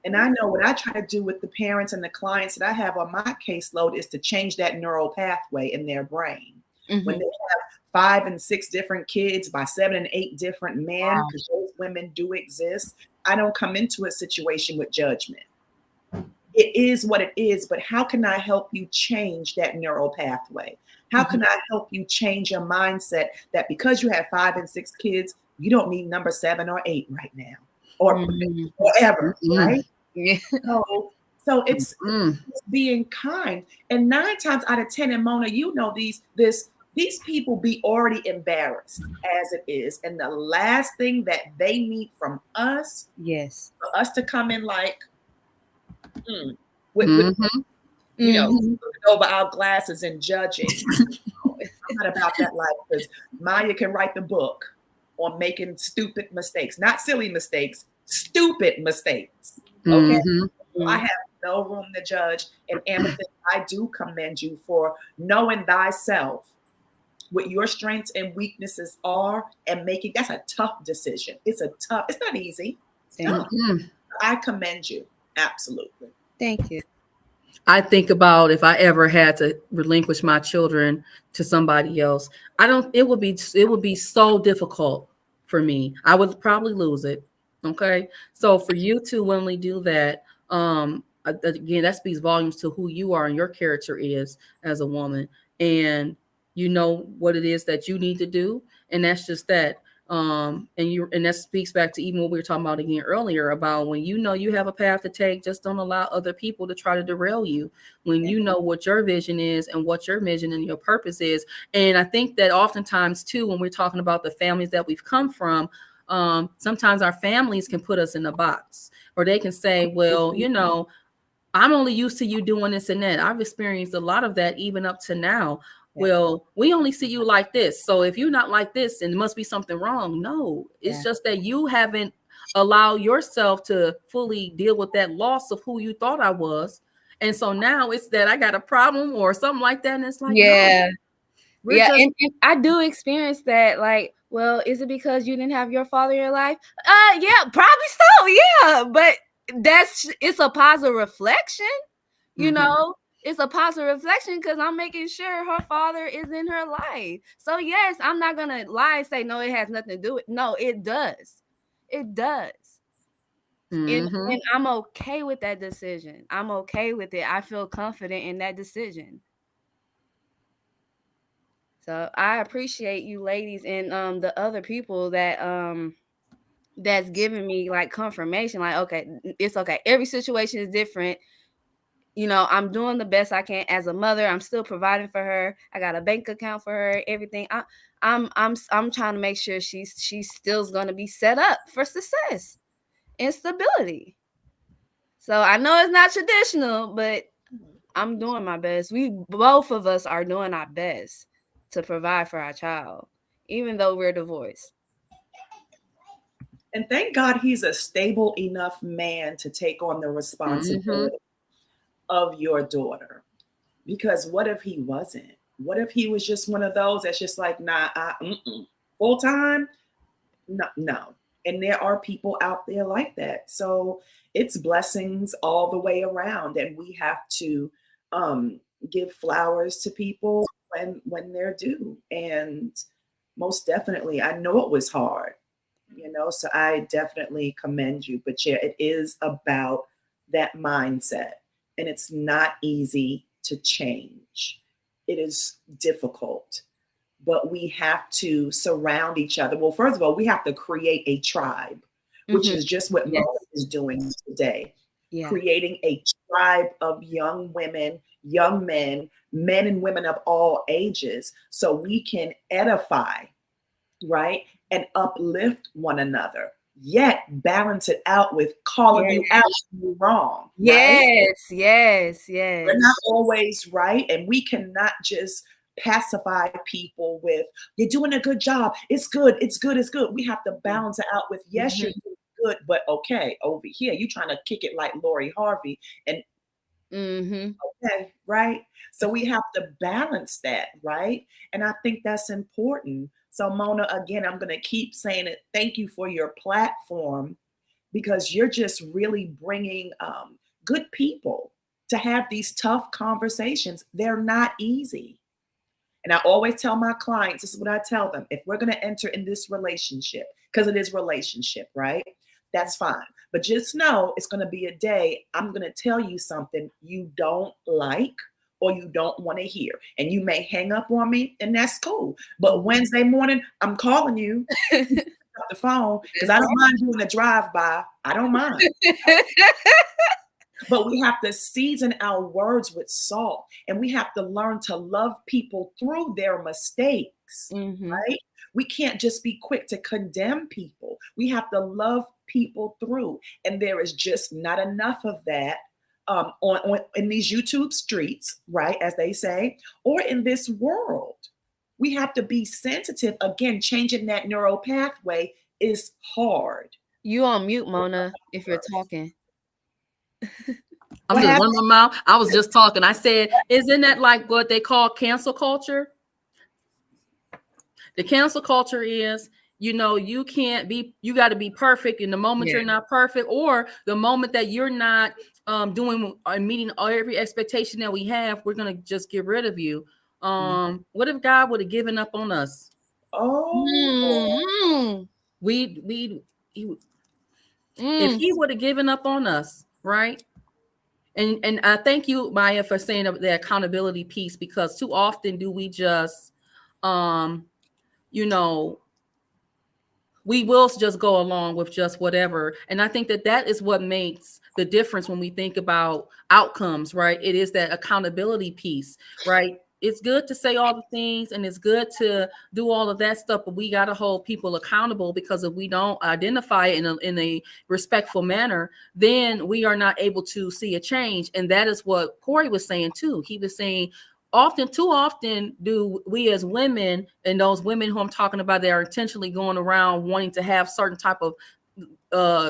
And I know what I try to do with the parents and the clients that I have on my caseload is to change that neural pathway in their brain. When they have 5 and 6 different kids by 7 and 8 different men, because those women do exist, I don't come into a situation with judgment. It is what it is, but how can I help you change that neural pathway? How can I help you change your mindset that because you have 5 and 6 kids, you don't need number 7 or 8 right now, or ever, right? So it's being kind. And 9 times out of 10, and Mona, these people be already embarrassed as it is. And the last thing that they need from us, for us to come in like, with looking over our glasses and judging. I'm not about that life, because Maya can write the book on making stupid mistakes, not silly mistakes, stupid mistakes. Okay. I have no room to judge. And Amethyst, I do commend you for knowing thyself, what your strengths and weaknesses are, and that's a tough decision. It's not easy. It's tough. I commend you. Absolutely. Thank you. I think about if I ever had to relinquish my children to somebody else, it would be so difficult for me. I would probably lose it. Okay. So for you to willingly do that, again, that speaks volumes to who you are and your character is as a woman. And you know what it is that you need to do. And that's just that. And that speaks back to even what we were talking about again earlier about when you know you have a path to take, just don't allow other people to try to derail you when you know what your vision is and what your mission and your purpose is. And I think that oftentimes too, when we're talking about the families that we've come from, sometimes our families can put us in a box, or they can say, well, I'm only used to you doing this and that. I've experienced a lot of that even up to now. Well, we only see you like this. So if you're not like this, then there must be something wrong. No, it's just that you haven't allowed yourself to fully deal with that loss of who you thought I was. And so now it's that I got a problem or something like that. And it's like, no, and I do experience that. Like, well, is it because you didn't have your father in your life? Yeah, probably so. Yeah. But it's a positive reflection, It's a positive reflection because I'm making sure her father is in her life. So yes, I'm not gonna lie and say no, it has nothing to do with. No, it does. It does. And I'm okay with that decision. I'm okay with it. I feel confident in that decision. So I appreciate you ladies and the other people that that's giving me like confirmation. Like, okay, it's okay. Every situation is different. you know, I'm doing the best I can as a mother. I'm still providing for her. I got a bank account for her, everything. I'm trying to make sure she's still going to be set up for success and stability. So I know it's not traditional, but I'm doing my best. We both of us are doing our best to provide for our child, even though we're divorced. And thank God he's a stable enough man to take on the responsibility of your daughter. Because what if he wasn't? What if he was just one of those that's just like, nah, full time? No. And there are people out there like that. So it's blessings all the way around. And we have to give flowers to people when they're due. And most definitely, I know it was hard, you know, so I definitely commend you. But yeah, it is about that mindset. And it's not easy to change. It is difficult, but we have to surround each other. Well, first of all, we have to create a tribe, which is just what Mona is doing today. Yeah. Creating a tribe of young women, young men, men and women of all ages, so we can edify, right? And uplift one another, yet balance it out with calling you out when you're wrong. Yes, right? yes. We're not always right, and we cannot just pacify people with, you're doing a good job. It's good. We have to balance it out with, yes, you're doing good, but okay, over here, you're trying to kick it like Lori Harvey. And okay, right? So we have to balance that, right? And I think that's important. So Mona, again, I'm going to keep saying it. Thank you for your platform, because you're just really bringing good people to have these tough conversations. They're not easy. And I always tell my clients, this is what I tell them: if we're going to enter in this relationship, because it is relationship, right? That's fine. But just know it's going to be a day I'm going to tell you something you don't like or you don't want to hear. And you may hang up on me, and that's cool. But Wednesday morning, I'm calling you off the phone, because I don't mind doing a drive-by. I don't mind. But we have to season our words with salt, and we have to learn to love people through their mistakes, right? We can't just be quick to condemn people. We have to love people through, and there is just not enough of that in these YouTube streets, right, as they say, or in this world. We have to be sensitive. Again, changing that neural pathway is hard. You on mute, Mona, if you're talking. I'm just running my mouth. I was just talking. I said, isn't that like what they call cancel culture? The cancel culture is, you know, you got to be perfect in the moment you're not perfect, or the moment that you're not doing or meeting every expectation that we have, we're going to just get rid of you. What if God would have given up on us? Oh, if he would have given up on us, right? And I thank you, Maya, for saying the accountability piece, because too often do we just, you know, we will just go along with just whatever. And I think that is what makes the difference when we think about outcomes, right? It is that accountability piece, right? It's good to say all the things, and it's good to do all of that stuff, but we got to hold people accountable, because if we don't identify it in a respectful manner, then we are not able to see a change. And that is what Corey was saying too. He was saying, too often do we as women, and those women who I'm talking about, they are intentionally going around wanting to have certain type of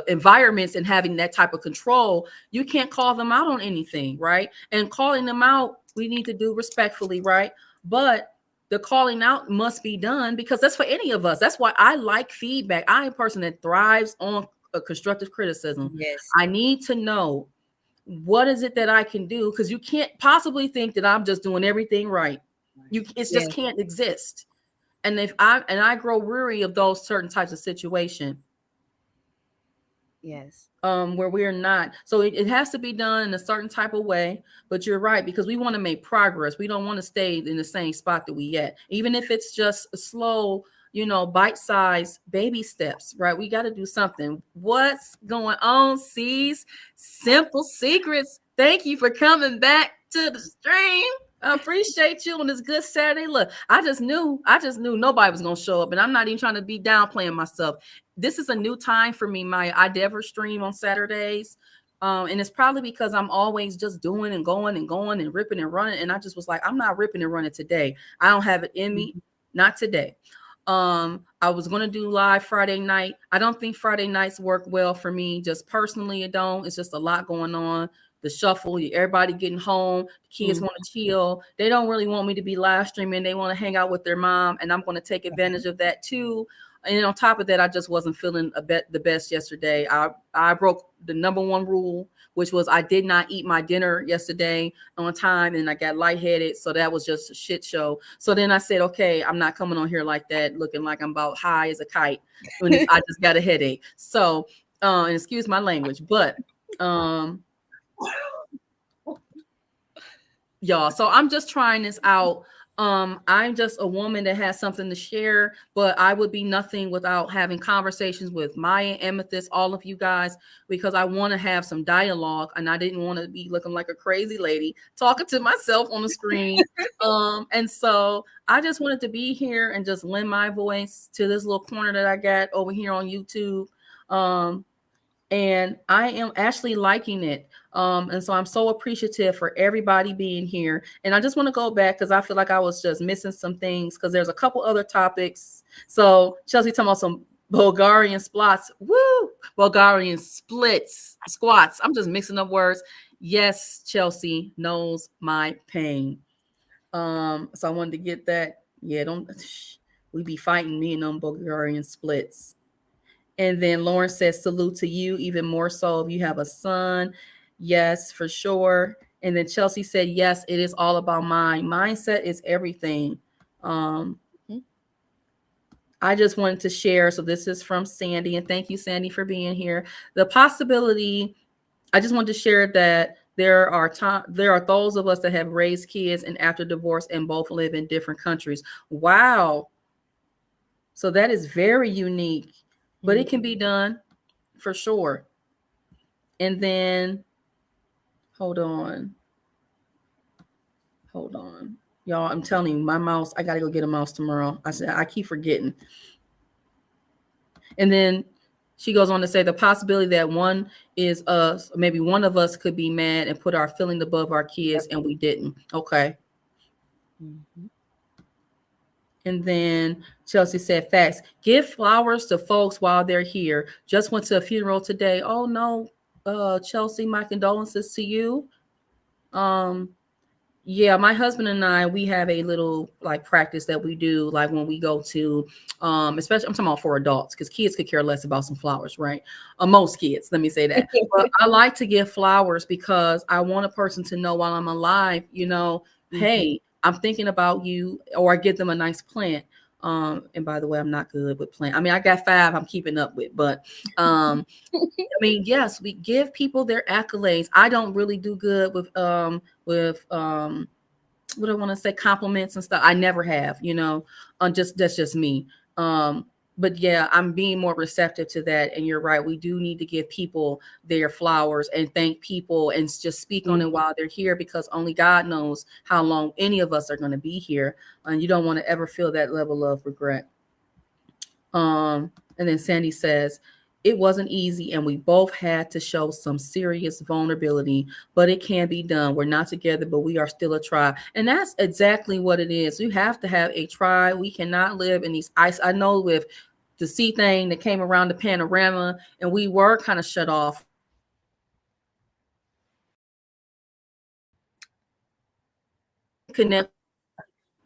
environments and having that type of control. You can't call them out on anything, right? And calling them out, we need to do respectfully, right? But the calling out must be done, because that's for any of us. That's why I like feedback. I'm a person that thrives on a constructive criticism. Yes. I need to know, what is it that I can do? Because you can't possibly think that I'm just doing everything right. It just can't exist. And I grow weary of those certain types of situations. Yes. Where we're not. So it has to be done in a certain type of way. But you're right, because we want to make progress. We don't want to stay in the same spot that we at, even if it's just a slow, you know, bite-sized baby steps, right? We got to do something. What's going on, C's? Simple Secrets. Thank you for coming back to the stream. I appreciate you on this good Saturday. Look, I just knew nobody was gonna show up, and I'm not even trying to be downplaying myself. This is a new time for me, Maya. I never stream on Saturdays. And it's probably because I'm always just doing and going and ripping and running. And I just was like, I'm not ripping and running today. I don't have it in me. Not today. I was going to do live Friday night. I don't think Friday nights work well for me. Just personally, it don't. It's just a lot going on. The shuffle, everybody getting home. The kids want to chill. They don't really want me to be live streaming. They want to hang out with their mom. And I'm going to take advantage of that too. And on top of that, I just wasn't feeling the best yesterday. I broke the number one rule, which was I did not eat my dinner yesterday on time, and I got lightheaded. So that was just a shit show. So then I said, okay, I'm not coming on here like that, looking like I'm about high as a kite when I just got a headache. So, and excuse my language, but y'all, so I'm just trying this out. I'm just a woman that has something to share, but I would be nothing without having conversations with Maya, Amethyst, all of you guys, because I want to have some dialogue, and I didn't want to be looking like a crazy lady talking to myself on the screen. And so I just wanted to be here and just lend my voice to this little corner that I got over here on YouTube. And I am actually liking it. And so I'm so appreciative for everybody being here. And I just want to go back because I feel like I was just missing some things because there's a couple other topics. So Chelsea talking about some Bulgarian splats. Woo! Bulgarian squats. I'm just mixing up words. Yes, Chelsea knows my pain. So I wanted to get that. Yeah, we be fighting me and them Bulgarian splits. And then Lauren says, salute to you, even more so if you have a son. Yes, for sure. And then Chelsea said, yes, it is all about mind. Mindset is everything. I just wanted to share. So this is from Sandy. And thank you, Sandy, for being here. The possibility, I just wanted to share that there are those of us that have raised kids and after divorce and both live in different countries. Wow. So that is very unique. But it can be done for sure. And then, hold on. Y'all, I'm telling you, my mouse, I got to go get a mouse tomorrow. I keep forgetting. And then she goes on to say the possibility that one is us, maybe one of us could be mad and put our feelings above our kids and we didn't. Okay. Mm-hmm. And then Chelsea said, facts. Give flowers to folks while they're here. Just went to a funeral today. Oh, no, Chelsea, my condolences to you. Yeah, my husband and I, we have a little like practice that we do, like when we go to, especially I'm talking about for adults, because kids could care less about some flowers, right? Most kids, let me say that. But I like to give flowers because I want a person to know while I'm alive, hey, I'm thinking about you, or I give them a nice plant. And by the way, I'm not good with plant. I mean, I got 5 I'm keeping up with, but I mean, yes, we give people their accolades. I don't really do good with what I want to say, compliments and stuff. I never have, that's just me. But yeah, I'm being more receptive to that. And you're right. We do need to give people their flowers and thank people and just speak on it while they're here, because only God knows how long any of us are going to be here. And you don't want to ever feel that level of regret. And then Sandy says, it wasn't easy and we both had to show some serious vulnerability, but it can be done. We're not together, but we are still a tribe. And that's exactly what it is. You have to have a tribe. We cannot live in these ice. I know with the sea thing that came around the panorama and we were kind of shut off. Connect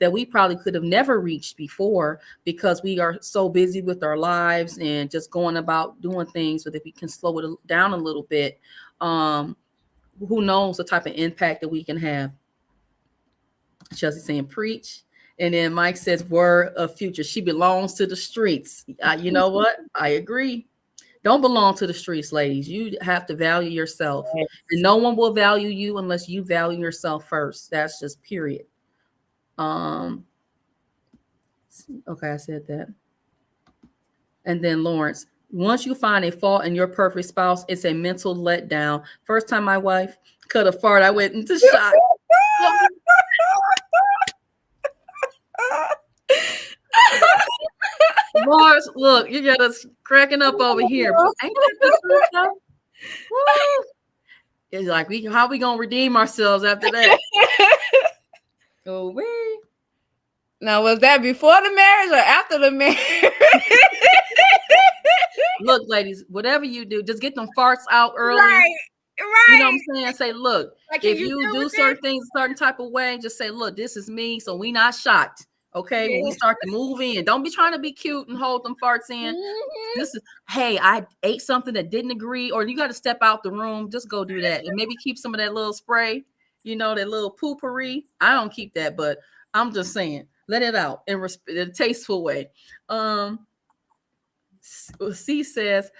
that we probably could have never reached before because we are so busy with our lives and just going about doing things. But if we can slow it down a little bit, who knows the type of impact that we can have. Chelsea saying preach. And then Mike says word of future. She belongs to the streets. You know what? I agree. Don't belong to the streets, ladies. You have to value yourself. Yes. And no one will value you unless you value yourself first. That's just period. Okay, I said that. And then Lawrence, Once you find a fault in your perfect spouse, it's a mental letdown. First time my wife cut a fart, I went into shock. Mars, look, you got us cracking up over here. But ain't that the truth, though? Woo. It's like, how we gonna redeem ourselves after that? Oh, we. Now, was that before the marriage or after the marriage? Look, ladies, whatever you do, just get them farts out early. Right. You know what I'm saying? Say, look, Like, if you do certain things a certain type of way, just say, look, this is me, so we not shocked. Okay, when we start to move in, don't be trying to be cute and hold them farts in. This is, hey, I ate something that didn't agree, or you got to step out the room. Just go do that, and maybe keep some of that little spray, you know, that little poopery. I don't keep that, but I'm just saying, let it out in a tasteful way. C says,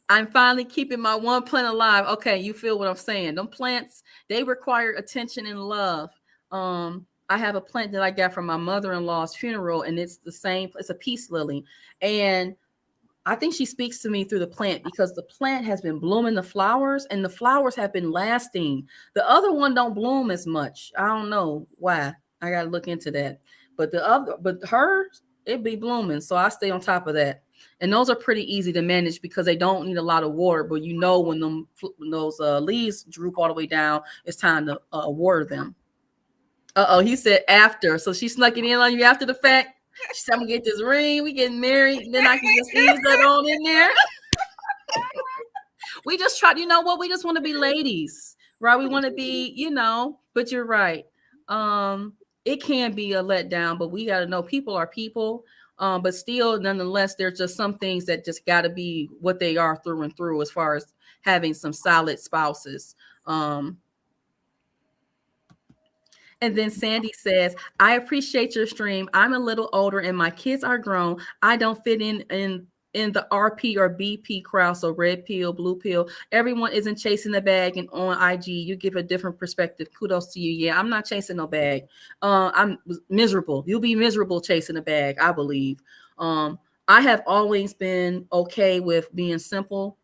I'm finally keeping my one plant alive. Okay, you feel what I'm saying? Them plants, they require attention and love. I have a plant that I got from my mother-in-law's funeral, and it's the same. It's a peace lily, and I think she speaks to me through the plant because the plant has been blooming the flowers, and the flowers have been lasting. The other one don't bloom as much. I don't know why. I got to look into that. But hers, it be blooming, so I stay on top of that. And those are pretty easy to manage because they don't need a lot of water. But you know when those leaves droop all the way down, it's time to water them. He said after. So she snuck it in on you after the fact. She said, I'm gonna get this ring, we getting married, then I can just ease that on in there. We just try, you know what? We just want to be ladies, right? We want to be, you know, but you're right. It can be a letdown, but we got to know people are people. But still, nonetheless, there's just some things that just got to be what they are through and through as far as having some solid spouses. And then Sandy says, I appreciate your stream. I'm a little older and my kids are grown. I don't fit in the RP or BP crowd. So red pill, blue pill. Everyone isn't chasing the bag, and on IG, you give a different perspective. Kudos to you. Yeah, I'm not chasing no bag. I'm miserable. You'll be miserable chasing a bag, I believe. I have always been okay with being simple.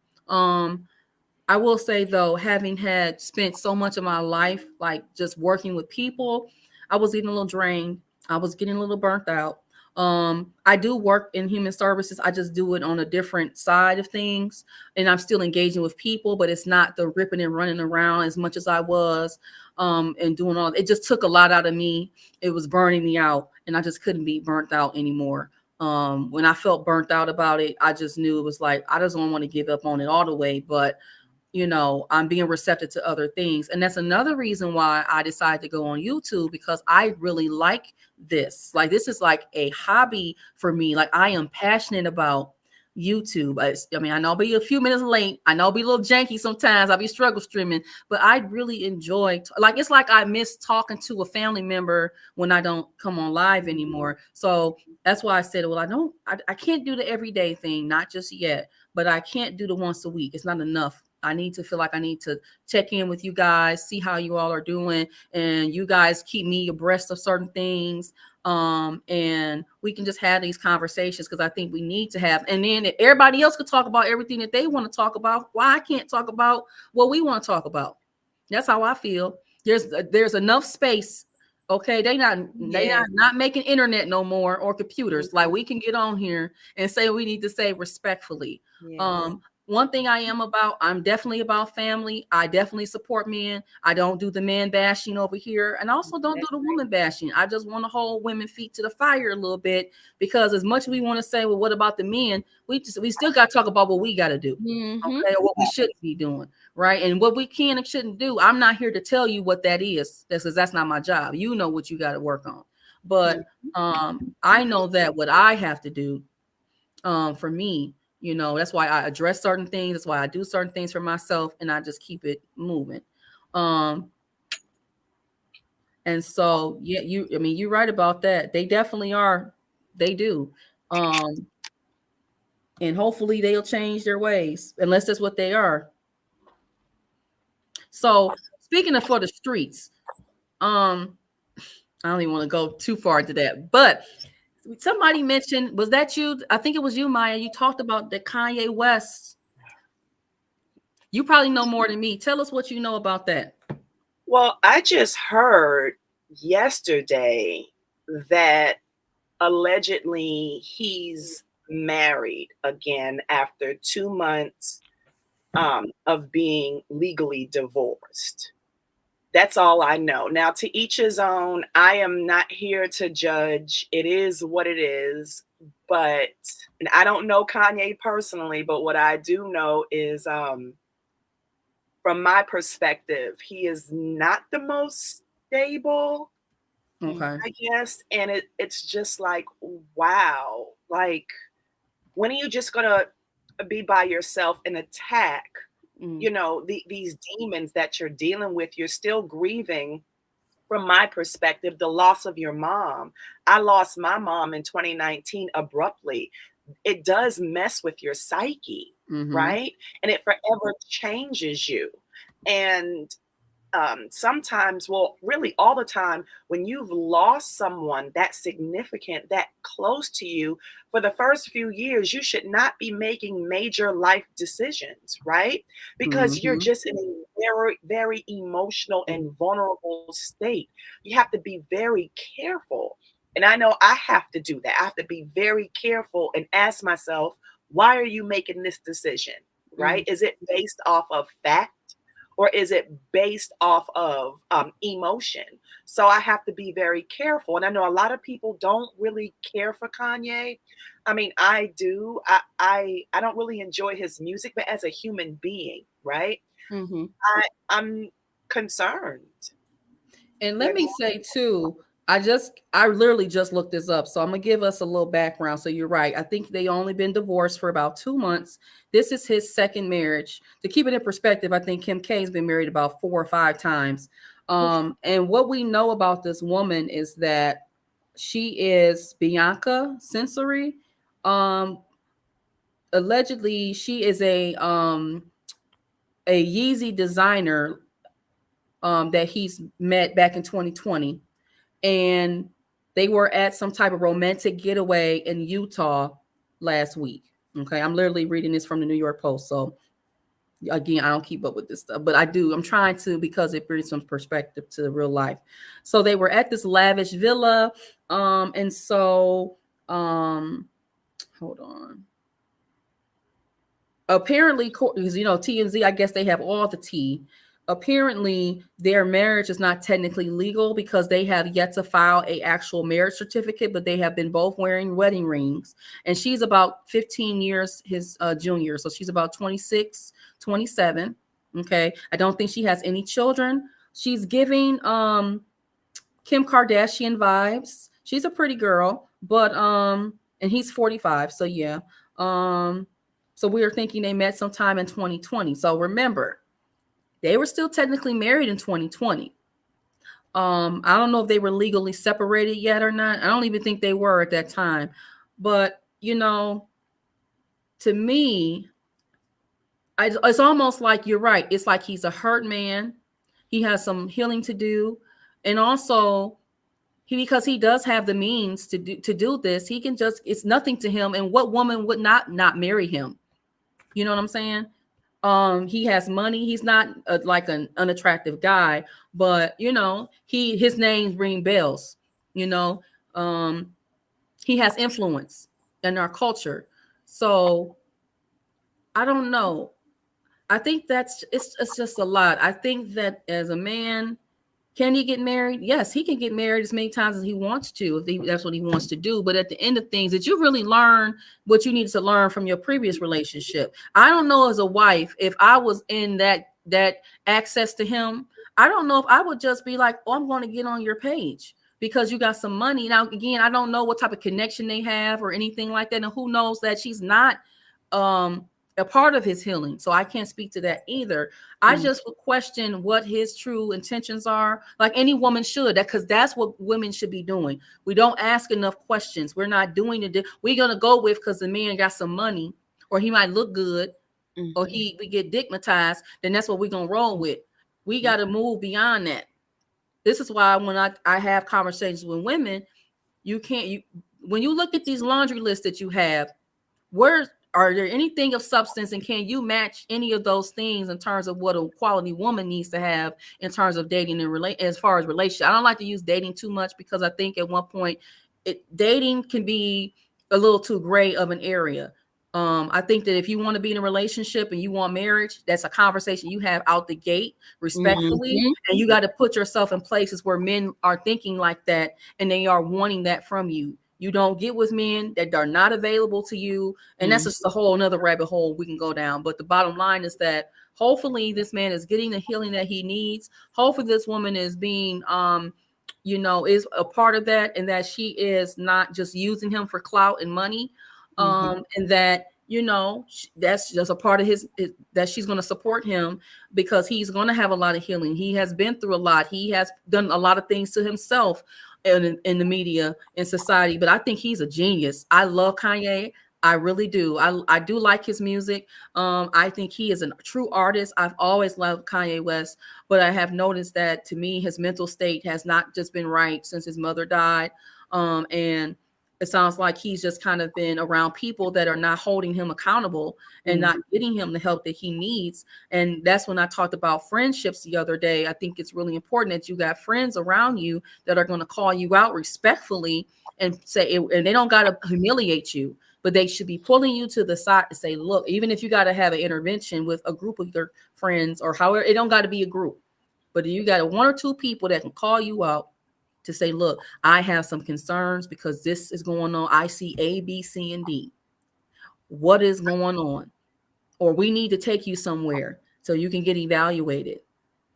I will say, though, having had spent so much of my life, like just working with people, I was getting a little drained. I was getting a little burnt out. I do work in human services. I just do it on a different side of things. And I'm still engaging with people, but it's not the ripping and running around as much as I was and doing all. It just took a lot out of me. It was burning me out, and I just couldn't be burnt out anymore. When I felt burnt out about it, I just knew it was like, I just don't want to give up on it all the way. But you know, I'm being receptive to other things. And that's another reason why I decided to go on YouTube, because I really like this. Like, this is like a hobby for me. Like, I am passionate about YouTube. I mean, I know I'll be a few minutes late. I know I'll be a little janky sometimes. I'll be struggle streaming, but I really enjoy, like, it's like I miss talking to a family member when I don't come on live anymore. So that's why I said, well, I can't do the everyday thing, not just yet, but I can't do the once a week. It's not enough. I need to feel like I need to check in with you guys, see how you all are doing, and you guys keep me abreast of certain things. And we can just have these conversations, because I think we need to have. And then if everybody else could talk about everything that they want to talk about, why I can't talk about what we want to talk about? That's how I feel. There's enough space. Okay, they not making internet no more, or computers. Like, we can get on here and say we need to say respectfully. Yes. One thing I am about, I'm definitely about family. I definitely support men. I don't do the man bashing over here, and also don't do the woman bashing. I just want to hold women feet to the fire a little bit, because as much as we want to say, well, what about the men? We still got to talk about what we got to do, okay, or what we should be doing, right? And what we can and shouldn't do. I'm not here to tell you what that is, because that's not my job. You know what you got to work on, but I know that what I have to do for me. You know, that's why I address certain things. That's why I do certain things for myself, and I just keep it moving. And so, yeah, you're right about that. They definitely are. They do. And hopefully they'll change their ways, unless that's what they are. So, speaking of for the streets, I don't even want to go too far into that, but somebody mentioned, was that you? I think it was you, Maya. You talked about the Kanye West. You probably know more than me. Tell us what you know about that. Well, I just heard yesterday that allegedly he's married again after 2 months of being legally divorced. That's all I know. Now, to each his own. I am not here to judge. It is what it is. But, and I don't know Kanye personally, but what I do know is, from my perspective, he is not the most stable, Okay. I guess. And it's just like, wow. Like, when are you just going to be by yourself and attack, you know, these demons that you're dealing with? You're still grieving, from my perspective, the loss of your mom. I lost my mom in 2019 abruptly. It does mess with your psyche, right? And it forever changes you. And sometimes, well, really all the time, when you've lost someone that significant, that close to you, for the first few years, you should not be making major life decisions, right? Because you're just in a very, very emotional and vulnerable state. You have to be very careful. And I know I have to do that. I have to be very careful and ask myself, why are you making this decision, right? Is it based off of fact? Or is it based off of emotion? So I have to be very careful. And I know a lot of people don't really care for Kanye. I mean, I do. I don't really enjoy his music, but as a human being, right? I'm concerned. And let me say too, I literally just looked this up. So I'm gonna give us a little background. So you're right. I think they only been divorced for about 2 months. This is his second marriage. To keep it in perspective, I think Kim K's been married about 4 or 5 times. And what we know about this woman is that she is Bianca Sensory. Allegedly, she is a Yeezy designer that he's met back in 2020. And they were at some type of romantic getaway in Utah last week. Okay. I'm literally reading this from the New York Post. So again, I don't keep up with this stuff, but I do. I'm trying to, because it brings some perspective to real life. So they were at this lavish villa. And so, hold on. Apparently, because, you know, TMZ, I guess they have all the tea. Apparently, their marriage is not technically legal because they have yet to file an actual marriage certificate, but they have been both wearing wedding rings. And she's about 15 years his junior. So she's about 26, 27. Okay. I don't think she has any children. She's giving Kim Kardashian vibes. She's a pretty girl, but and he's 45. So yeah. So we were thinking they met sometime in 2020. So remember, they were still technically married in 2020. I don't know if they were legally separated yet or not. I don't even think they were at that time. But, you know, to me, it's almost like you're right. It's like he's a hurt man. He has some healing to do. And also, because he does have the means to do this, he can just, it's nothing to him. And what woman would not marry him? You know what I'm saying? He has money. He's not like an unattractive guy, but you know, his name's ring bells. You know, he has influence in our culture. So I don't know. I think it's just a lot. I think that as a man, can he get married? Yes, he can get married as many times as he wants to, if that's what he wants to do. But at the end of things, did you really learn what you needed to learn from your previous relationship? I don't know, as a wife, if I was in that access to him, I don't know if I would just be like, oh, I'm going to get on your page because you got some money. Now, again, I don't know what type of connection they have or anything like that. And who knows that she's not a part of his healing. So I can't speak to that either. I just would question what his true intentions are, like any woman should, because that's what women should be doing. We don't ask enough questions. We're not doing it. We're going to go with, because the man got some money, or he might look good, or we get digmatized, then that's what we're going to roll with. We got to move beyond that. This is why when I have conversations with women, when you look at these laundry lists that you have, where are there anything of substance, and can you match any of those things in terms of what a quality woman needs to have in terms of dating and relate as far as relationship? I don't like to use dating too much because I think at one point dating can be a little too gray of an area. I think that if you want to be in a relationship and you want marriage, that's a conversation you have out the gate respectfully. And you got to put yourself in places where men are thinking like that and they are wanting that from you. You don't get with men that are not available to you. And that's just a whole another rabbit hole we can go down. But the bottom line is that hopefully this man is getting the healing that he needs. Hopefully this woman is being, is a part of that, and that she is not just using him for clout and money. And that, that's just a part of that she's going to support him because he's going to have a lot of healing. He has been through a lot. He has done a lot of things to himself in the media and society, but I think he's a genius. I love Kanye. I really do. I do like his music. I think he is a true artist. I've always loved Kanye West, but I have noticed that to me, his mental state has not just been right since his mother died. And it sounds like he's just kind of been around people that are not holding him accountable and not getting him the help that he needs. And that's when I talked about friendships the other day. I think it's really important that you got friends around you that are going to call you out respectfully and say, and they don't got to humiliate you, but they should be pulling you to the side to say, look, even if you got to have an intervention with a group of your friends or however, it don't got to be a group, but you got one or two people that can call you out to say, look, I have some concerns because this is going on. I see A, B, C, and D. What is going on? Or we need to take you somewhere so you can get evaluated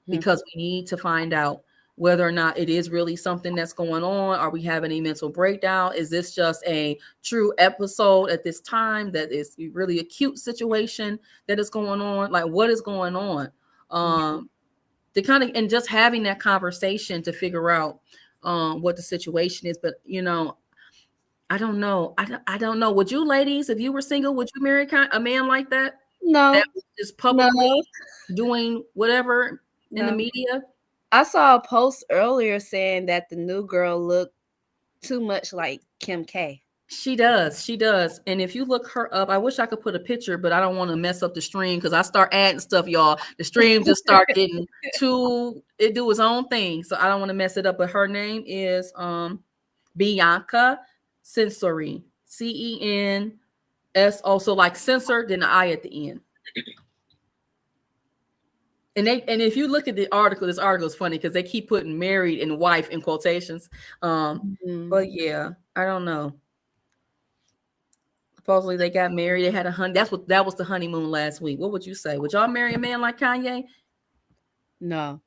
because we need to find out whether or not it is really something that's going on. Are we having a mental breakdown? Is this just a true episode at this time that is really acute situation that is going on? Like, what is going on? To kind of, and just having that conversation to figure out what the situation is. But I don't know. I don't know. Would you ladies, if you were single, would you marry a man like that? No. That was just publicly doing whatever in the media? I saw a post earlier saying that the new girl looked too much like Kim K. She does. She does. And if you look her up, I wish I could put a picture, but I don't want to mess up the stream because I start adding stuff, y'all. The stream just start getting it do its own thing. So I don't want to mess it up. But her name is Bianca Censori. CENSO. So like censor, then the I at the end. And if you look at the article, this article is funny because they keep putting married and wife in quotations. But yeah, I don't know. Supposedly they got married. They had a honey. That was the honeymoon last week. What would you say? Would y'all marry a man like Kanye? No.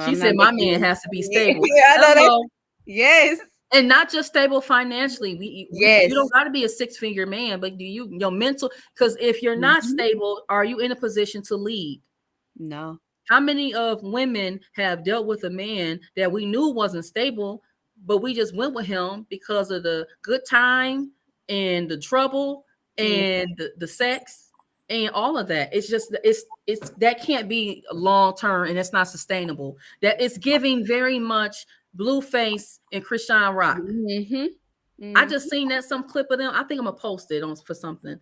She said my man has to be stable. Yeah, I know that. Yes. And not just stable financially. You don't got to be a six-figure man, but your mental, because if you're not stable, are you in a position to lead? No. How many of women have dealt with a man that we knew wasn't stable, but we just went with him because of the good time and the trouble and the sex and all of that? It's just it's that can't be long term and it's not sustainable. That it's giving very much Blueface and Chrisean Rock. I just seen that some clip of them. I think I'm gonna post it on for something.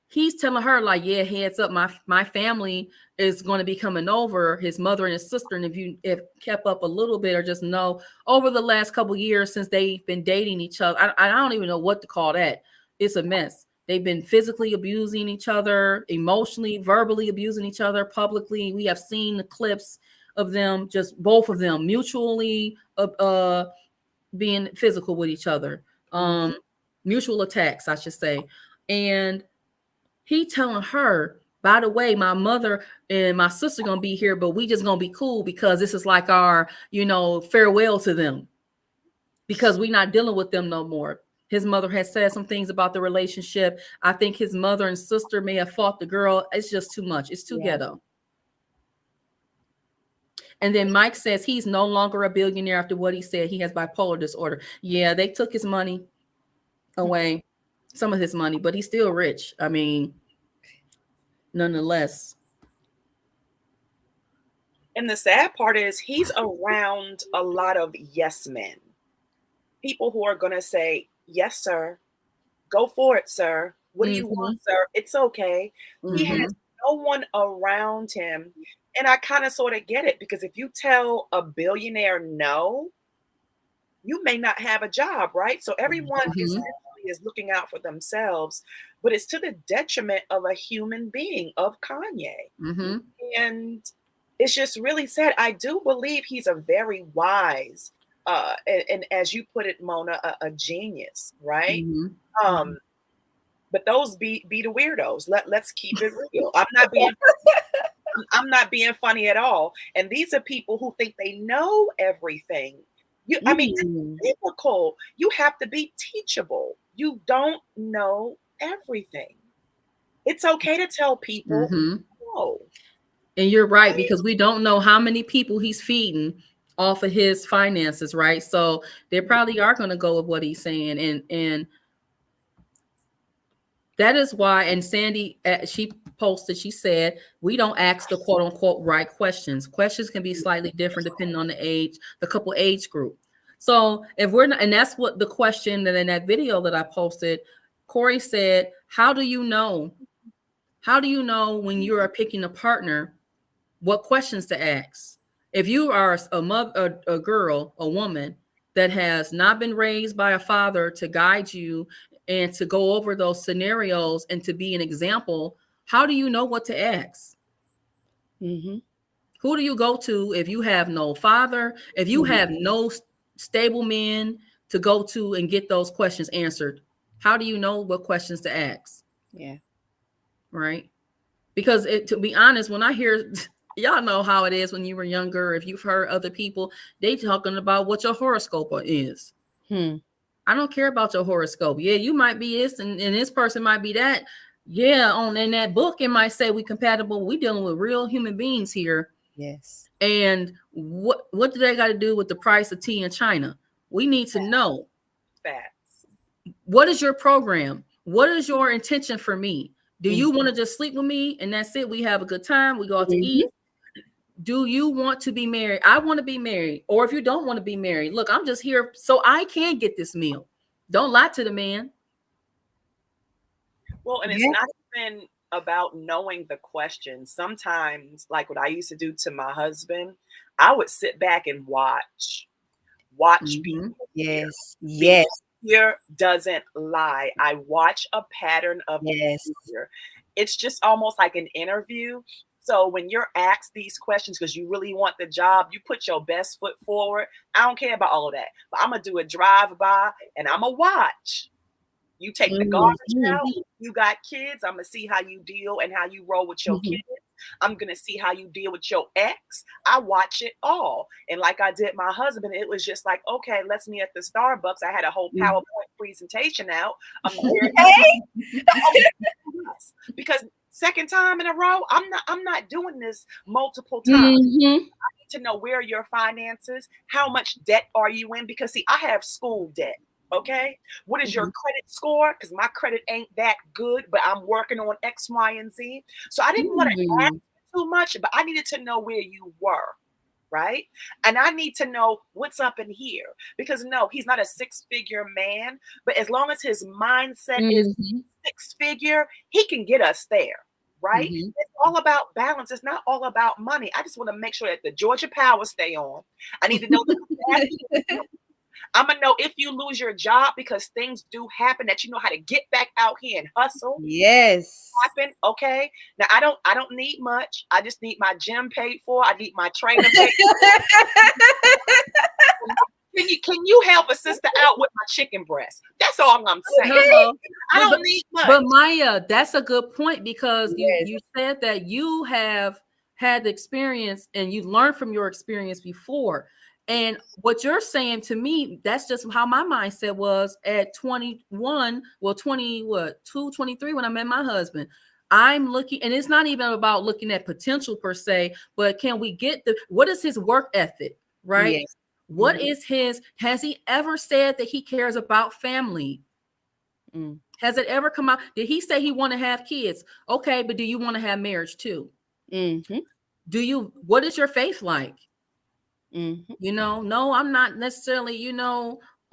He's telling her like, yeah, heads up, my family is going to be coming over, his mother and his sister. And if you have kept up a little bit or just know over the last couple of years since they've been dating each other, I don't even know what to call that. It's a mess. They've been physically abusing each other, emotionally, verbally abusing each other publicly. We have seen the clips of them, just both of them mutually being physical with each other, mutual attacks, I should say. And he telling her, by the way, my mother and my sister gonna be here, but we just gonna be cool because this is like our, farewell to them because we're not dealing with them no more. His mother has said some things about the relationship. I think his mother and sister may have fought the girl. It's just too much. It's too ghetto. And then Mike says he's no longer a billionaire after what he said. He has bipolar disorder. Yeah, they took his money away. Some of his money, but he's still rich. I mean, nonetheless. And the sad part is he's around a lot of yes men. People who are going to say, yes, sir. Go for it, sir. What do you want, sir? It's okay. He has no one around him. And I kind of sort of get it, because if you tell a billionaire no, you may not have a job, right? So everyone essentially is looking out for themselves, but it's to the detriment of a human being, of Kanye. And it's just really sad. I do believe he's a very wise, and as you put it, Mona, a genius, right? But those be the weirdos. Let's keep it real. I'm not being funny at all. And these are people who think they know everything. I mean, it's difficult. You have to be teachable. You don't know everything. It's okay to tell people no. And you're right, because we don't know how many people he's feeding off of his finances, right? So they probably are going to go with what he's saying. And that is why, and Sandy, she posted, she said, we don't ask the quote unquote right questions. Questions can be slightly different depending on the age, the couple age group. So if we're not, and that's what the question that in that video that I posted, Corey said, how do you know? How do you know when you are picking a partner, what questions to ask? If you are a mother, a girl, a woman that has not been raised by a father to guide you and to go over those scenarios and to be an example, how do you know what to ask? Who do you go to if you have no father, if you have no stable men to go to and get those questions answered? How do you know what questions to ask? Yeah. Right. Because to be honest, when I hear, y'all know how it is when you were younger, if you've heard other people, they talking about what your horoscope is. I don't care about your horoscope. Yeah, you might be this and this person might be that. Yeah, in that book, it might say we compatible. We dealing with real human beings here. Yes. And what do they got to do with the price of tea in China? We need to know. Facts. What is your program? What is your intention for me? Do you want to just sleep with me and that's it? We have a good time. We go out to eat. Do you want to be married? I want to be married. Or if you don't want to be married, look, I'm just here so I can get this meal. Don't lie to the man. Well, and it's not even about knowing the question. Sometimes, like what I used to do to my husband, I would sit back and watch people. Yes. Behavior doesn't lie. I watch a pattern of behavior. It's just almost like an interview. So when you're asked these questions because you really want the job, you put your best foot forward. I don't care about all of that, but I'm gonna do a drive-by and I'm gonna watch. You take the garbage out. You got kids. I'm gonna see how you deal and how you roll with your kids. I'm gonna see how you deal with your ex. I watch it all. And like I did my husband, it was just like, okay, let's meet at the Starbucks. I had a whole PowerPoint presentation out. Because second time in a row, I'm not doing this multiple times. I need to know where are your finances, how much debt are you in? Because see, I have school debt. Okay, what is your credit score? Because my credit ain't that good, but I'm working on X, Y, and Z. So I didn't want to ask too much, but I needed to know where you were, right? And I need to know what's up in here. Because no, he's not a six-figure man, but as long as his mindset is six-figure, he can get us there, right? It's all about balance. It's not all about money. I just want to make sure that the Georgia Power stay on. I need to know the I'm gonna know if you lose your job, because things do happen, that you know how to get back out here and hustle. Yes. Happen. Okay. Now I don't need much. I just need my gym paid for. I need my trainer paid for. Can you help a sister out with my chicken breast? That's all I'm saying. I don't need much. But Maya, that's a good point, because you said that you have had the experience and you learned from your experience before. And what you're saying to me, that's just how my mindset was at 21, 23 when I met my husband. I'm looking, and it's not even about looking at potential per se, but can we get what is his work ethic, right? Yes. What is has he ever said that he cares about family? Has it ever come out? Did he say he want to have kids? Okay, but do you want to have marriage too? What is your faith like? No, I'm not necessarily,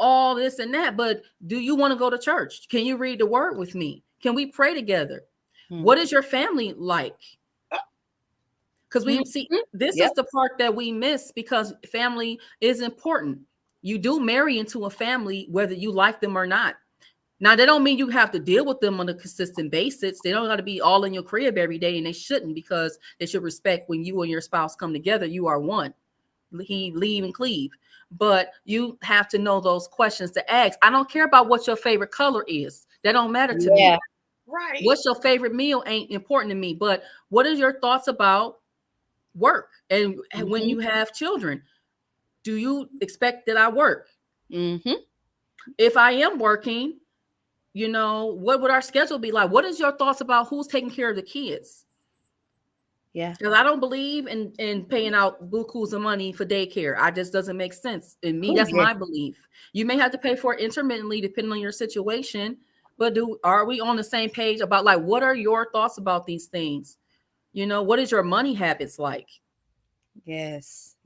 all this and that, but do you want to go to church? Can you read the word with me? Can we pray together? What is your family like? Because we see this is the part that we miss, because family is important. You do marry into a family, whether you like them or not. Now, that don't mean you have to deal with them on a consistent basis. They don't got to be all in your crib every day, and they shouldn't, because they should respect when you and your spouse come together. You are one. He leave and cleave. But you have to know those questions to ask. I don't care about what your favorite color is. That don't matter to me. Right. What's your favorite meal ain't important to me. But what are your thoughts about work? And when you have children, do you expect that I work? If I am working, you know, what would our schedule be like? What is your thoughts about who's taking care of the kids? Yeah. Because I don't believe in paying out bukus of money for daycare. I just doesn't make sense. In me, that's my belief. You may have to pay for it intermittently depending on your situation, but are we on the same page about, like, what are your thoughts about these things? You know, what is your money habits like? Yes.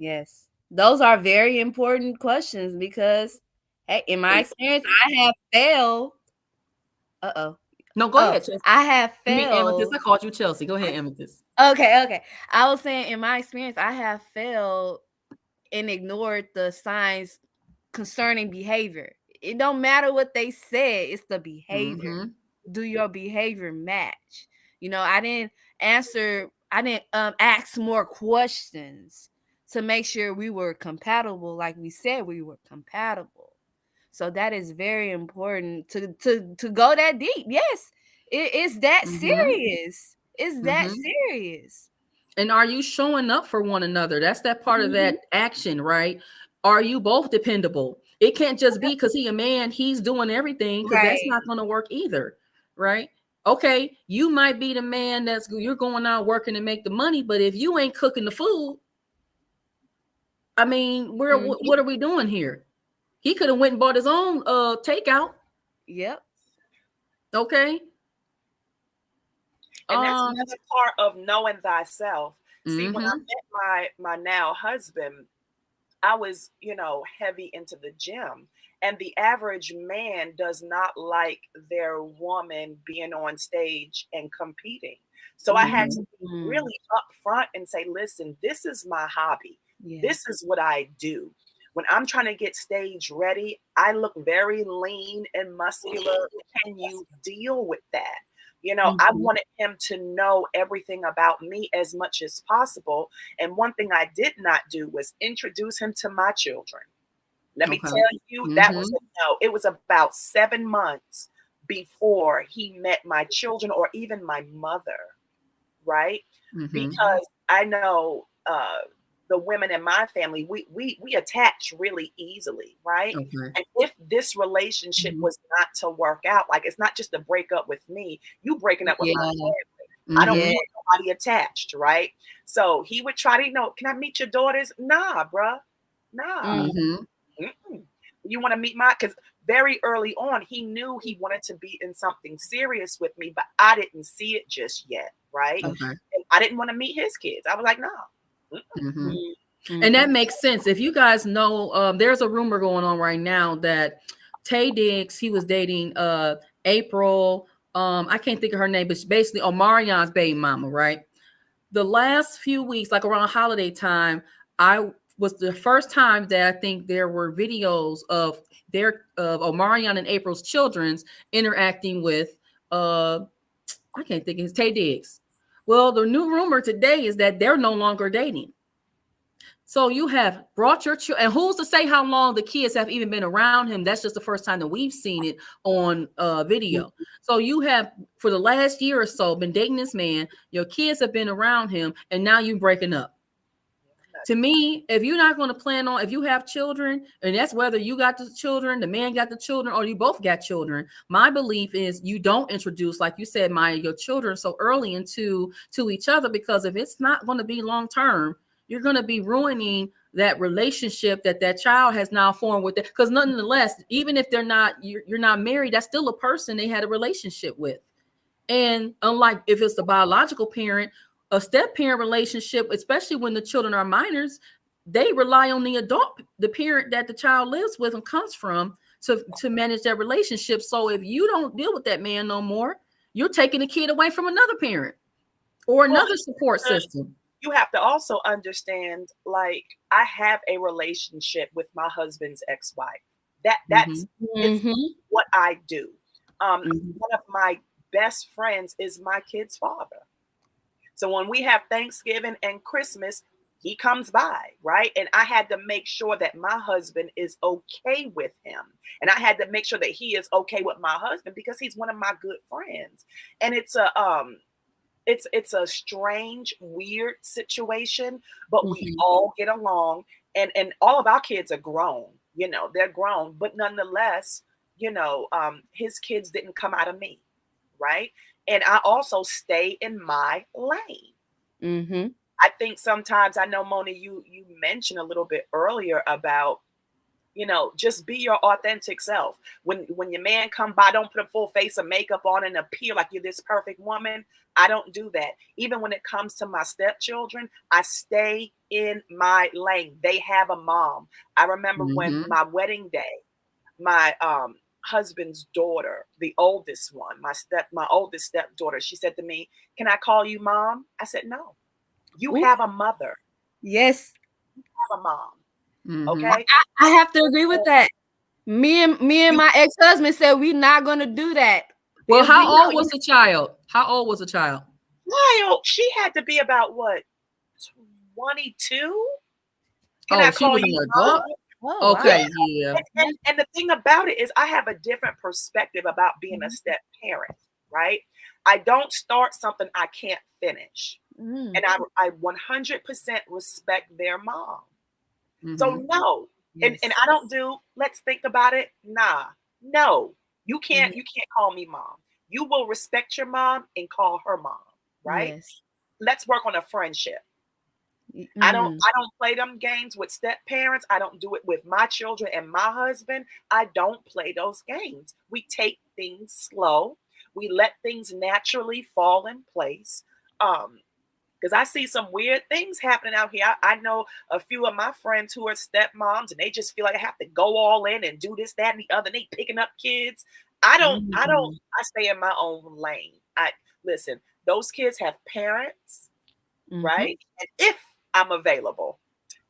Those are very important questions, because, hey, in my experience, I have failed. No, go ahead, Chelsea. I have Amethyst. failed. I called you Chelsea. Go ahead, Amethyst. Okay. I was saying, in my experience, I have failed and ignored the signs concerning behavior. It don't matter what they said, it's the behavior. Do your behavior match? You know, I didn't ask more questions to make sure we were compatible, like we said we were compatible. So that is very important to go that deep. Yes, it's that serious. It's that serious. And are you showing up for one another? That's that part of that action, right? Are you both dependable? It can't just be because he's a man, he's doing everything, because that's not going to work either, right? Okay, you might be the man you're going out working to make the money, but if you ain't cooking the food, I mean, what are we doing here? He could have went and bought his own takeout. Yep. Okay. And that's another part of knowing thyself. See, when I met my now husband, I was, you know, heavy into the gym. And the average man does not like their woman being on stage and competing. So I had to be really upfront and say, listen, this is my hobby. This is what I do. When I'm trying to get stage ready, I look very lean and muscular. Can you deal with that? You know, I wanted him to know everything about me as much as possible. And one thing I did not do was introduce him to my children. Let me tell you, that was it was about 7 months before he met my children or even my mother, right? Because I know the women in my family, we attach really easily, right? And if this relationship was not to work out, like, it's not just a breakup with me, you breaking up with my family. I don't want nobody attached, right? So he would try to, you know, can I meet your daughters? Nah, bruh. Nah. You want to meet because very early on, he knew he wanted to be in something serious with me, but I didn't see it just yet, right? And I didn't want to meet his kids. I was like, no. And that makes sense. If you guys know, there's a rumor going on right now that Taye Diggs, he was dating April. I can't think of her name, but basically Omarion's baby mama, right? The last few weeks, like around holiday time, was the first time that I think there were videos of Omarion and April's children's interacting with I can't think of his Taye Diggs. Well, the new rumor today is that they're no longer dating. So you have brought your children, and who's to say how long the kids have even been around him? That's just the first time that we've seen it on video. So you have, for the last year or so, been dating this man. Your kids have been around him, and now you're breaking up. To me, if you're not going to plan on, if you have children, and that's whether you got the children, the man got the children, or you both got children, my belief is you don't introduce, like you said, Maya, your children so early into each other, because if it's not going to be long term, you're going to be ruining that relationship that child has now formed with it. Because nonetheless, even if you're not married, that's still a person they had a relationship with. And unlike if it's the biological parent, a step parent relationship, especially when the children are minors, they rely on the parent that the child lives with and comes from to manage that relationship. So if you don't deal with that man no more, you're taking the kid away from another parent or another support system. You have to also understand, like, I have a relationship with my husband's ex-wife. That's it's what I do. One of my best friends is my kid's father. So when we have Thanksgiving and Christmas, he comes by, right? And I had to make sure that my husband is okay with him. And I had to make sure that he is okay with my husband because he's one of my good friends. And it's a strange, weird situation, but we all get along. And all of our kids are grown, you know, they're grown, but nonetheless, you know, his kids didn't come out of me, right? And I also stay in my lane. I think sometimes, I know, Mona, you mentioned a little bit earlier about, you know, just be your authentic self. When your man come by, don't put a full face of makeup on and appear like you're this perfect woman. I don't do that. Even when it comes to my stepchildren, I stay in my lane. They have a mom. I remember when my wedding day, my husband's daughter, the oldest one, my oldest stepdaughter, she said to me, "Can I call you mom?" I said, "No. You have a mother." Yes. You have a mom. Okay. I have to agree with that. Me and my ex-husband said we're not gonna do that. Well, how old was the child? How old was the child? Wild. She had to be about what, 22? Can I she call was you an adult? Oh, Okay, wow. yeah. And the thing about it is, I have a different perspective about being a step parent, right? I don't start something I can't finish. And I 100% respect their mom. So no, and I don't do, let's think about it. Nah, no, you can't call me mom. You will respect your mom and call her mom, right? Yes. Let's work on a friendship. I don't play them games with step parents. I don't do it with my children and my husband. I don't play those games. We take things slow. We let things naturally fall in place. Because I see some weird things happening out here. I know a few of my friends who are stepmoms, and they just feel like I have to go all in and do this, that, and the other. And they picking up kids. I stay in my own lane. Listen, those kids have parents, right? And if I'm available,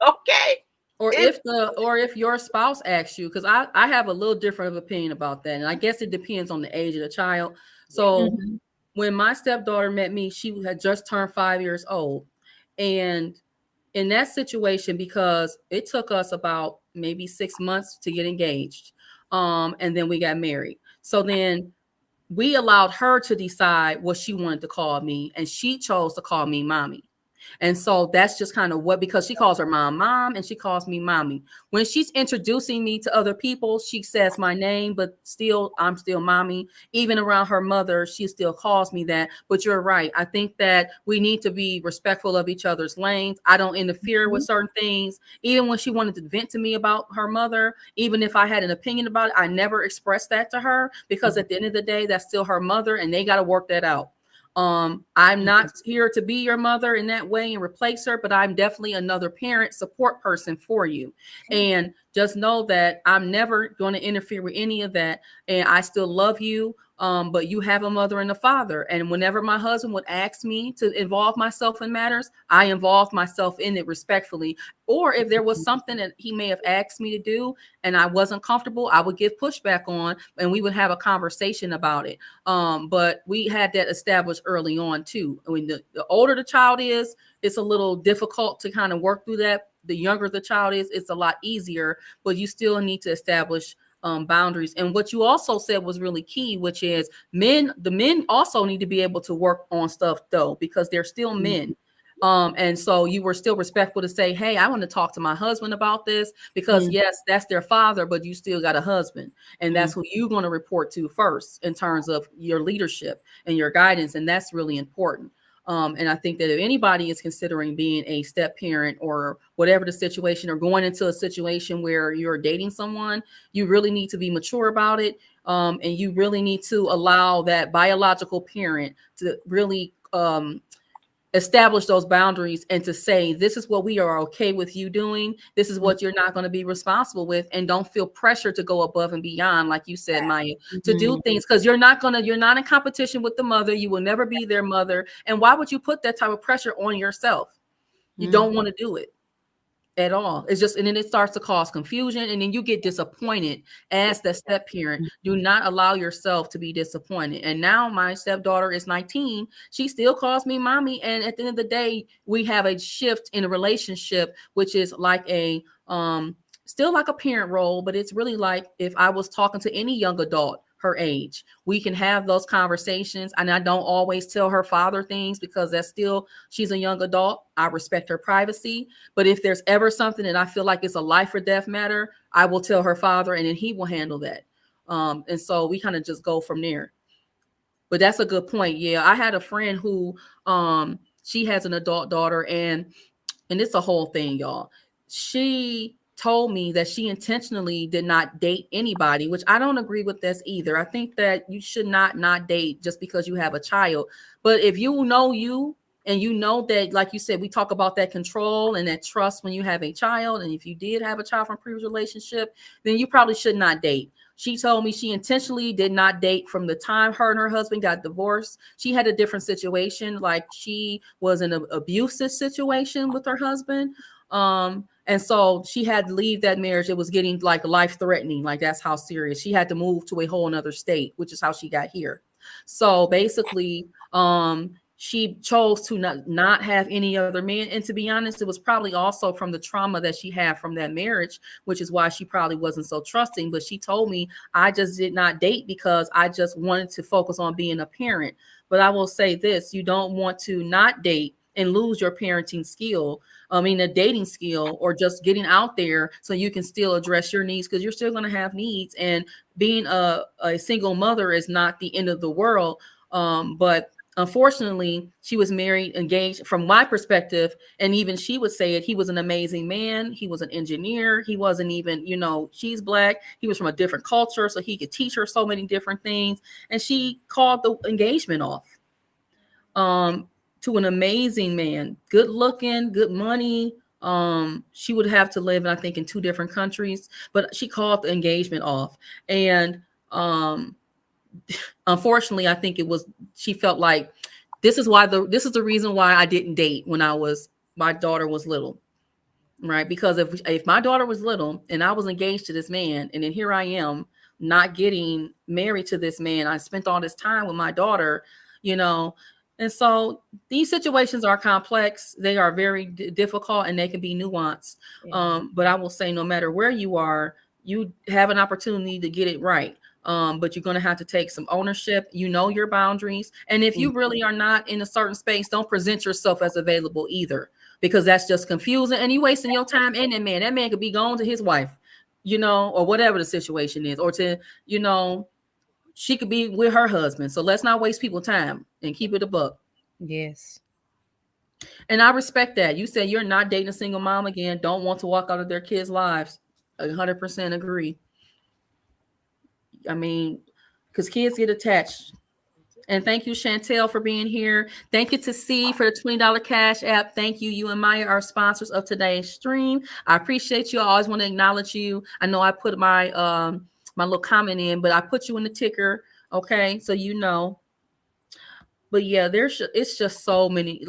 okay. Or if your spouse asks you, because I have a little different of opinion about that. And I guess it depends on the age of the child. So when my stepdaughter met me, she had just turned 5 years old. And in that situation, because it took us about maybe 6 months to get engaged, and then we got married. So then we allowed her to decide what she wanted to call me, and she chose to call me mommy. And so that's just kind of what, because she calls her mom and she calls me mommy. When she's introducing me to other people, she says my name, but still, I'm still mommy. Even around her mother, she still calls me that. But you're right. I think that we need to be respectful of each other's lanes. I don't interfere with certain things. Even when she wanted to vent to me about her mother, even if I had an opinion about it, I never expressed that to her, because at the end of the day, that's still her mother and they got to work that out. I'm not here to be your mother in that way and replace her, but I'm definitely another parent support person for you. And just know that I'm never going to interfere with any of that. And I still love you. But you have a mother and a father. And whenever my husband would ask me to involve myself in matters, I involved myself in it respectfully. Or if there was something that he may have asked me to do and I wasn't comfortable, I would give pushback on, and we would have a conversation about it. But we had that established early on too. I mean, the older the child is, it's a little difficult to kind of work through that. The younger the child is, it's a lot easier, but you still need to establish boundaries. And what you also said was really key, which is the men also need to be able to work on stuff though, because they're still men. And so you were still respectful to say, hey, I want to talk to my husband about this, because yes, that's their father, but you still got a husband, and that's who you're going to report to first in terms of your leadership and your guidance. And that's really important. And I think that if anybody is considering being a step parent or whatever the situation, or going into a situation where you're dating someone, you really need to be mature about it. And you really need to allow that biological parent to really establish those boundaries and to say, this is what we are okay with you doing. This is what you're not going to be responsible with. And don't feel pressure to go above and beyond, like you said, Maya, to do things, because you're not in competition with the mother. You will never be their mother. And why would you put that type of pressure on yourself? You don't want to do it at all. It's just, and then it starts to cause confusion, and then you get disappointed as the step parent. Do not allow yourself to be disappointed. And now my stepdaughter is 19. She still calls me mommy. And at the end of the day, we have a shift in a relationship, which is like a, still like a parent role, but it's really like if I was talking to any young adult her age, we can have those conversations. And I don't always tell her father things because she's a young adult. I respect her privacy. But if there's ever something that I feel like it's a life or death matter, I will tell her father, and then he will handle that. And so we kind of just go from there. But that's a good point. Yeah, I had a friend who she has an adult daughter, and it's a whole thing, y'all. She told me that she intentionally did not date anybody, which I don't agree with this either. I think that you should not date just because you have a child. But if you know you, and you know that, like you said, we talk about that control and that trust when you have a child. And if you did have a child from a previous relationship, then you probably should not date. She told me she intentionally did not date from the time her and her husband got divorced. She had a different situation. Like, she was in an abusive situation with her husband. And so she had to leave that marriage. It was getting like life threatening. Like, that's how serious. She had to move to a whole nother state, which is how she got here. So basically, she chose to not have any other man. And to be honest, it was probably also from the trauma that she had from that marriage, which is why she probably wasn't so trusting. But she told me, I just did not date because I just wanted to focus on being a parent. But I will say this, you don't want to not date and lose your parenting skill. I mean, a dating skill, or just getting out there so you can still address your needs, because you're still going to have needs. And being a single mother is not the end of the world. But unfortunately, she was married, engaged, from my perspective. And even she would say it. He was an amazing man. He was an engineer. He wasn't even, she's Black. He was from a different culture, so he could teach her so many different things. And she called the engagement off. To an amazing man, good looking, good money. She would have to live, I think, in 2 different countries, but she called the engagement off. And unfortunately, I think she felt like this is the reason why I didn't date when my daughter was little, right? Because if my daughter was little and I was engaged to this man, and then here I am not getting married to this man, I spent all this time with my daughter, And so these situations are complex. They are very difficult, and they can be nuanced. Yeah. But I will say, no matter where you are, you have an opportunity to get it right. But you're going to have to take some ownership. Your boundaries. And if you really are not in a certain space, don't present yourself as available either, because that's just confusing, and you wasting your time. And that man could be gone to his wife, or whatever the situation is, or to, she could be with her husband. So let's not waste people's time and keep it a buck. Yes. And I respect that. You said you're not dating a single mom again. Don't want to walk out of their kids' lives. 100% agree. I mean, because kids get attached. And thank you, Chantel, for being here. Thank you to C for the $20 Cash App. Thank you. You and Maya are sponsors of today's stream. I appreciate you. I always want to acknowledge you. I know I put my little comment in, but I put you in the ticker. Okay. So, but yeah, it's just so many,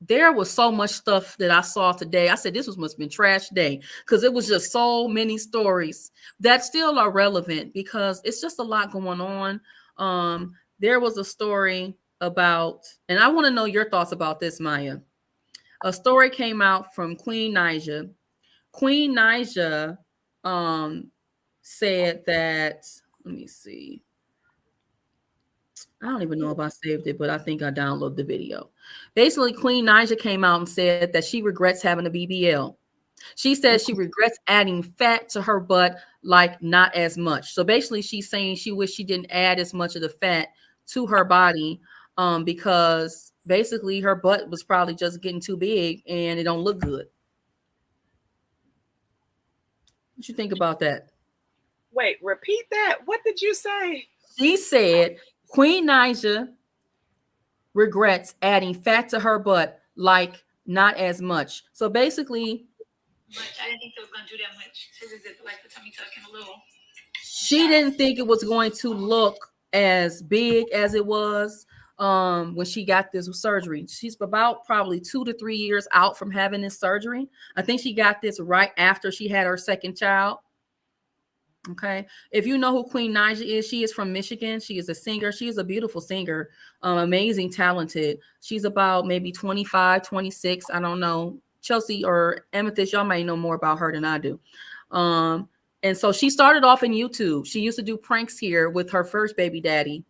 there was so much stuff that I saw today. I said, must have been trash day, because it was just so many stories that still are relevant, because it's just a lot going on. There was a story about, and I want to know your thoughts about this, Maya. A story came out from Queen Naija. Queen Naija, said that, let me see. I don't even know if I saved it, but I think I downloaded the video. Basically, Queen Naija came out and said that she regrets having a BBL. She said she regrets adding fat to her butt, like not as much. So basically, she's saying she wished she didn't add as much of the fat to her body, because basically her butt was probably just getting too big and it don't look good. What you think about that? Wait, repeat that. What did you say? She said, Queen Naija regrets adding fat to her butt, like not as much. So basically, I didn't think it was going to do that much. She just did like the tummy tuck and a little. she didn't think it was going to look as big as it was when she got this surgery. She's about probably 2 to 3 years out from having this surgery. I think she got this right after she had her second child. Okay. If you know who Queen Naija is, she is from Michigan. She is a singer. She is a beautiful singer, amazing, talented. She's about maybe 25, 26. I don't know. Chelsea or Amethyst, y'all might know more about her than I do. And so she started off in YouTube. She used to do pranks here with her first baby daddy.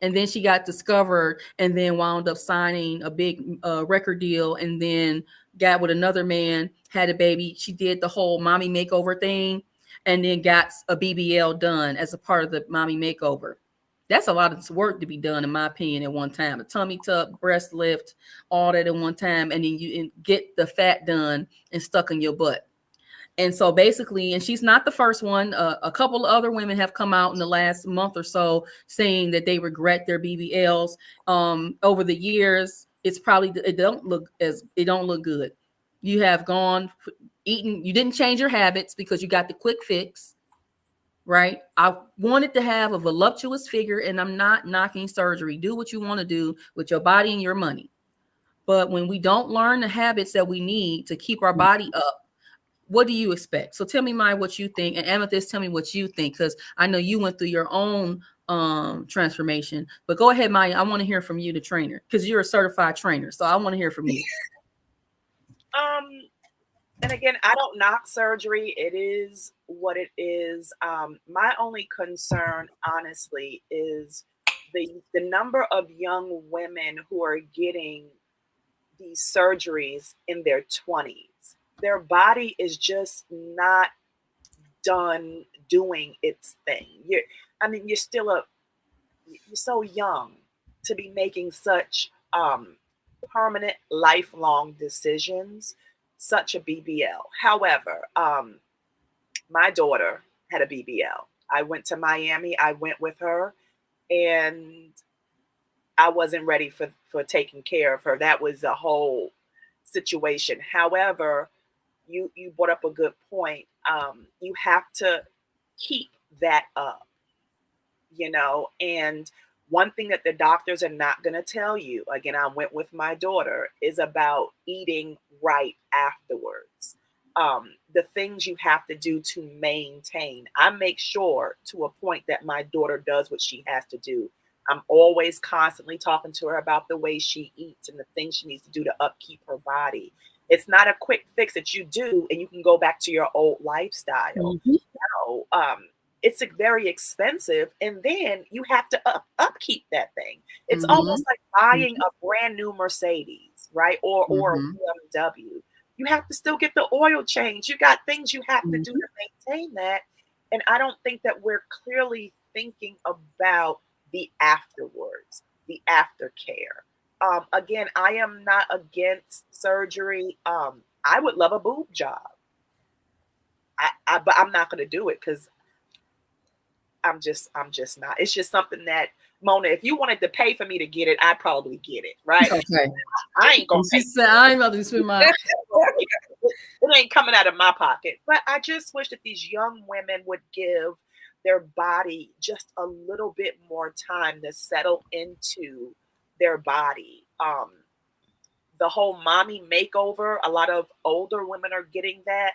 And then she got discovered and then wound up signing a big record deal and then got with another man, had a baby. She did the whole mommy makeover thing and then got a BBL done as a part of the mommy makeover. That's a lot of work to be done, in my opinion, at one time. A tummy tuck, breast lift, all that at one time, and then you get the fat done and stuck in your butt. And so basically, and she's not the first one. A couple of other women have come out in the last month or so saying that they regret their BBLs. Over the years, it don't look good. You have gone eating, you didn't change your habits because you got the quick fix, right? I wanted to have a voluptuous figure, and I'm not knocking surgery. Do what you want to do with your body and your money. But when we don't learn the habits that we need to keep our body up, what do you expect? So tell me, Maya, what you think, and Amethyst, tell me what you think, because I know you went through your own transformation. But go ahead, Maya. I want to hear from you, the trainer, because you're a certified trainer. So I want to hear from you. And again, I don't knock surgery. It is what it is. My only concern, honestly, is the number of young women who are getting these surgeries in their 20s. Their body is just not done doing its thing. You're so young to be making such permanent, lifelong decisions. Such a BBL. However, my daughter had a BBL. I went to Miami. I went with her, and I wasn't ready for taking care of her. That was a whole situation. However, you brought up a good point. You have to keep that up, and one thing that the doctors are not going to tell you, again, I went with my daughter, is about eating right afterwards. The things you have to do to maintain. I make sure to a point that my daughter does what she has to do. I'm always constantly talking to her about the way she eats and the things she needs to do to upkeep her body. It's not a quick fix that you do and you can go back to your old lifestyle. Mm-hmm. No, it's very expensive, and then you have to upkeep that thing. It's almost like buying a brand new Mercedes, right? Or a BMW. You have to still get the oil change. You got things you have to do to maintain that. And I don't think that we're clearly thinking about the afterwards, the aftercare. Again, I am not against surgery. I would love a boob job. But I'm not going to do it because I'm just not. It's just something that, Mona, if you wanted to pay for me to get it, I'd probably get it, right? Okay. I ain't gonna. I ain't about to spend my. It ain't coming out of my pocket. But I just wish that these young women would give their body just a little bit more time to settle into their body. The whole mommy makeover. A lot of older women are getting that.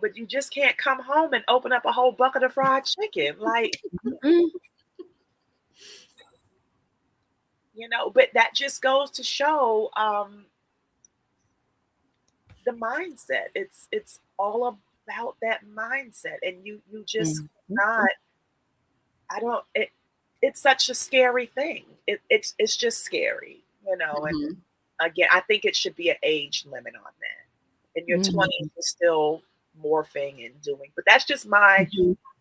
But you just can't come home and open up a whole bucket of fried chicken. Like, but that just goes to show the mindset. It's all about that mindset. And you just not, it's such a scary thing. It's just scary, and again, I think it should be an age limit on that. In your 20s, you're still morphing and doing, but that's just my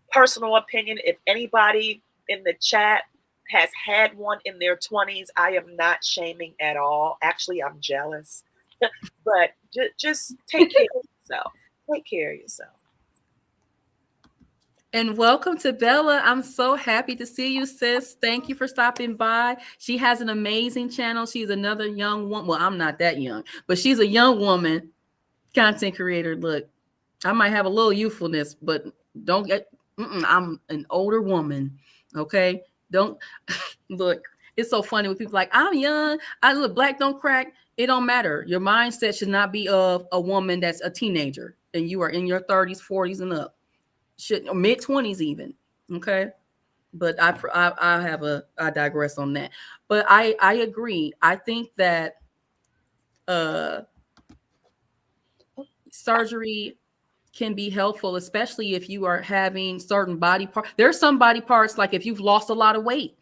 personal opinion. If anybody in the chat has had one in their 20s, I am not shaming at all. Actually, I'm jealous. But just take care of yourself. Take care of yourself. And welcome to Bella. I'm so happy to see you, sis. Thank you for stopping by. She has an amazing channel. She's another young woman. Well, I'm not that young, but she's a young woman content creator. Look, I might have a little youthfulness, but don't get, I'm an older woman. Okay. Don't look. It's so funny when people like, I'm young. I look, black don't crack. It don't matter. Your mindset should not be of a woman that's a teenager and you are in your 30s, 40s and up. Should mid 20s even. Okay. But I digress on that. But I agree. I think that surgery can be helpful, especially if you are having certain body parts. There's some body parts, like if you've lost a lot of weight,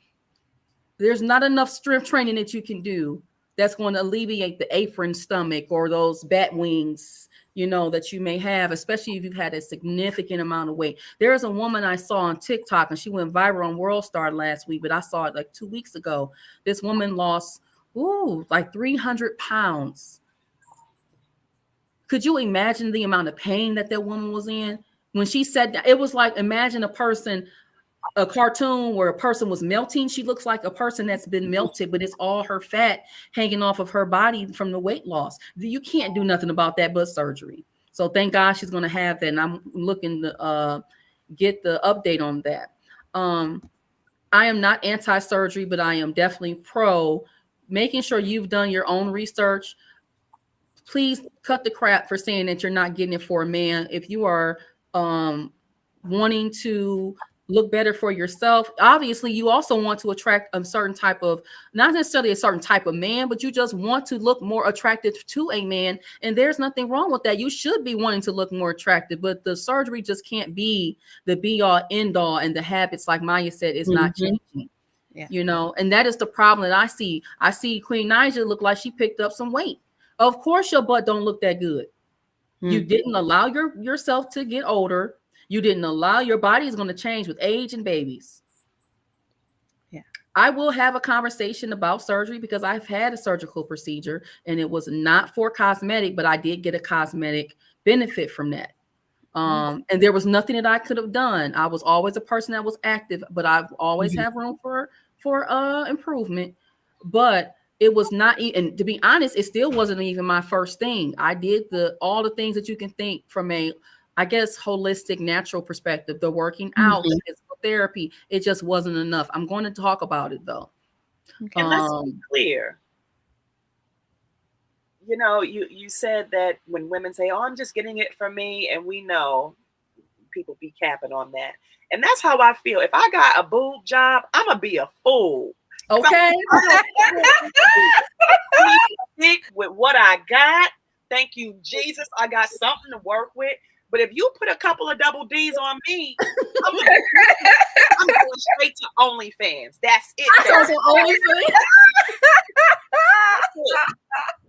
there's not enough strength training that you can do that's going to alleviate the apron stomach or those bat wings, you know, that you may have, especially if you've had a significant amount of weight. There's a woman I saw on TikTok and she went viral on World Star last week, but I saw it like 2 weeks ago. This woman lost, like 300 pounds. Could you imagine the amount of pain that woman was in? When she said that, it was like, imagine a cartoon where a person was melting. She looks like a person that's been melted, but it's all her fat hanging off of her body from the weight loss. You can't do nothing about that but surgery. So thank God she's going to have that. And I'm looking to get the update on that. I am not anti-surgery, but I am definitely pro making sure you've done your own research. Please cut the crap for saying that you're not getting it for a man. If you are wanting to look better for yourself, obviously you also want to attract a certain type of, not necessarily a certain type of man, but you just want to look more attractive to a man. And there's nothing wrong with that. You should be wanting to look more attractive, but the surgery just can't be the be all end all. And the habits, like Maya said, is not changing. Yeah. You know, and that is the problem that I see. I see Queen Naija look like she picked up some weight. Of course, your butt don't look that good. You didn't allow yourself to get older. You didn't allow your body is going to change with age and babies. Yeah. I will have a conversation about surgery because I've had a surgical procedure and it was not for cosmetic, but I did get a cosmetic benefit from that. And there was nothing that I could have done. I was always a person that was active, but I've always have room for improvement. But it was not even, to be honest, it still wasn't even my first thing. I did all the things that you can think from a, I guess, holistic, natural perspective, the working out, the physical therapy. It just wasn't enough. I'm going to talk about it though. And let's be clear. You know, you said that when women say, "Oh, I'm just getting it for me," and we know people be capping on that. And that's how I feel. If I got a boob job, I'm gonna be a fool. Okay. With what I got, thank you, Jesus. I got something to work with. But if you put a couple of double D's on me, I'm going straight to OnlyFans. That's it. That's OnlyFans.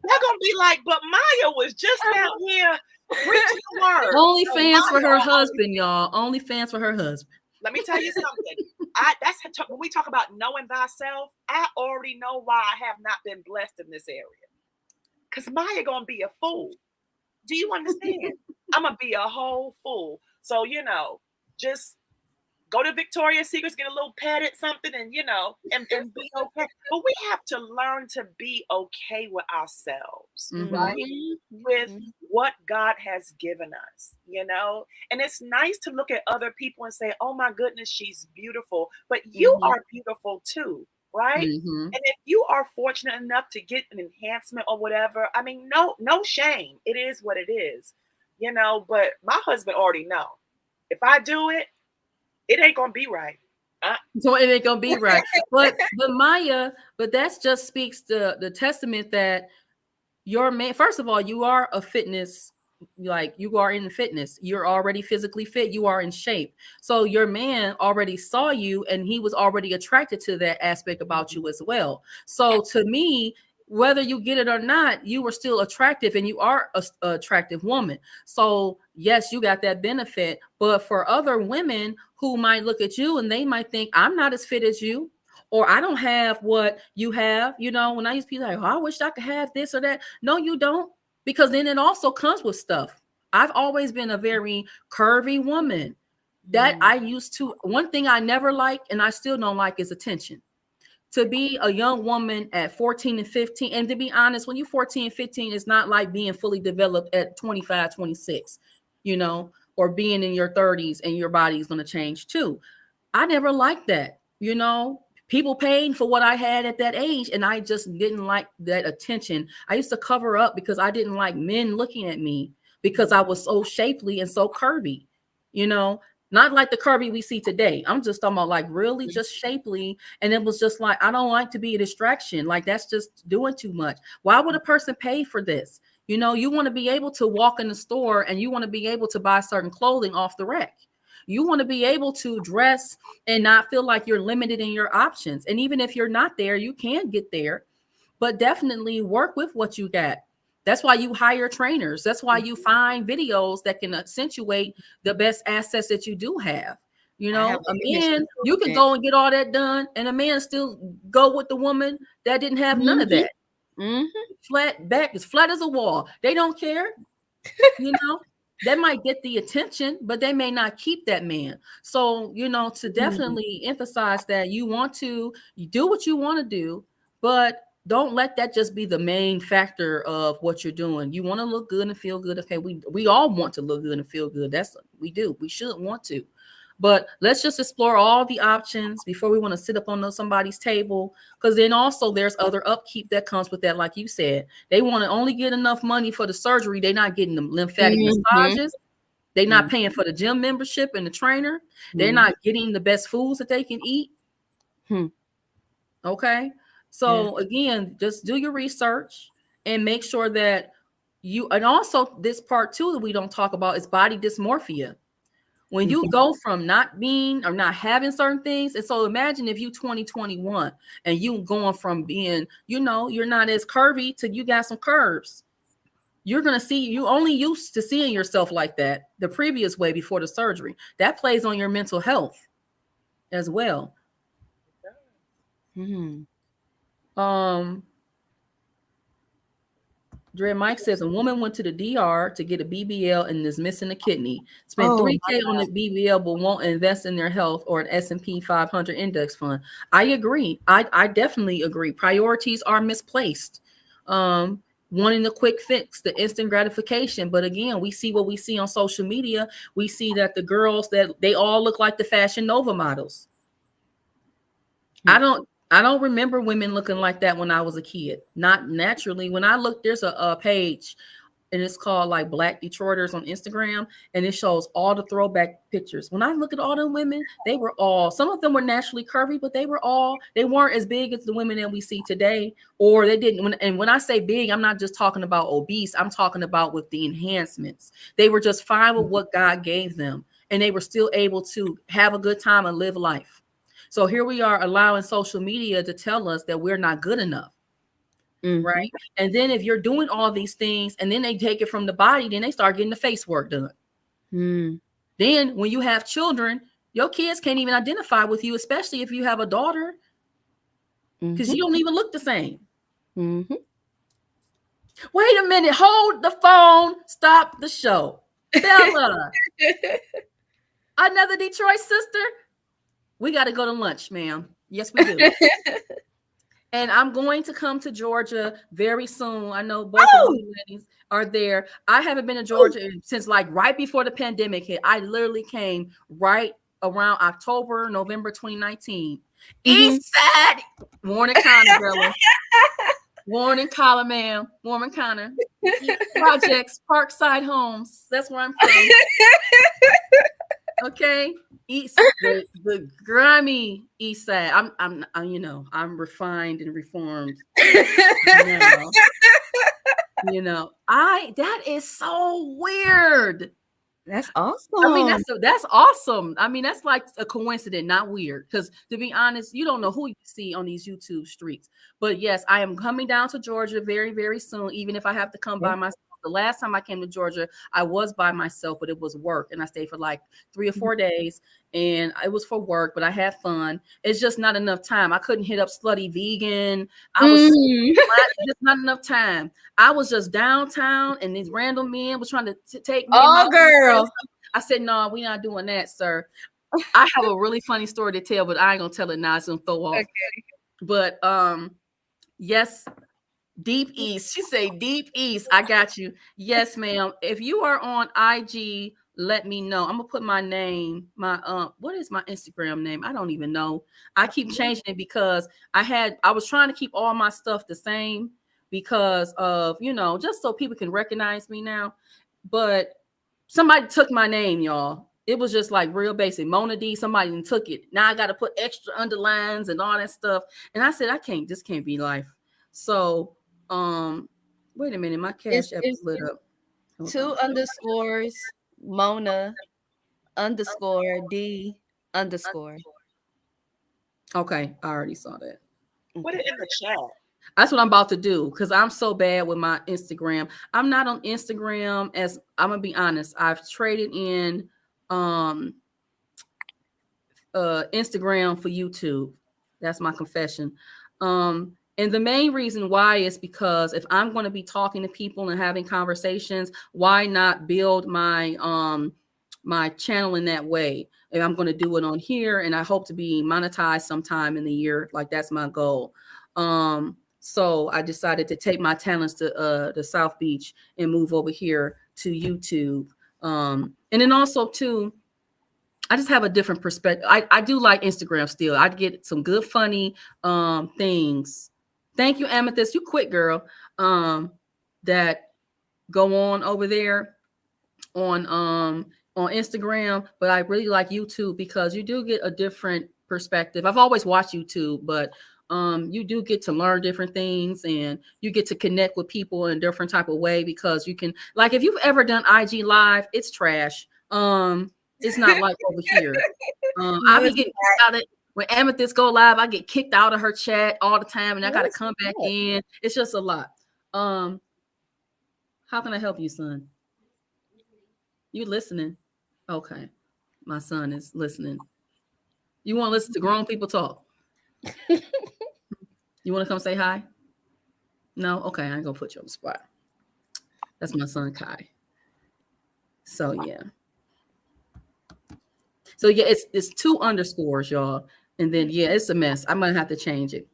They're gonna be like, but Maya was just out here preaching the word. OnlyFans for her husband, y'all. OnlyFans for her husband. Let me tell you something. When we talk about knowing thyself, I already know why I have not been blessed in this area. Because Maya gonna be a fool. Do you understand? I'm gonna be a whole fool. So, you know, just go to Victoria's Secrets, get a little padded something, and you know, and be okay. But we have to learn to be okay with ourselves, right? With what God has given us, you know. And it's nice to look at other people and say, "Oh my goodness, she's beautiful," but you are beautiful too. Right. And if you are fortunate enough to get an enhancement or whatever, I mean, no shame. It is what it is, you know, but my husband already know if I do it, it ain't going to be right. So it ain't going to be right. But Maya, but that's just speaks to the testament that your man, first of all, you are a fitness, like you are in fitness, you're already physically fit, you are in shape. So your man already saw you and he was already attracted to that aspect about you as well. So to me, whether you get it or not, you were still attractive and you are a attractive woman. So yes, you got that benefit. But for other women who might look at you and they might think, I'm not as fit as you, or I don't have what you have. You know, when I used to be like, oh, I wish I could have this or that. No, you don't. Because then it also comes with stuff. I've always been a very curvy woman. That I used to. One thing I never liked, and I still don't like, is attention. To be a young woman at 14 and 15, and to be honest, when you're 14 and 15, it's not like being fully developed at 25, 26, you know, or being in your 30s and your body is going to change too. I never liked that, you know. People paid for what I had at that age, and I just didn't like that attention. I used to cover up because I didn't like men looking at me because I was so shapely and so curvy, you know. Not like the curvy we see today. I'm just talking about like really just shapely. And it was just like, I don't like to be a distraction. Like that's just doing too much. Why would a person pay for this? You know, you want to be able to walk in the store and you want to be able to buy certain clothing off the rack. You want to be able to dress and not feel like you're limited in your options. And even if you're not there, you can get there, but definitely work with what you got. That's why you hire trainers. That's why you find videos that can accentuate the best assets that you do have. You know, a man, you can go and get all that done, and a man still go with the woman that didn't have none of that. Flat back, as flat as a wall. They don't care. You know, they might get the attention, but they may not keep that man. So, you know, to definitely emphasize that you do what you want to do, but don't let that just be the main factor of what you're doing. You want to look good and feel good. Okay, we all want to look good and feel good. That's what we do. We should want to. But let's just explore all the options before we want to sit up on somebody's table. Because then also there's other upkeep that comes with that. Like you said, they want to only get enough money for the surgery. They're not getting the lymphatic massages. They're not paying for the gym membership and the trainer. They're not getting the best foods that they can eat. Okay. So again, just do your research and make sure that and also this part too that we don't talk about is body dysmorphia. When you go from not being or not having certain things, and so imagine if you 2021 and you going from being, you know, you're not as curvy to you got some curves. You're going to see, you only used to seeing yourself like that the previous way before the surgery. That plays on your mental health as well. Dre Mike says a woman went to the DR to get a BBL and is missing a kidney. Spent $3,000 on the BBL, but won't invest in their health or an S&P 500 index fund. I agree. I definitely agree. Priorities are misplaced. Wanting the quick fix, the instant gratification. But again, we see what we see on social media. We see that the girls that they all look like the Fashion Nova models. I don't remember women looking like that when I was a kid. Not naturally. When I look, there's a page and it's called like Black Detroiters on Instagram, and it shows all the throwback pictures. When I look at all them women, they were all, some of them were naturally curvy, but they weren't as big as the women that we see today, or they didn't. And when I say big, I'm not just talking about obese. I'm talking about with the enhancements. They were just fine with what God gave them, and they were still able to have a good time and live life. So here we are allowing social media to tell us that we're not good enough, right? And then if you're doing all these things and then they take it from the body, then they start getting the face work done. Then when you have children, your kids can't even identify with you, especially if you have a daughter, because you don't even look the same. Wait a minute. Hold the phone. Stop the show. Bella, another Detroit sister. We got to go to lunch, ma'am. Yes, we do. And I'm going to come to Georgia very soon. I know both of you ladies are there. I haven't been to Georgia since like right before the pandemic hit. I literally came right around October, November 2019. East Side, Warren Connor, Bella. Warren Connor, ma'am. Warren Connor. Projects, Parkside Homes. That's where I'm from. Okay. East, the grimy East Side. I'm you know, I'm refined and reformed. You know, that is so weird. That's awesome. I mean, that's awesome. I mean, that's like a coincidence, not weird. Because to be honest, you don't know who you see on these YouTube streets. But yes, I am coming down to Georgia very, very soon, even if I have to come by myself. The last time I came to Georgia, I was by myself, but it was work, and I stayed for like 3 or 4 days, and it was for work, but I had fun. It's just not enough time. I couldn't hit up Slutty Vegan. I was just not enough time. I was just downtown, and these random men was trying to take me. Oh, girl. I said, no, we're not doing that, sir. I have a really funny story to tell, but I ain't gonna tell it now. It's gonna throw off. Okay. But yes, Deep East. She say Deep East. I got you. Yes, ma'am. If you are on IG, let me know. I'm gonna put my name. My what is my Instagram name? I don't even know. I keep changing it because I was trying to keep all my stuff the same because of, you know, just so people can recognize me now. But somebody took my name, y'all. It was just like real basic. Mona D, somebody took it. Now I got to put extra underlines and all that stuff. And I said, this can't be life. So, wait a minute. My cash app is lit up. Hold 2 on. underscores, Mona underscore D underscore. Okay. I already saw that. Put it in the chat. That's what I'm about to do because I'm so bad with my Instagram. I'm not on Instagram as I'm going to be honest. I've traded in Instagram for YouTube. That's my confession. And the main reason why is because if I'm going to be talking to people and having conversations, why not build my my channel in that way? And I'm going to do it on here, and I hope to be monetized sometime in the year. Like that's my goal. So I decided to take my talents to the South Beach and move over here to YouTube. And then also too, I just have a different perspective. I do like Instagram still. I get some good, funny things. Thank you, Amethyst. You quit, girl. That go on over there on Instagram, but I really like YouTube because you do get a different perspective. I've always watched YouTube, but you do get to learn different things and you get to connect with people in a different type of way because you can, like, if you've ever done IG live, it's trash. It's not like over here. I be getting kicked out of when Amethyst go live. I get kicked out of her chat all the time, and I got to come back in. It's just a lot. How can I help you, son? You listening? Okay, my son is listening. You want to listen to grown people talk? You want to come say hi? No? Okay, I ain't gonna put you on the spot. That's my son, Kai. So yeah. So yeah, it's 2 underscores, y'all. And then yeah, it's a mess. I'm gonna have to change it.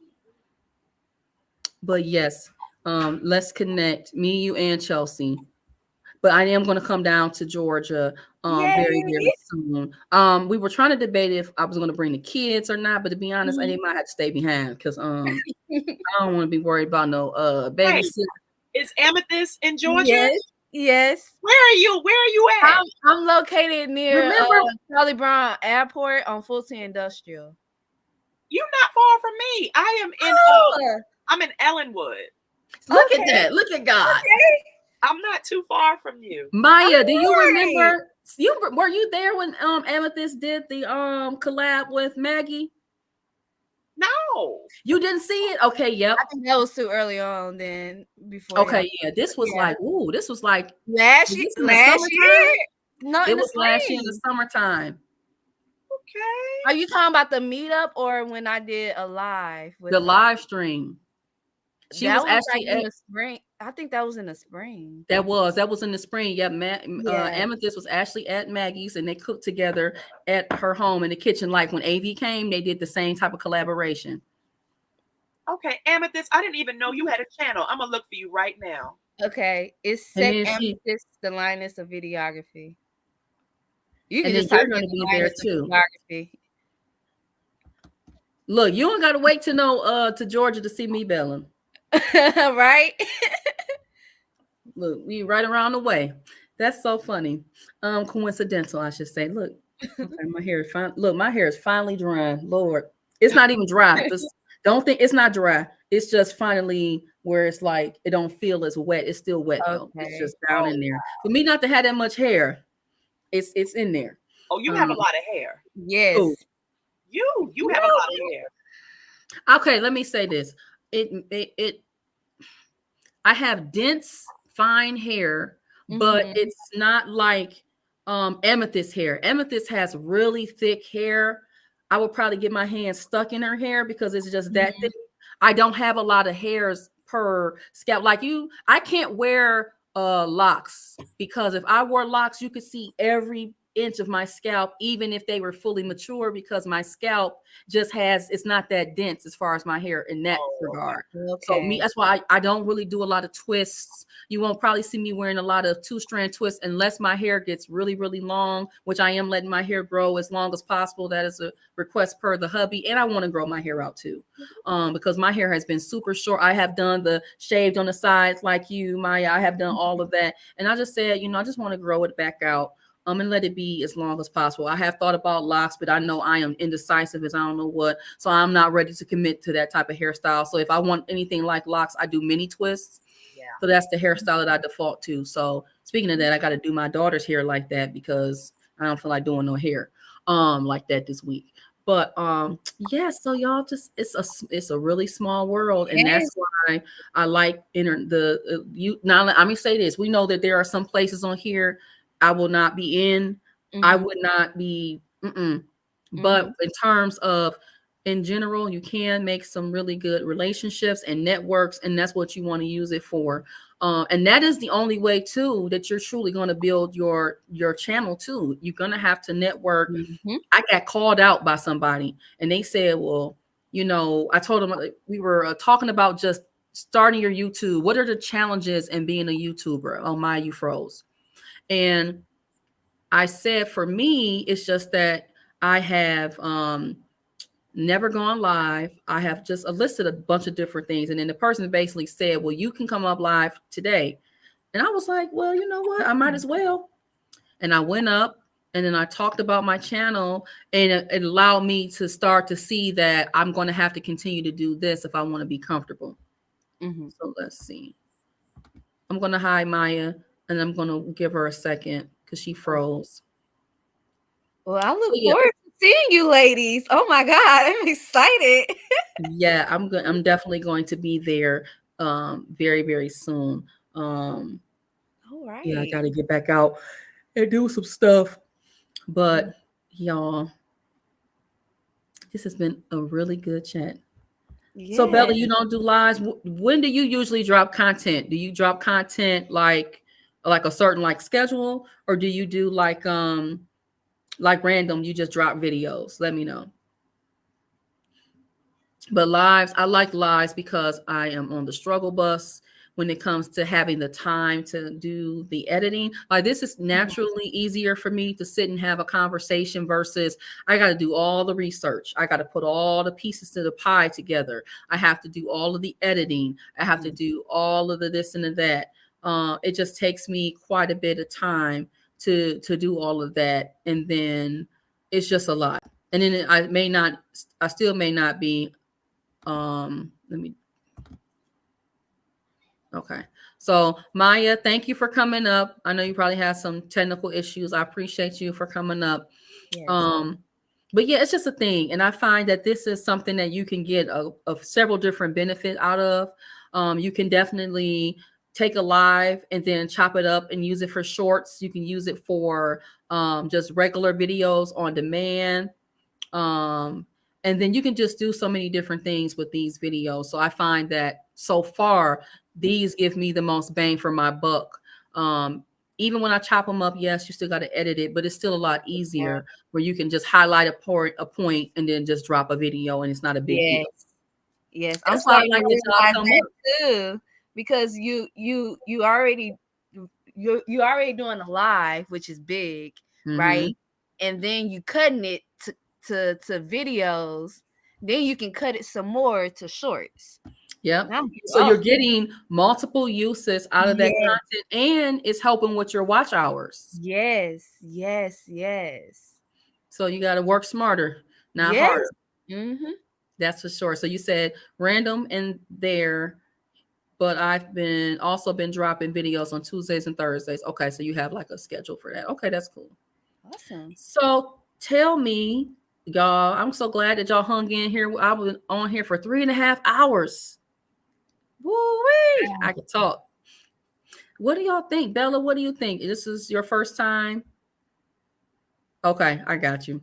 But yes, let's connect. Me, you, and Chelsea. But I am gonna come down to Georgia very, very soon. We were trying to debate if I was gonna bring the kids or not, but to be honest, I might have to stay behind because I don't want to be worried about no babysitter. Is Amethyst in Georgia? Yes. Where are you at? I'm located near Charlie Brown Airport on Fulton Industrial. You're not far from me. I am in I'm in Ellenwood. Look at that. Look at God. Okay. I'm not too far from you. Maya, do you remember? Were you there when Amethyst did the collab with Maggie? No. You didn't see it? Okay, yep. I think that was too early on then before. Okay, yeah. This was like, this was like last year. No, it was last year in the summertime. Okay. Are you talking about the meetup or when I did a live? The live stream. She was actually in the spring. I think that was in the spring. That was in the spring. Yeah, Amethyst was actually at Maggie's and they cooked together at her home in the kitchen. Like when AV came, they did the same type of collaboration. Okay, Amethyst, I didn't even know you had a channel. I'm gonna look for you right now. Okay, it's Sec Amethyst, the Lioness of Videography. You can just type going to be there too. Look, you don't got to wait to Georgia to see me belling. Right? Look, we right around the way. That's so funny. Coincidental, I should say. Look, okay, my hair is fine. Look, my hair is finally dry. Lord, it's not even dry. Don't think it's not dry. It's just finally where it's like it don't feel as wet. It's still wet though. It's just down in there. For me not to have that much hair, it's in there. Oh, you have a lot of hair. Yes. Ooh. You have a lot of hair. Okay, let me say this. I have dense fine hair, but it's not like Amethyst hair. Amethyst has really thick hair. I would probably get my hands stuck in her hair because it's just that thick. I don't have a lot of hairs per scalp like you. I can't wear locks because if I wore locks, you could see every inch of my scalp, even if they were fully mature, because my scalp just it's not that dense as far as my hair in that regard. So that's why I don't really do a lot of twists. You won't probably see me wearing a lot of 2-strand twists unless my hair gets really, really long, which I am letting my hair grow as long as possible. That is a request per the hubby. And I want to grow my hair out too, because my hair has been super short. I have done the shaved on the sides like you, Maya. I have done all of that. And I just said, I just want to grow it back out. And let it be as long as possible. I have thought about locks, but I know I am indecisive as I don't know what. So I'm not ready to commit to that type of hairstyle. So if I want anything like locks, I do mini twists. Yeah. So that's the hairstyle that I default to. So speaking of that, I got to do my daughter's hair like that because I don't feel like doing no hair like that this week. But yeah, so y'all it's a really small world, and that's why I like now let me say this. We know that there are some places on here I will not be in. I would not be. But in terms of, in general, you can make some really good relationships and networks, and that's what you want to use it for. And that is the only way too that you're truly going to build your channel too. You're going to have to network. I got called out by somebody, and they said, "Well, I told them we were talking about just starting your YouTube. What are the challenges in being a YouTuber?" Oh my, you froze. And I said, for me, it's just that I have never gone live. I have just listed a bunch of different things. And then the person basically said, well, you can come up live today. And I was like, well, you know what? I might as well. And I went up and then I talked about my channel, and it allowed me to start to see that I'm going to have to continue to do this if I want to be comfortable. So let's see. I'm going to hide Maya. And I'm going to give her a second because she froze. Well, I look forward to seeing you ladies. Oh my God, I'm excited. Yeah, I'm definitely going to be there very, very soon. All right. Yeah, I got to get back out and do some stuff. But y'all, this has been a really good chat. Yeah. So Bella, you don't do lives. When do you usually drop content? Do you drop content like a certain schedule, or do you do like random, you just drop videos? Let me know. But lives, I like lives because I am on the struggle bus when it comes to having the time to do the editing. Like, this is naturally easier for me to sit and have a conversation versus I got to do all the research. I got to put all the pieces to the pie together. I have to do all of the editing. I have to do all of the this and the that. It just takes me quite a bit of time to do all of that. And then it's just a lot. And then I still may not be, okay. So Maya, thank you for coming up. I know you probably have some technical issues. I appreciate you for coming up. Yes. But yeah, it's just a thing. And I find that this is something that you can get of several different benefits out of. You can definitely take a live and then chop it up and use it for shorts. You can use it for just regular videos on demand. And then you can just do so many different things with these videos. So I find that so far, these give me the most bang for my buck. Even when I chop them up, yes, you still got to edit it, but it's still a lot easier where you can just highlight a point and then just drop a video, and it's not a big deal. Yes, I'm sorry, like that too. Because you already doing a live, which is big, right? And then you cutting it to videos, then you can cut it some more to shorts. Yep. So you're getting multiple uses out of that content, and it's helping with your watch hours. Yes. So you got to work smarter, not harder. That's for sure. So you said random and there. But I've also been dropping videos on Tuesdays and Thursdays. Okay, so you have like a schedule for that. Okay, that's cool. Awesome. So tell me, y'all, I'm so glad that y'all hung in here. I was on here for 3.5 hours. Woo-wee! I can talk. What do y'all think? Bella, what do you think? This is your first time? Okay, I got you.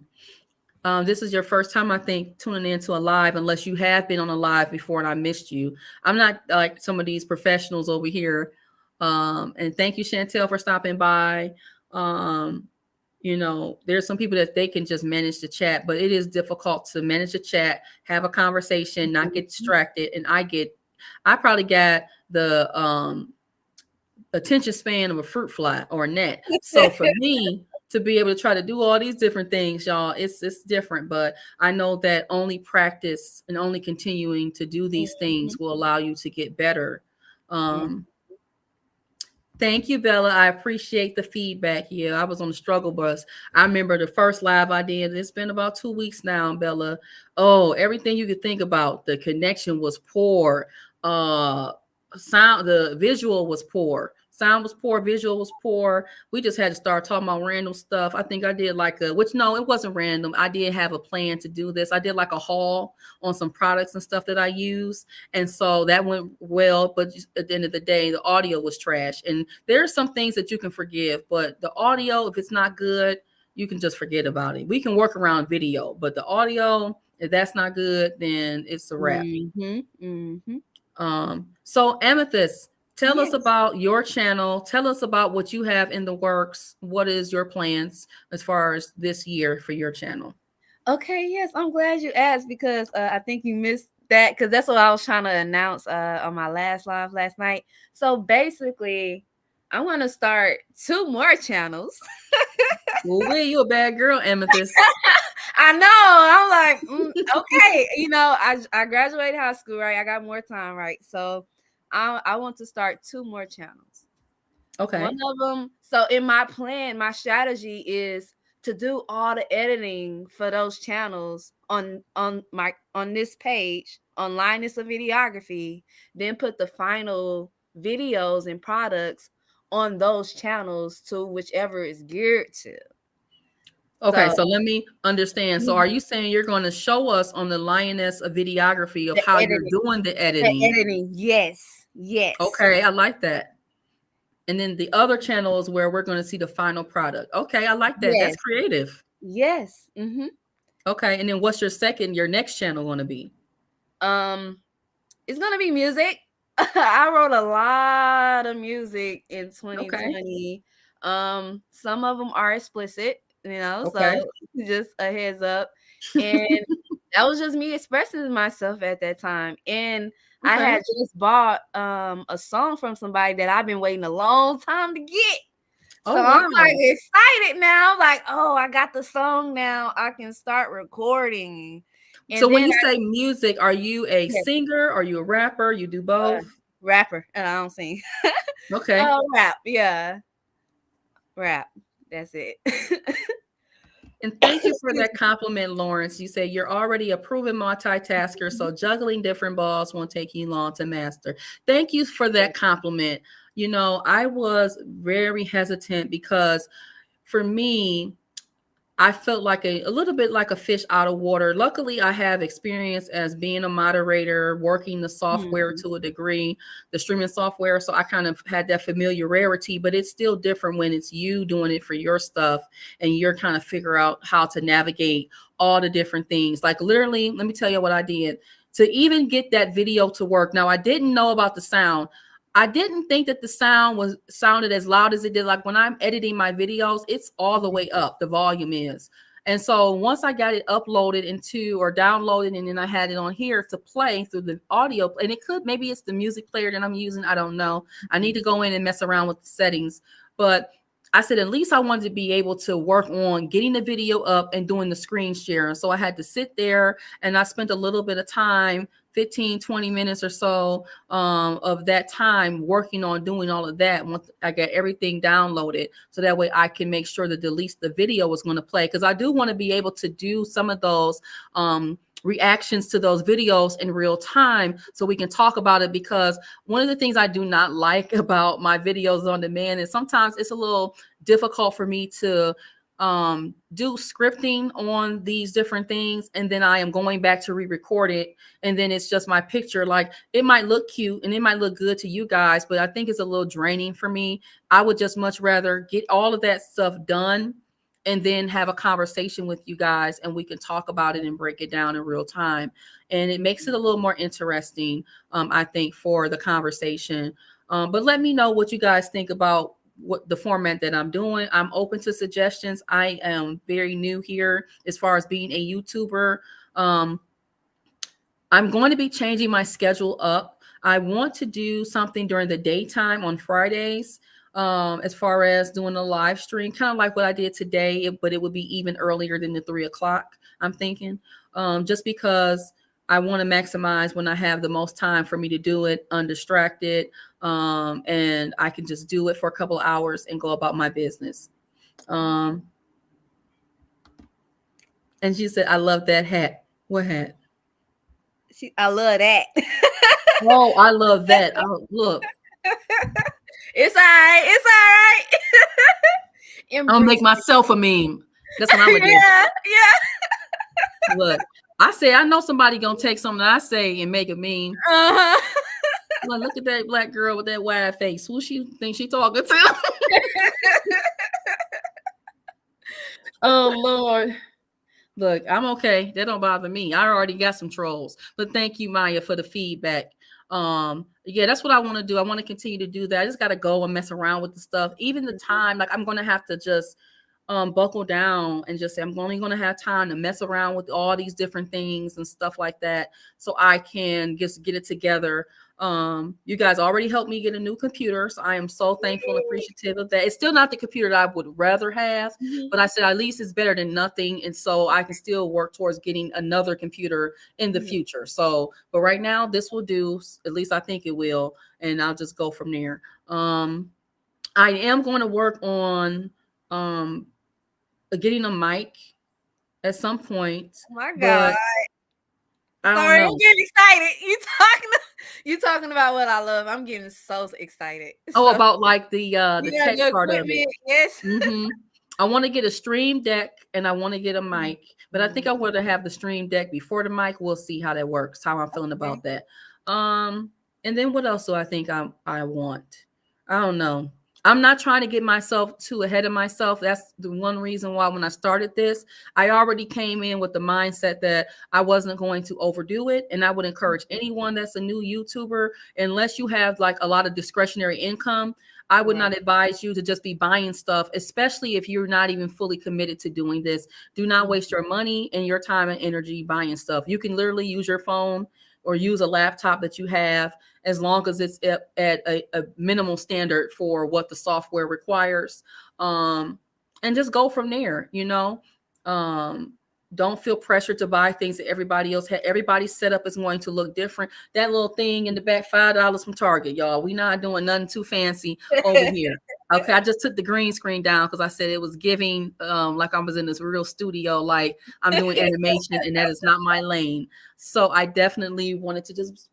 This is your first time, I think, tuning into a live, unless you have been on a live before and I missed you. I'm not like some of these professionals over here. And thank you, Chantel, for stopping by. You know, there's some people that they can just manage the chat, but it is difficult to manage the chat, have a conversation, not get distracted. And I probably got the attention span of a fruit fly or a gnat. So for me to be able to try to do all these different things, y'all, it's different. But I know that only practice and only continuing to do these things will allow you to get better. Thank you, Bella. I appreciate the feedback. Yeah, I was on the struggle bus. I remember the first live I did. It's been about 2 weeks now, Bella. Oh, everything you could think about. The connection was poor. Sound, the visual was poor. Sound was poor, visual was poor. We just had to start talking about random stuff. I think I did no, it wasn't random. I did have a plan to do this. I did like a haul on some products and stuff that I use. And so that went well. But at the end of the day, the audio was trash. And there are some things that you can forgive. But the audio, if it's not good, you can just forget about it. We can work around video. But the audio, if that's not good, then it's a wrap. So Amethyst, tell us about your channel. Tell us about what you have in the works. What is your plans as far as this year for your channel? Okay, yes, I'm glad you asked because I think you missed that because that's what I was trying to announce on my last live last night. So basically, I want to start 2 more channels. Well, you a bad girl, Amethyst. I know. I'm like, okay. You know, I graduated high school, right? I got more time, right? So I want to start 2 more channels. Okay. One of them. So in my plan, my strategy is to do all the editing for those channels on this page on Linus of Videography, then put the final videos and products on those channels to whichever is geared to. Okay, so let me understand. So are you saying you're going to show us on the Lioness of Videography of how you're doing the editing? The editing, yes. Okay, I like that. And then the other channel is where we're going to see the final product. Okay, I like that. That's creative. Yes. Okay, and then what's your next channel going to be? It's going to be music. I wrote a lot of music in 2020. Okay. Some of them are explicit. You know, so just a heads up. And that was just me expressing myself at that time. And I had just bought a song from somebody that I've been waiting a long time to get. So I'm like excited now, like, oh, I got the song now. I can start recording. And so when you say music, are you a singer? Are you a rapper? You do both? Rapper, and I don't sing. Okay. Rap, yeah. Rap. That's it. And thank you for that compliment, Lawrence. You say you're already a proven multitasker, so juggling different balls won't take you long to master. Thank you for that compliment. You know, I was very hesitant because for me, I felt like a little bit like a fish out of water. Luckily, I have experience as being a moderator, working the software to a degree, the streaming software. So I kind of had that familiarity, but it's still different when it's you doing it for your stuff and you're kind of figure out how to navigate all the different things. Like literally, let me tell you what I did to even get that video to work. Now, I didn't know about the sound. I didn't think that the sound sounded as loud as it did. Like when I'm editing my videos, it's all the way up, the volume is. And so once I got it uploaded into or downloaded, and then I had it on here to play through the audio, and maybe it's the music player that I'm using. I don't know. I need to go in and mess around with the settings. But I said, at least I wanted to be able to work on getting the video up and doing the screen share. So I had to sit there and I spent a little bit of time, 15, 20 minutes or so of that time working on doing all of that once I got everything downloaded. So that way I can make sure that at least the video was going to play. Because I do want to be able to do some of those reactions to those videos in real time so we can talk about it, because one of the things I do not like about my videos on demand is sometimes it's a little difficult for me to do scripting on these different things, and then I am going back to re-record it, and then it's just my picture. Like, it might look cute and it might look good to you guys, but I think it's a little draining for me. I would just much rather get all of that stuff done and then have a conversation with you guys, and we can talk about it and break it down in real time, and it makes it a little more interesting, I think, for the conversation. But let me know what you guys think about what the format that I'm doing. I'm open to suggestions. I am very new here as far as being a YouTuber. I'm going to be changing my schedule up. I want to do something during the daytime on Fridays, as far as doing a live stream, kind of like what I did today, but it would be even earlier than the 3 o'clock, I'm thinking, just because I want to maximize when I have the most time for me to do it undistracted, and I can just do it for a couple of hours and go about my business. And she said, I love that hat. What hat? I love that. Oh, I love that. Oh, look. It's all right. It's all right. I'm gonna make myself a meme. That's what I'm gonna do. Yeah. Look, I say I know somebody gonna take something that I say and make a meme. Look at that black girl with that wide face. Who she think she talking to? Oh Lord. Look, I'm okay. That don't bother me. I already got some trolls. But thank you, Maya, for the feedback. Yeah, that's what I want to do. I want to continue to do that. I just got to go and mess around with the stuff. Even the time, like, I'm going to have to just buckle down and just say, I'm only going to have time to mess around with all these different things and stuff like that, so I can just get it together. You guys already helped me get a new computer, so I am so thankful and appreciative of that. It's still not the computer that I would rather have, but I said at least it's better than nothing, and so I can still work towards getting another computer in the future. So, but right now this will do. At least I think it will, and I'll just go from there. I am going to work on getting a mic at some point. Oh my God. Sorry, I'm getting excited. You talking about what I love. I'm getting so excited. Oh, about like the tech part of it. Yes. I want to get a stream deck and I want to get a mic, but I think I want to have the stream deck before the mic. We'll see how that works, how I'm feeling about that. And then what else do I think I want? I don't know. I'm not trying to get myself too ahead of myself. That's the one reason why when I started this, I already came in with the mindset that I wasn't going to overdo it. And I would encourage anyone that's a new YouTuber, unless you have like a lot of discretionary income, I would not advise you to just be buying stuff, especially if you're not even fully committed to doing this. Do not waste your money and your time and energy buying stuff. You can literally use your phone or use a laptop that you have, as long as it's at a minimal standard for what the software requires. And just go from there, you know. Don't feel pressured to buy things that everybody else had. Everybody's setup is going to look different. That little thing in the back, $5 from Target, y'all. We not doing nothing too fancy over here. Okay, I just took the green screen down because I said it was giving like I was in this real studio, like I'm doing animation, and that is not my lane. So I definitely wanted to just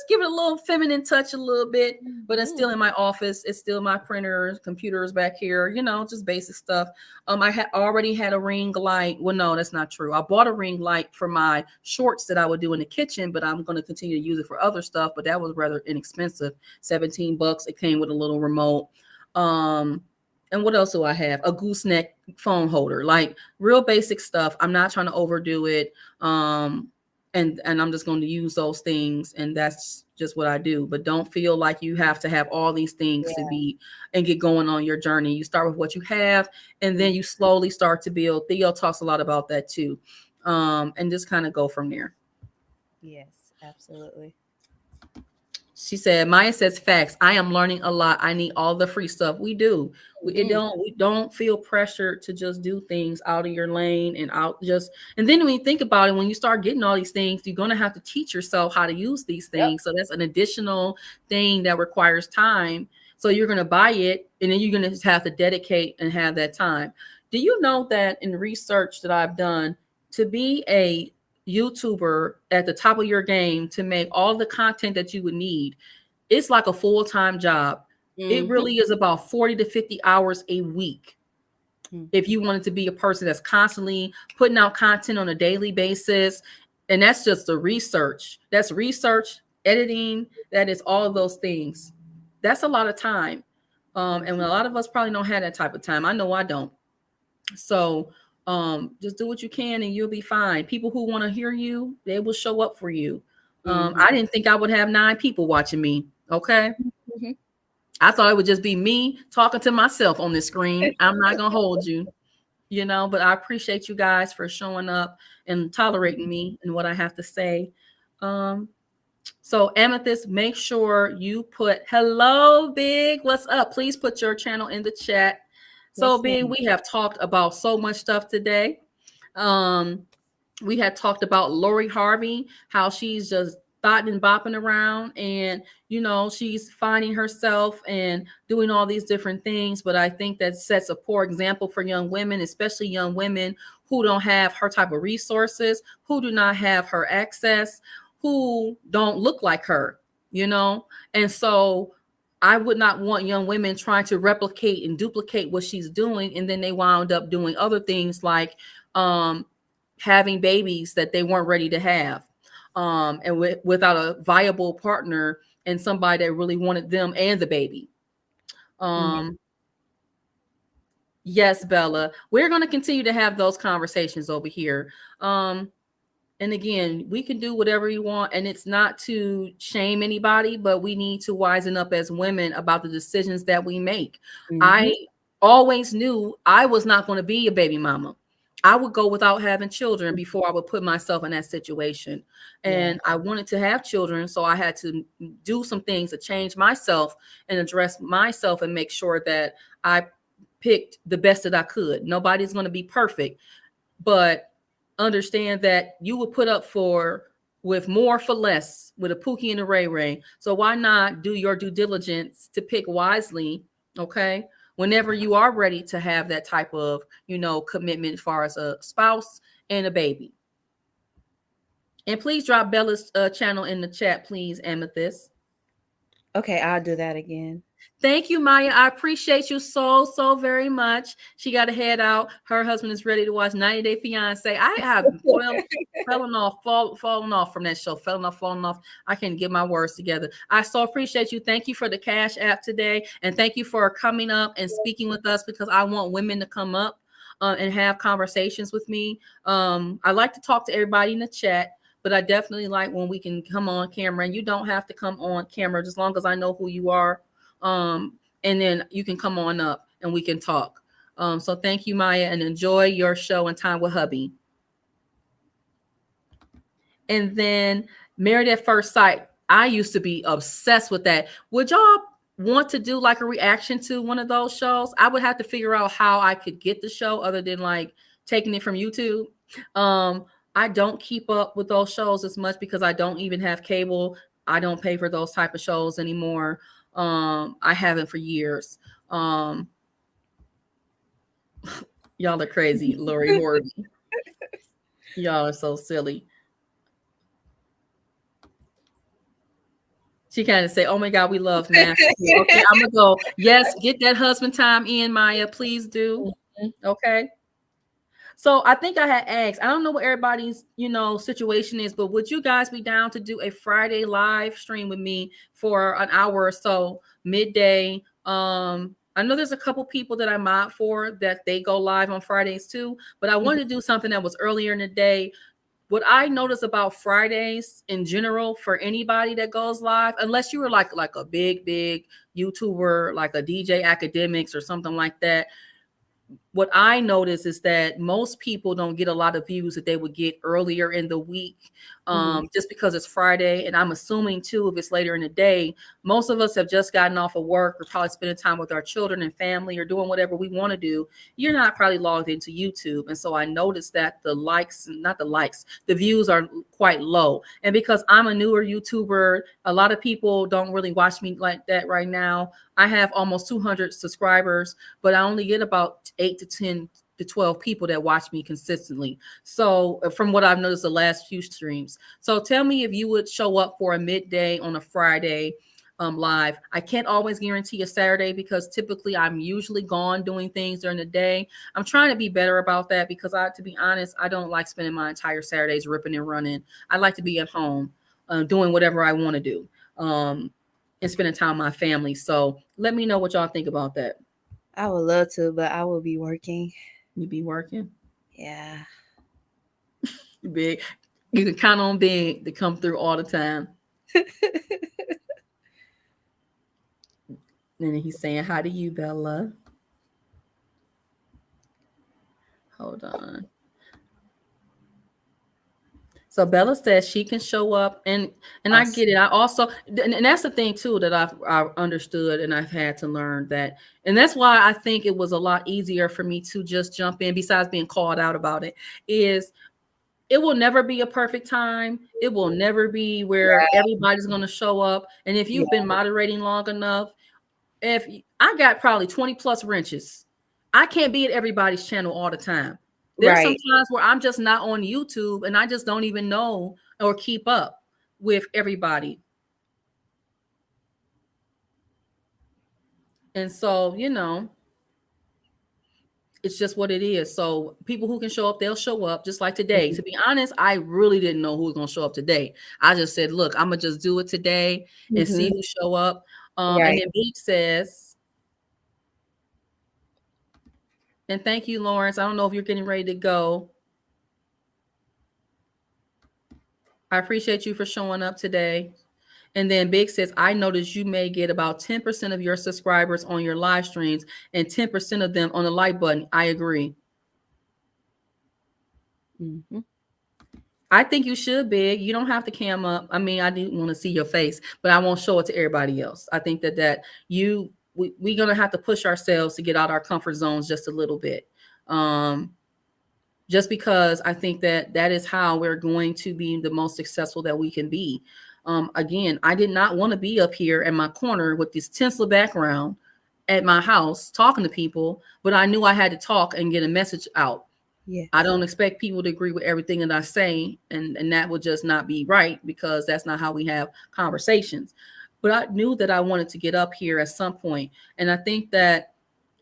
give it a little feminine touch a little bit, but it's still in my office. It's still my printers, computers back here, you know, just basic stuff. I had already had a ring light. Well, no, that's not true. I bought a ring light for my shorts that I would do in the kitchen, but I'm going to continue to use it for other stuff. But that was rather inexpensive, $17. It came with a little remote. And what else do I have? A gooseneck phone holder, like real basic stuff. I'm not trying to overdo it. And I'm just going to use those things, and that's just what I do. But don't feel like you have to have all these things to be and get going on your journey. You start with what you have, and then you slowly start to build. Theo talks a lot about that too, and just kind of go from there. Yes, absolutely. She said, Maya says facts. I am learning a lot. I need all the free stuff. We do. We don't feel pressured to just do things out of your lane and and then when you think about it, when you start getting all these things, you're going to have to teach yourself how to use these things. So that's an additional thing that requires time. So you're going to buy it, and then you're going to have to dedicate and have that time. Do you know that in research that I've done, to be a YouTuber at the top of your game, to make all the content that you would need, it's like a full-time job. It really is about 40 to 50 hours a week. If you wanted to be a person that's constantly putting out content on a daily basis, and that's just the research. That's research, editing, that is all of those things. That's a lot of time. And a lot of us probably don't have that type of time. I know I don't. So just do what you can and you'll be fine. People who want to hear you, they will show up for you. I didn't think I would have 9 people watching me. Okay. I thought it would just be me talking to myself on the screen. I'm not going to hold you, you know, but I appreciate you guys for showing up and tolerating me and what I have to say. So Amethyst, make sure you put hello, Big. What's up? Please put your channel in the chat. So Big, we have talked about so much stuff today. We had talked about Lori Harvey, how she's just thought and bopping around and, you know, she's finding herself and doing all these different things. But I think that sets a poor example for young women, especially young women who don't have her type of resources, who do not have her access, who don't look like her, you know? And so I would not want young women trying to replicate and duplicate what she's doing. And then they wound up doing other things like having babies that they weren't ready to have. And without a viable partner and somebody that really wanted them and the baby. Yes, Bella, we're going to continue to have those conversations over here. And again, we can do whatever you want, and it's not to shame anybody, but we need to wisen up as women about the decisions that we make. I always knew I was not going to be a baby mama. I would go without having children before I would put myself in that situation. And I wanted to have children. So I had to do some things to change myself and address myself and make sure that I picked the best that I could. Nobody's going to be perfect, but understand that you would put up with more for less with a Pookie and a Ray Ray. So why not do your due diligence to pick wisely? Okay. Whenever you are ready to have that type of, you know, commitment as far as a spouse and a baby. And please drop Bella's channel in the chat, please, Amethyst. Okay, I'll do that again. Thank you, Maya. I appreciate you so very much. She got to head out. Her husband is ready to watch 90 Day Fiance. I have fallen off from that show. Falling off. I can't get my words together. I so appreciate you. Thank you for the Cash App today. And thank you for coming up and speaking with us, because I want women to come up and have conversations with me. I like to talk to everybody in the chat, but I definitely like when we can come on camera, and you don't have to come on camera as long as I know who you are. And then you can come on up and we can talk. So thank you, Maya, and enjoy your show and time with hubby. And then Married at First Sight. I used to be obsessed with that. Would y'all want to do like a reaction to one of those shows? I would have to figure out how I could get the show other than like taking it from YouTube. I don't keep up with those shows as much because I don't even have cable. I don't pay for those type of shows anymore. I haven't for years. Y'all are crazy, Lori Horby. Y'all are so silly. She kind of say, "Oh my God, we love nasty." Okay, I'm gonna go. Yes, get that husband time in, Maya. Please do. Okay. So I think I had asked, I don't know what everybody's, you know, situation is, but would you guys be down to do a Friday live stream with me for an hour or so, midday? I know there's a couple people that I mod for that they go live on Fridays too, but I wanted to do something that was earlier in the day. What I notice about Fridays in general for anybody that goes live, unless you were like a big YouTuber, like a DJ Academics or something like that, what I notice is that most people don't get a lot of views that they would get earlier in the week, just because it's Friday. And I'm assuming too, if it's later in the day, most of us have just gotten off of work or probably spending time with our children and family or doing whatever we want to do. You're not probably logged into YouTube. And so I noticed that the views are quite low. And because I'm a newer YouTuber, a lot of people don't really watch me like that right now. I have almost 200 subscribers, but I only get about 8 to 10 to 12 people that watch me consistently. So from what I've noticed the last few streams. So tell me if you would show up for a midday on a Friday live. I can't always guarantee a Saturday because typically I'm usually gone doing things during the day. I'm trying to be better about that because to be honest, I don't like spending my entire Saturdays ripping and running. I like to be at home doing whatever I want to do and spending time with my family. So let me know what y'all think about that. I would love to, but I will be working. You be working? Yeah. Big. You can count on Big to come through all the time. And he's saying hi to you, Bella. Hold on. So Bella says she can show up, and awesome. I get it. I also, and that's the thing too that I've understood and I've had to learn that, and that's why I think it was a lot easier for me to just jump in. Besides being called out about it, is it will never be a perfect time. It will never be where everybody's going to show up. And if you've been moderating long enough, if I got probably 20 plus wrenches, I can't be at everybody's channel all the time. There's some times where I'm just not on YouTube and I just don't even know or keep up with everybody. And so, you know, it's just what it is. So people who can show up, they'll show up just like today. Mm-hmm. To be honest, I really didn't know who was going to show up today. I just said, look, I'm going to just do it today and see who show up. And then Beach says, and thank you, Lawrence. I don't know if you're getting ready to go. I appreciate you for showing up today. And then Big says, I noticed you may get about 10% of your subscribers on your live streams and 10% of them on the like button. I agree. Mm-hmm. I think you should, Big. You don't have to cam up. I mean, I do want to see your face, but I won't show it to everybody else. I think that we're going to have to push ourselves to get out our comfort zones just a little bit. Just because I think that is how we're going to be the most successful that we can be. Again, I did not want to be up here in my corner with this tinsel background at my house talking to people, but I knew I had to talk and get a message out. Yeah. I don't expect people to agree with everything that I say, and that would just not be right because that's not how we have conversations. But I knew that I wanted to get up here at some point. And I think that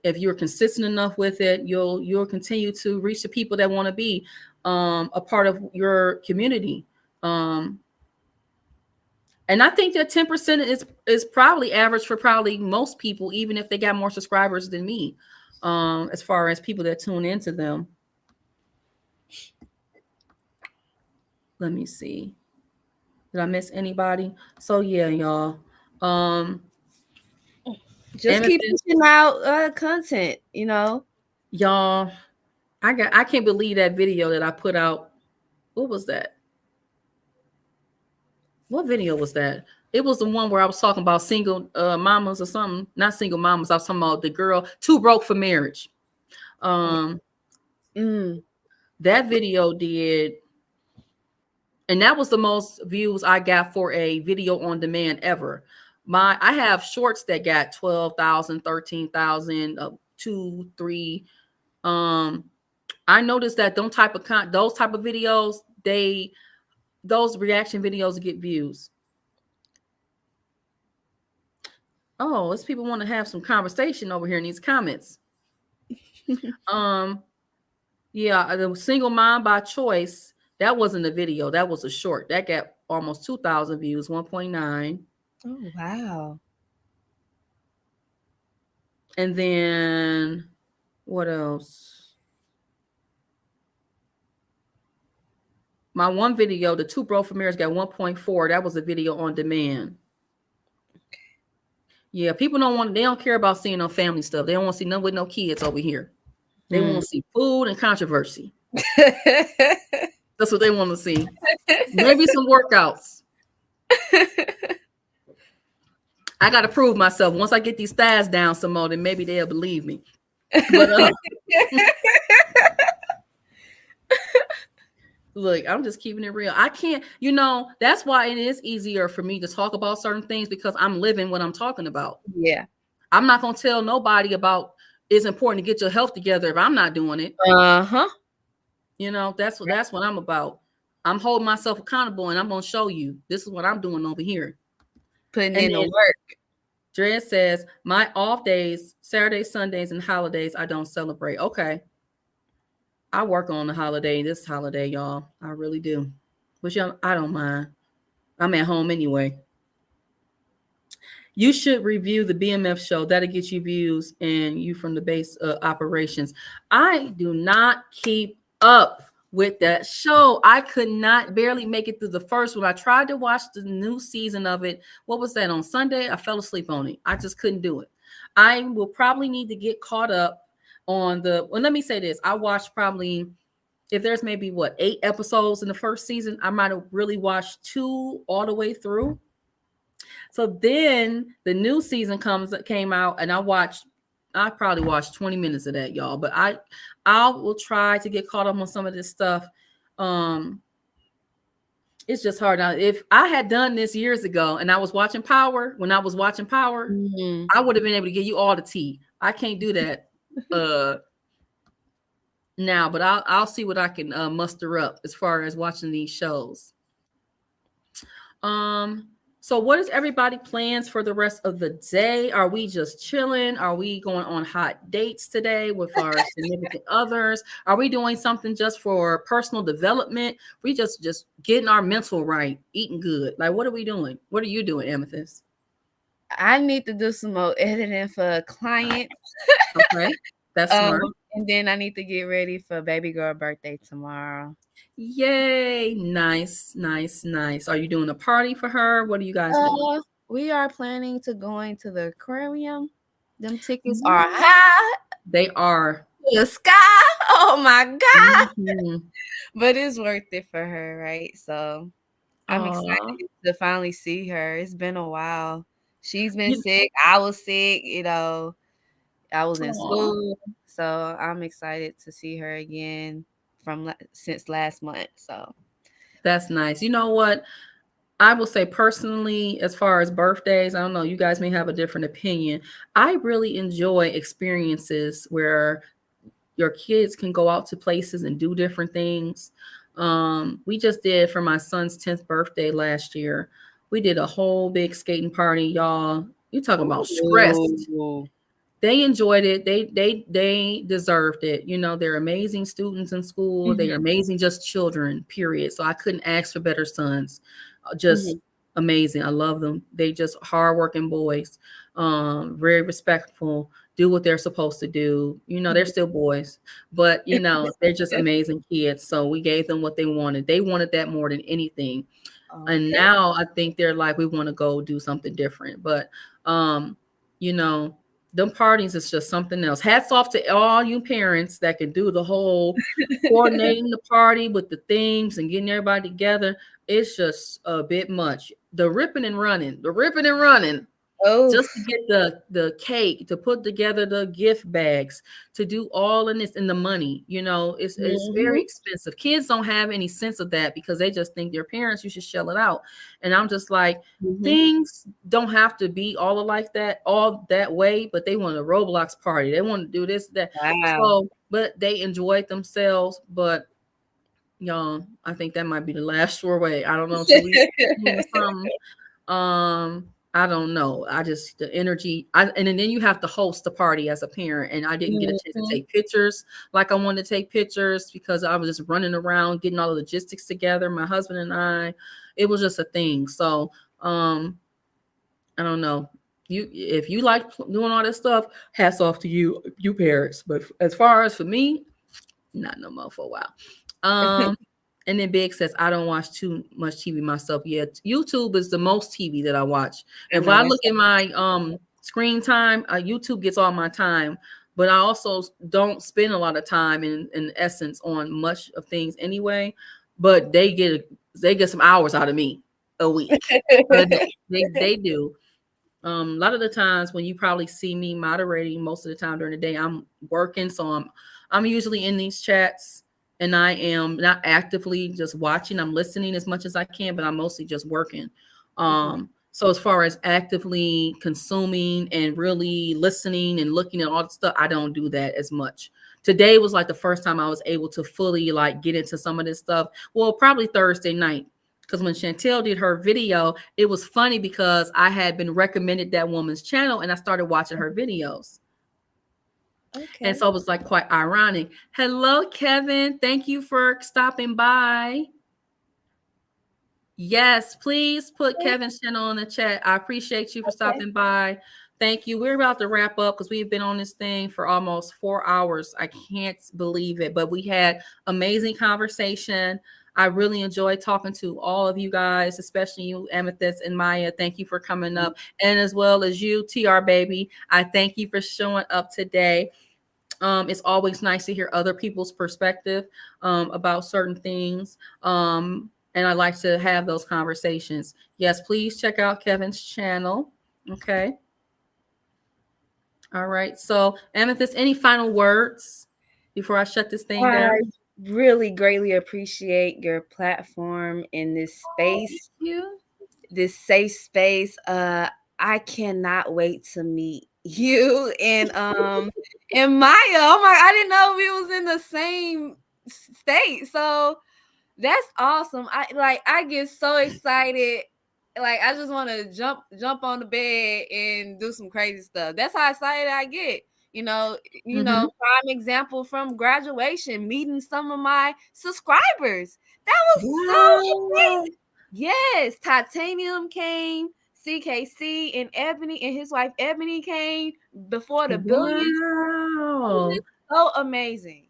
if you're consistent enough with it, you'll continue to reach the people that want to be a part of your community. And I think that 10% is probably average for probably most people, even if they got more subscribers than me, as far as people that tune into them. Let me see. Did I miss anybody? So yeah, y'all. Just keep pushing out content, you know. Y'all, I can't believe that video that I put out. What was that? What video was that? It was the one where I was talking about single mamas or something. Not single mamas. I was talking about the girl too broke for marriage. That video did, and that was the most views I got for a video on demand ever. I have shorts that got 12,000, 13,000, 2, 3. I noticed that those type of videos, those reaction videos get views. Oh, it's people want to have some conversation over here in these comments. Yeah, the single mom by choice. That wasn't a video. That was a short. That got almost 2,000 views, 1.9. Oh, wow. And then what else? My one video, the two bro for marriage, got 1.4. That was a video on demand. Okay. Yeah, people they don't care about seeing no family stuff. They don't want to see none with no kids over here. They want to see food and controversy. That's what they want to see. Maybe some workouts. I got to prove myself. Once I get these thighs down some more, then maybe they'll believe me. But, look, I'm just keeping it real. I can't, that's why it is easier for me to talk about certain things because I'm living what I'm talking about. Yeah. I'm not going to tell nobody about it's important to get your health together if I'm not doing it. Uh-huh. That's what I'm about. I'm holding myself accountable and I'm going to show you this is what I'm doing over here. putting And in the then work. Dred says, my off days, Saturdays, Sundays, and holidays, I don't celebrate. Okay. I work on the holiday, this holiday, y'all. I really do. But y'all, I don't mind. I'm at home anyway. You should review the BMF show. That'll get you views and you from the base operations. I do not keep up with that show. I could not barely make it through the first one. I tried to watch the new season of it. What was that on Sunday? I fell asleep on it. I just couldn't do it. I will probably need to get caught up on the, well, let me say this. I watched probably, if there's maybe 8 episodes in the first season, I might have really watched 2 all the way through. So then the new season came out, and I probably watched 20 minutes of that, y'all. But I will try to get caught up on some of this stuff. It's just hard now. If I had done this years ago and I was watching Power, I would have been able to give you all the tea. I can't do that now, but I'll see what I can muster up as far as watching these shows. So what is everybody plans for the rest of the day? Are we just chilling? Are we going on hot dates today with our significant others? Are we doing something just for personal development? We just getting our mental right, eating good. Like, what are we doing? What are you doing, Amethyst? I need to do some more editing for a client. Okay, that's smart. And then I need to get ready for baby girl birthday tomorrow. Yay! Nice. Are you doing a party for her? What are you guys doing? We are planning to going to the aquarium. Them tickets are high. They are. The sky. Oh my God. Mm-hmm. But it's worth it for her, right? So I'm excited to finally see her. It's been a while. She's been sick. I was sick, I was in school. So I'm excited to see her again since last month. So that's nice. You know what? I will say personally, as far as birthdays, I don't know, you guys may have a different opinion. I really enjoy experiences where your kids can go out to places and do different things. We just did for my son's 10th birthday last year. We did a whole big skating party, y'all. You talking about stressed. They enjoyed it. They deserved it. They're amazing students in school. Mm-hmm. They are amazing, just children, period. So I couldn't ask for better sons. Just amazing. I love them. They just hardworking boys, very respectful, do what they're supposed to do. They're still boys, but they're just amazing kids. So we gave them what they wanted. They wanted that more than anything. Okay. And now I think they're like, we want to go do something different. But them parties is just something else. Hats off to all you parents that can do the whole coordinating the party with the themes and getting everybody together. It's just a bit much. The ripping and running. Just to get the cake, to put together the gift bags, to do all in this, and the money, it's very expensive. Kids don't have any sense of that because they just think their parents, you should shell it out. And I'm just like, things don't have to be all that way, but they want a Roblox party. They want to do this, that. Wow. So, but they enjoyed themselves. But I think that might be the last sure way. I don't know until we do something. I don't know. The energy. And then you have to host the party as a parent. And I didn't get a chance to take pictures like I wanted to take pictures because I was just running around getting all the logistics together. My husband and I, it was just a thing. So I don't know. If you like doing all this stuff, hats off to you parents. But as far as for me, not no more for a while. And then Big says, I don't watch too much TV myself yet. YouTube is the most TV that I watch. If I look at my screen time, YouTube gets all my time. But I also don't spend a lot of time in essence on much of things anyway. But they get some hours out of me a week. they do. A lot of the times when you probably see me moderating most of the time during the day, I'm working. So I'm usually in these chats. And I am not actively just watching. I'm listening as much as I can, but I'm mostly just working. So as far as actively consuming and really listening and looking at all the stuff, I don't do that as much. Today was like the first time I was able to fully like get into some of this stuff. Well, probably Thursday night, because when Chantel did her video, it was funny because I had been recommended that woman's channel and I started watching her videos. Okay. And so it was like quite ironic. Hello, Kevin. Thank you for stopping by. Yes, please put Kevin's channel in the chat. I appreciate you for stopping by. Thank you. We're about to wrap up because we've been on this thing for almost 4 hours. I can't believe it, but we had amazing conversation. I really enjoyed talking to all of you guys, especially you, Amethyst and Maya. Thank you for coming up. And as well as you, TR Baby. I thank you for showing up today. It's always nice to hear other people's perspective about certain things. And I like to have those conversations. Yes, please check out Kevin's channel. Okay. All right. So, Amethyst, any final words before I shut this thing down? I really greatly appreciate your platform in this space. This safe space. I cannot wait to meet you and Maya. Oh my, I didn't know we was in the same state. So that's awesome. I get so excited. Like I just want to jump on the bed and do some crazy stuff. That's how excited I get. You know, prime example from graduation, meeting some of my subscribers. That was so amazing. Yes, Titanium came, CKC and Ebony and his wife Ebony came before the billions. Wow. So amazing.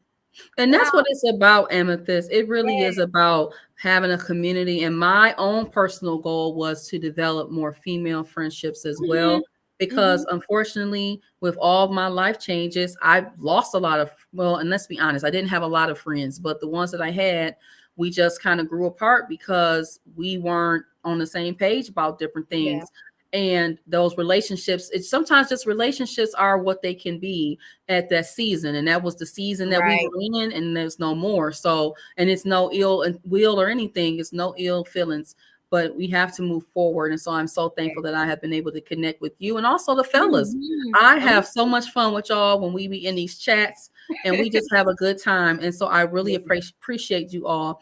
And that's what it's about, Amethyst. It really is about having a community. And my own personal goal was to develop more female friendships as well. Because unfortunately, with all my life changes, I've lost a lot of, and let's be honest, I didn't have a lot of friends, but the ones that I had, we just kind of grew apart because we weren't on the same page about different things. And those relationships, it's sometimes just relationships are what they can be at that season. And that was the season that we were in, and there's no more. So, and it's no ill will or anything. It's no ill feelings, but we have to move forward. And so I'm so thankful that I have been able to connect with you and also the fellas. I have so much fun with y'all when we be in these chats and we just have a good time. And so I really appreciate you all.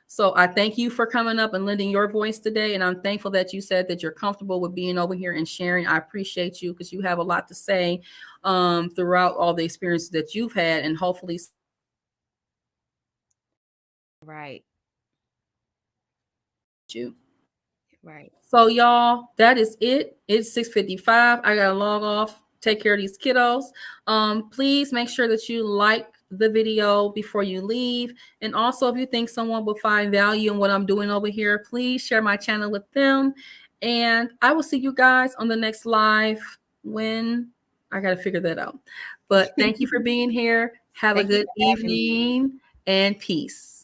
So I thank you for coming up and lending your voice today. And I'm thankful that you said that you're comfortable with being over here and sharing. I appreciate you because you have a lot to say throughout all the experiences that you've had, and hopefully. Right. You. Right. So y'all, that is it. It's 6:55. I gotta log off, take care of these kiddos. Please make sure that you like the video before you leave. And also, if you think someone will find value in what I'm doing over here, please share my channel with them. And I will see you guys on the next live when I got to figure that out. But thank you for being here. Have a good evening and peace.